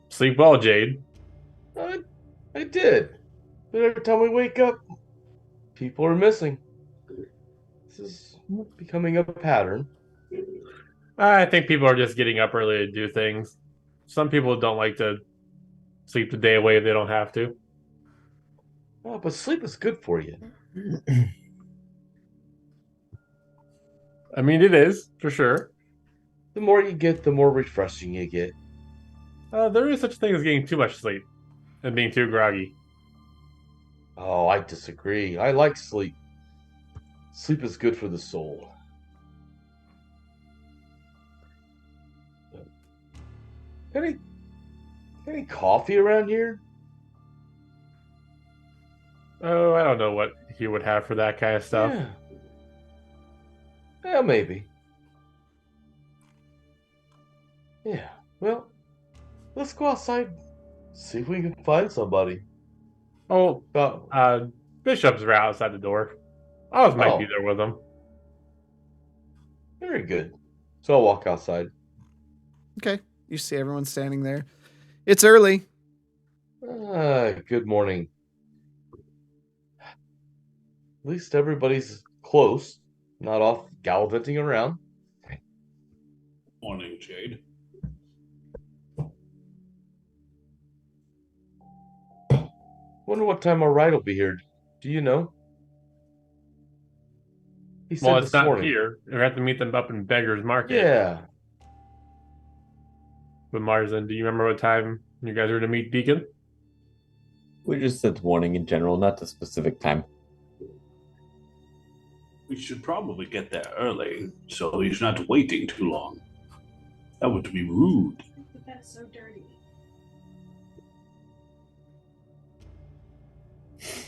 Sleep well, Jade. I did. But every time we wake up, people are missing. This is becoming a pattern. I think people are just getting up early to do things. Some people don't like to sleep the day away if they don't have to. Oh, but sleep is good for you. I mean, it is, for sure. The more you get, the more refreshing you get. There is such a thing as getting too much sleep and being too groggy. Oh, I disagree. I like sleep. Sleep is good for the soul. Any Any coffee around here? Oh, I don't know what he would have for that kind of stuff. Yeah. Yeah, maybe. Yeah. Well, let's go outside. See if we can find somebody. Oh, Oh, Bishop's right outside the door. Oz might be Oh. there with him. Very good. So I'll walk outside. Okay. You see everyone standing there. It's early. Good morning. At least everybody's close, not off gallivanting around. Morning, Jade. Wonder what time our ride will be here. Do you know? He said Well, it's this not morning. here. We have to meet them up in Beggar's Market. Yeah. But Marzin, do you remember what time you guys were to meet Deacon? We just said warning in general, not a specific time. We should probably get there early, so he's not waiting too long. That would be rude. The bed's so dirty.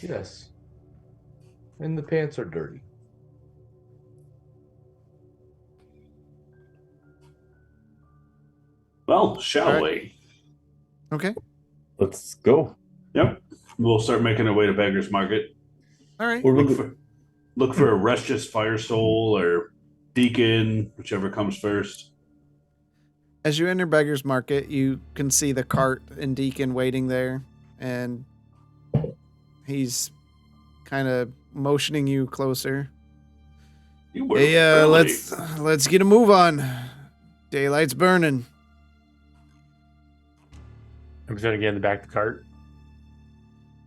Yes. And the pants are dirty. Well, shall All right. we? Okay. Let's go. Yep. We'll start making our way to Beggar's Market. All right. We're Look for a Restless Fire Soul or Deacon, whichever comes first. As you enter Beggar's Market, you can see the cart and Deacon waiting there, and he's kind of motioning you closer. You were Hey, early. let's get a move on. Daylight's burning. I'm just gonna get in the back of the cart.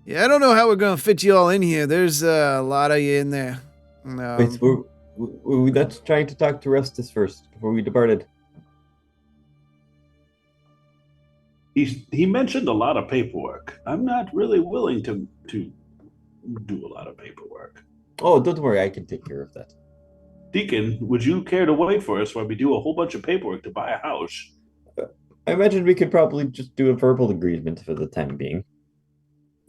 Yeah, I don't know how we're gonna fit you all in here. There's a lot of you in there. Wait, we're not trying to talk to Restus first before we departed. He mentioned a lot of paperwork. I'm not really willing to do a lot of paperwork. Oh, don't worry, I can take care of that. Deacon, would you care to wait for us while we do a whole bunch of paperwork to buy a house? I imagine we could probably just do a verbal agreement for the time being.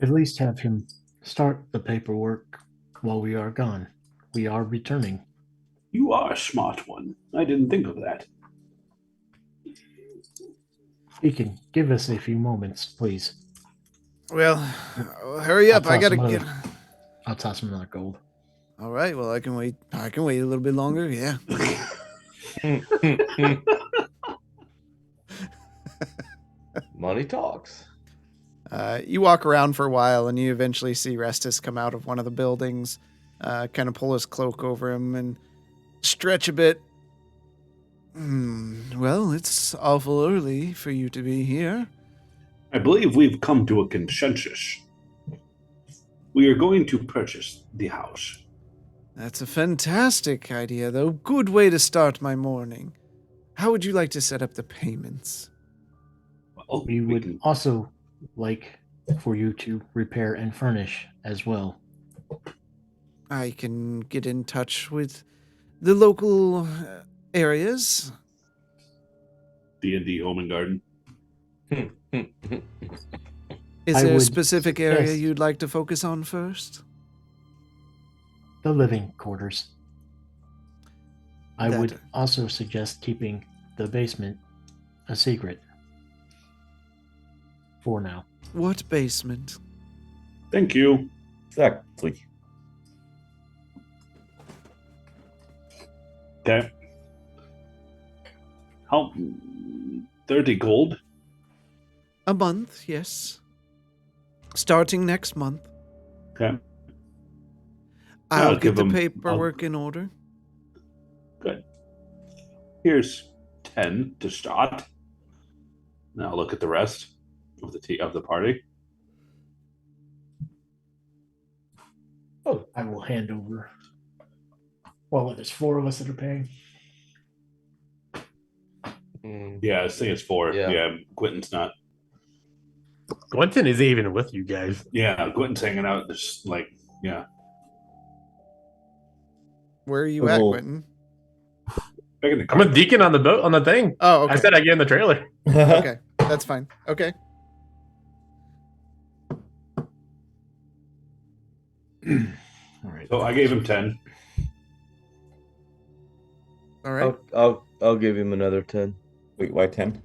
At least have him start the paperwork while we are gone. We are returning. You are a smart one. I didn't think of that. Deacon, give us a few moments, please. Well, hurry up. I I'll toss gotta him get. I'll toss him another gold. All right. Well, I can wait. I can wait a little bit longer. Yeah. Money talks. You walk around for a while, and you eventually see Restus come out of one of the buildings, kind of pull his cloak over him and stretch a bit. Well, it's awful early for you to be here. I believe we've come to a consensus. We are going to purchase the house. That's a fantastic idea, though. Good way to start my morning. How would you like to set up the payments? Well, We would can- also like for you to repair and furnish as well. I can get in touch with the local areas. D&D Home and Garden. Is I there a would specific area suggest- you'd like to focus on first? The living quarters. I would That- also suggest keeping the basement a secret. For now. What basement? Thank you. Exactly. Okay. How 30 gold? A month, yes. Starting next month. Okay. I'll I'll get give the him- paperwork in order. Good. Here's 10 to start. Now look at the rest of the party. I will hand over. Well, there's 4 of us that are paying. Yeah, I think it's 4. Yeah. Yeah, Quentin's not. Quentin is even with you guys. Yeah, Quentin's hanging out. Just like, yeah. Where are you at, Oh. Quentin? Back I'm a deacon on the boat on the thing. Oh, okay. I said I get in the trailer. Okay, that's fine. Okay. All right. So I gave him 10. All right. I'll give him another 10. Wait, why 10?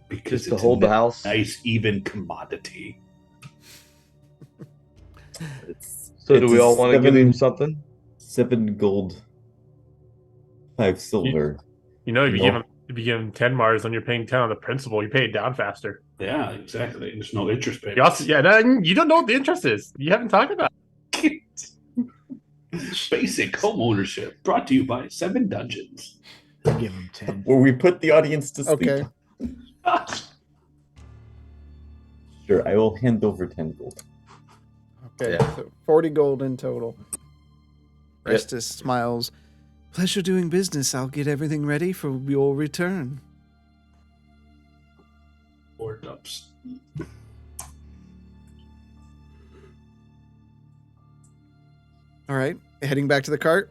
Because Just to it's hold the a house. nice, even commodity. So do It's we a all want to give him something? 7 gold, 5 silver. You know, if No. you give him 10 Mars, then you're paying 10 on the principal. You pay it down faster. Yeah, exactly. There's no interest paid. You also, you don't know what the interest is. You haven't talked about it. Basic home ownership brought to you by 7 Dungeons. I'll give him 10. Where we put the audience to sleep. Okay. Sure, I will hand over 10 gold. Okay. Yeah. So 40 gold in total. Restus smiles. Pleasure doing business. I'll get everything ready for your return. 4 dubs. All right. Heading back to the cart.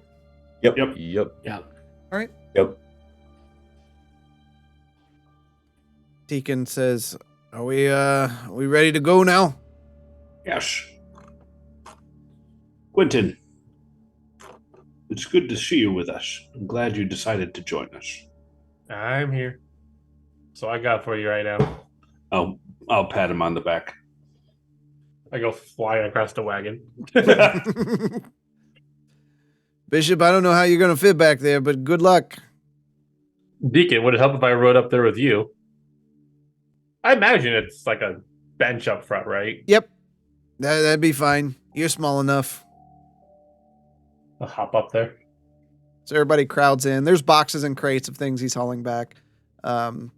Yep. Yep. Yep. Yeah. All right. Yep. Deacon says, are we ready to go now? Yes. Quentin, it's good to see you with us. I'm glad you decided to join us. I'm here. So I got for you right now. I'll pat him on the back. I go flying across the wagon. Bishop, I don't know how you're going to fit back there, but good luck. Deacon, would it help if I rode up there with you? I imagine it's like a bench up front, right? Yep. That'd be fine. You're small enough. I'll hop up there. So everybody crowds in. There's boxes and crates of things he's hauling back. And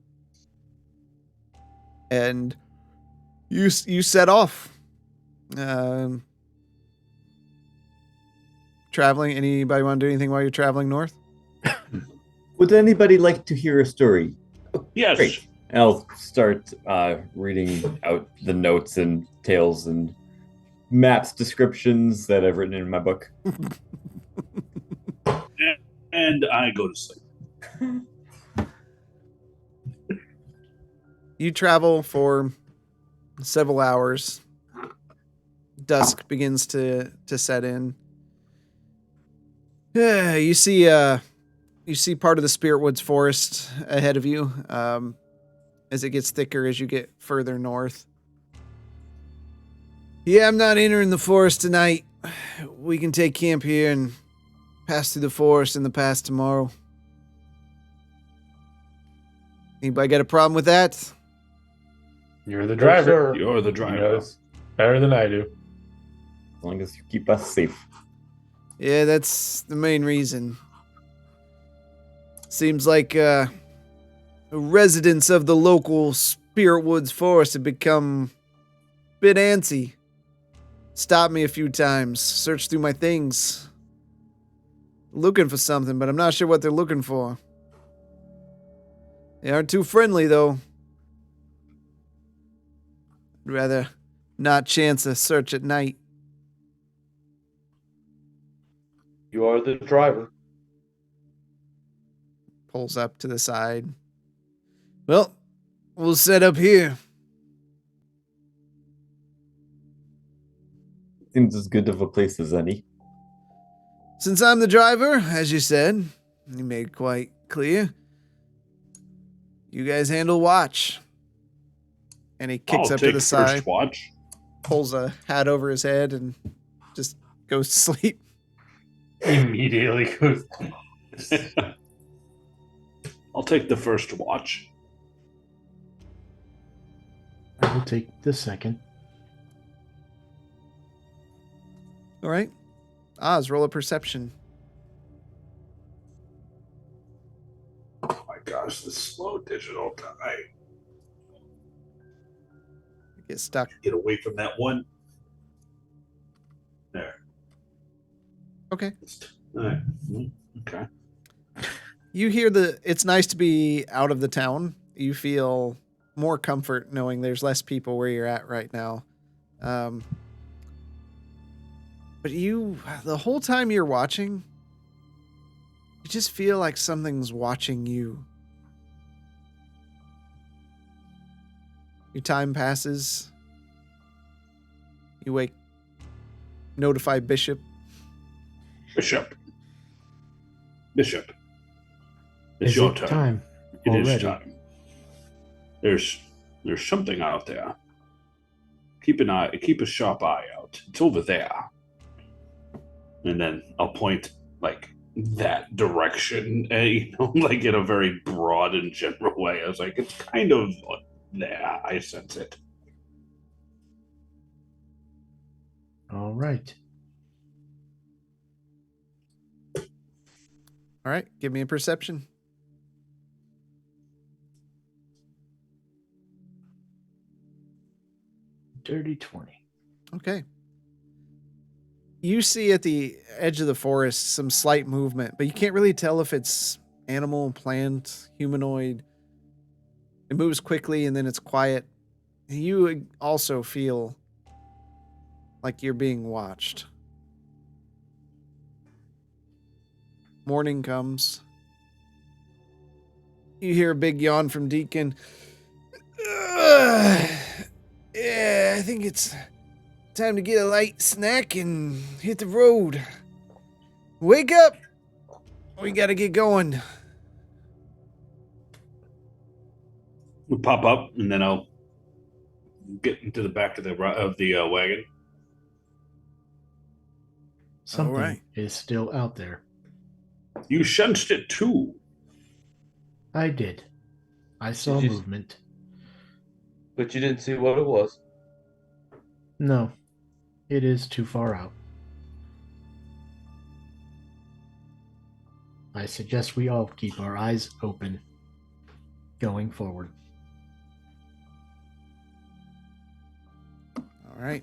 you set off. Traveling. Anybody want to do anything while you're traveling north? Would anybody like to hear a story? Yes. Great. And I'll start reading out the notes and tales and maps descriptions that I've written in my book. And I go to sleep. You travel for several hours. Dusk begins to set in. Yeah, you see part of the Spirit Woods forest ahead of you. As it gets thicker as you get further north. Yeah, I'm not entering the forest tonight. We can take camp here and pass through the forest in the pass tomorrow. Anybody got a problem with that? You're the driver. You're the You driver. know this better than I do. As long as you keep us safe. Yeah, that's the main reason. Seems like residents of the local Spirit Woods forest have become a bit antsy. Stopped me a few times, searched through my things. Looking for something, but I'm not sure what they're looking for. They aren't too friendly, though. I'd rather not chance a search at night. You are the driver. Pulls up to the side. Well, we'll set up here. Seems as good of a place as any. Since I'm the driver, as you said, you made quite clear. You guys handle watch. And he kicks I'll up to take the first side, watch. pulls a hat over his head, and just goes to sleep. Immediately goes. I'll take the first watch. I will take the second. All right. Oz, roll a perception. Oh my gosh, the slow digital die. Get stuck. Get away from that one. There. Okay. All right. Okay. You hear it's nice to be out of the town. You feel more comfort knowing there's less people where you're at right now. But the whole time you're watching, you just feel like something's watching you. Your time passes. You wake. Notify Bishop. Bishop. It's Is your it turn. time It is already? time. There's something out there. Keep a sharp eye out. It's over there. And then I'll point like that direction, like in a very broad and general way. I was like, it's kind of there. I sense it. All right. All right, give me a perception. Dirty 20. Okay. You see at the edge of the forest some slight movement, but you can't really tell if it's animal, plant, humanoid. It moves quickly and then it's quiet. You also feel like you're being watched. Morning comes. You hear a big yawn from Deacon. Yeah, I think it's time to get a light snack and hit the road. Wake up! We gotta get going. We'll pop up, and then I'll get into the back of the wagon. Something right. is still out there. You sensed it too. I did. I saw Did you- movement. But you didn't see what it was. No, it is too far out. I suggest we all keep our eyes open going forward. All right.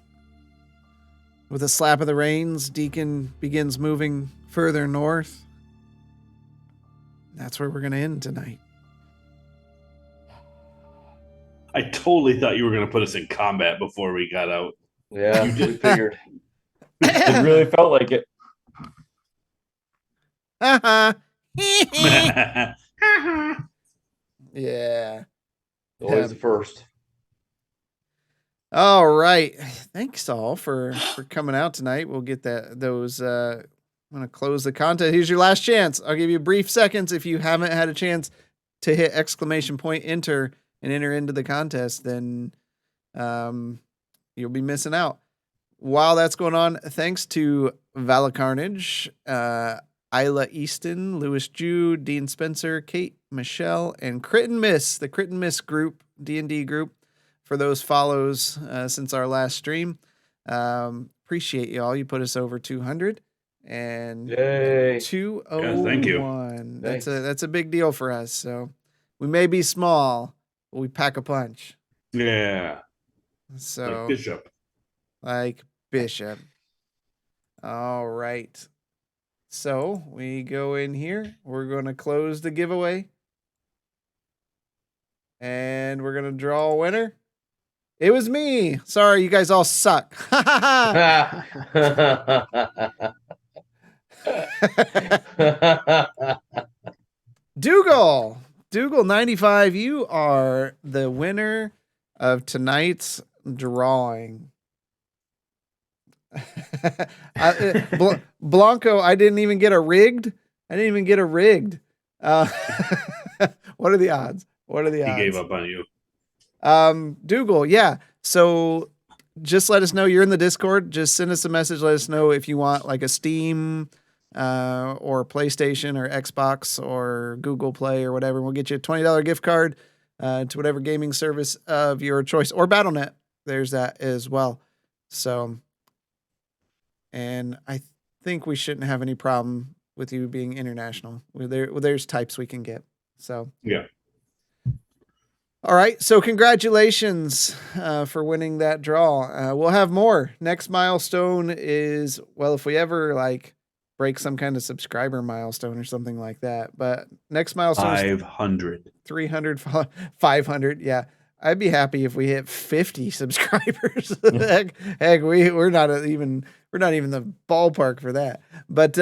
With a slap of the reins, Deacon begins moving further north. That's where we're going to end tonight. I totally thought you were going to put us in combat before we got out. Yeah, You we did. figured. It really felt like it. Yeah. Always the first. All right. Thanks all for coming out tonight. We'll get those I'm going to close the contest. Here's your last chance. I'll give you brief seconds. If you haven't had a chance to hit enter and enter into the contest, then you'll be missing out. While that's going on, thanks to Vala Carnage, Isla Easton, Lewis Jew, Dean Spencer, Kate, Michelle, and Crit and Miss, the Crit and Miss group, D&D group, for those follows since our last stream. Appreciate y'all. You put us over 200 and Yay. 201. thank you. That's a big deal for us. So we may be small, but we pack a punch. Yeah. So Like Bishop. All right. So we go in here. We're going to close the giveaway. And we're going to draw a winner. It was me. Sorry, you guys all suck. Dougal 95, you are the winner of tonight's drawing. Blanco, I didn't even get a rigged. What are the odds? He gave up on you. Dougal, yeah. So just let us know you're in the Discord. Just send us a message. Let us know if you want like a Steam or PlayStation or Xbox or Google Play or whatever. We'll get you a $20 gift card to whatever gaming service of your choice, or Battle.net. There's that as well. So, and I think we shouldn't have any problem with you being international. There's types we can get. So yeah. All right. So congratulations for winning that draw. We'll have more. Next milestone is, well, if we ever like break some kind of subscriber milestone or something like that. But next milestone 500. 300, 500. Yeah. I'd be happy if we hit 50 subscribers. heck, we're not even the ballpark for that. But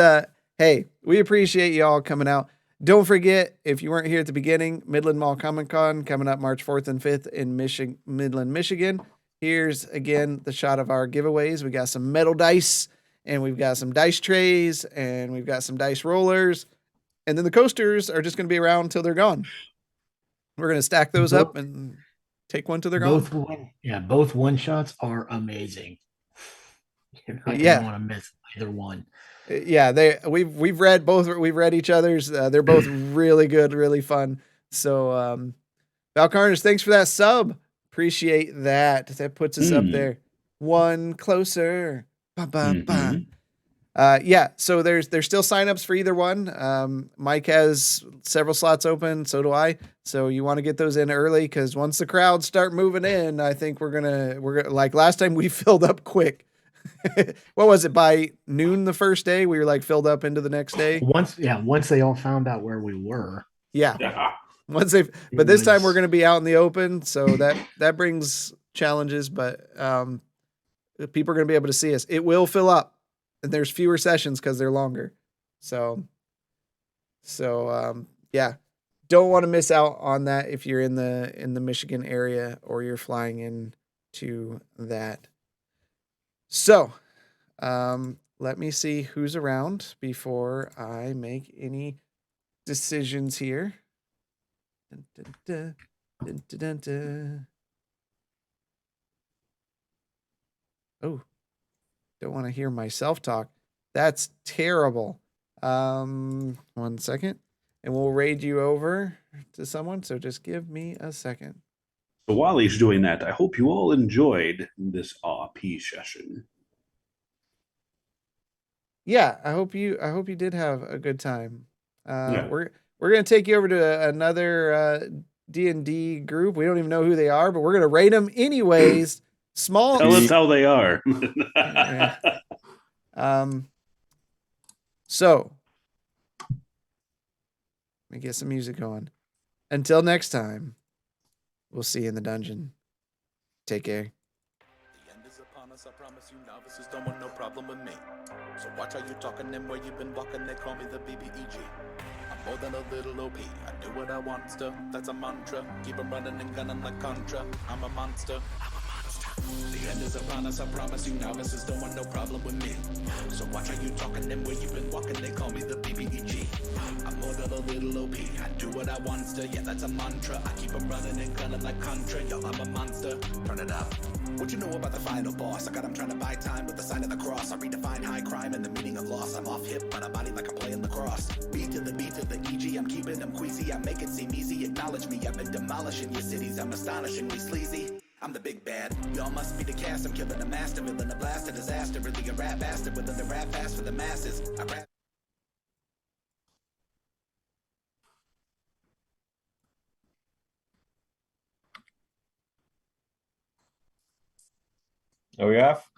hey, we appreciate y'all coming out. Don't forget, if you weren't here at the beginning, Midland Mall Comic Con coming up March 4th and 5th in Midland, Michigan. here's again the shot of our giveaways. We got some metal dice, and we've got some dice trays, and we've got some dice rollers, and then the coasters are just going to be around until they're gone. We're going to stack those up and take one till they're gone. Both one shots are amazing. You're not Yeah. gonna want to miss either one. Yeah, we've read both. We've read each other's. They're both really good, really fun. So, Valcarnage, thanks for that sub. Appreciate that. That puts us up there, one closer. Ba, ba, ba. Yeah, so there's still signups for either one. Mike has several slots open, so do I. So you want to get those in early, because once the crowds start moving in, I think we're gonna like last time we filled up quick. What was it, by noon the first day we were like filled up into the next day? Once they all found out where we were. Yeah. But this time we're going to be out in the open, so that brings challenges, but people are going to be able to see us. It will fill up, and there's fewer sessions because they're longer. So yeah, don't want to miss out on that if you're in the Michigan area or you're flying in to that. So, let me see who's around before I make any decisions here. Dun, dun, dun, dun, dun, dun, dun. Oh, don't want to hear myself talk. That's terrible. 1 second, and we'll raid you over to someone. So just give me a second. So while he's doing that, I hope you all enjoyed this RP session. Yeah, I hope you did have a good time. Yeah. We're gonna take you over to another D&D group. We don't even know who they are, but we're gonna rate them anyways. Small. Tell us how they are. Yeah. So let me get some music going. Until next time, we'll see you in the dungeon. Take care. The end is upon us, I promise you novices don't want no problem with me. So watch how you talking and where you've been walking, they call me the BBEG. I'm more than a little OP, I do what I want to, that's a mantra. Keep 'em running and gunning like Contra, I'm a monster. The end is upon us, I promise you novices don't want no problem with me. So watch how you talking and where you've been walking, they call me the BBEG. I'm more than a little OP, I do what I want to, yeah that's a mantra. I keep 'em running and gunning like Contra, yo I'm a monster. Turn it up. What you know about the final boss? I got him trying to buy time with the sign of the cross. I redefine high crime and the meaning of loss. I'm off hip, but I body like I'm playing lacrosse. Beat to the EG, I'm keeping them queasy. I make it seem easy, acknowledge me. I've been demolishing your cities, I'm astonishingly sleazy. I'm the big bad, y'all must be the cast. I'm killing a master, villain, a blast, a disaster. Really a rap bastard, within the rap fast for the masses. I rap. Are we off?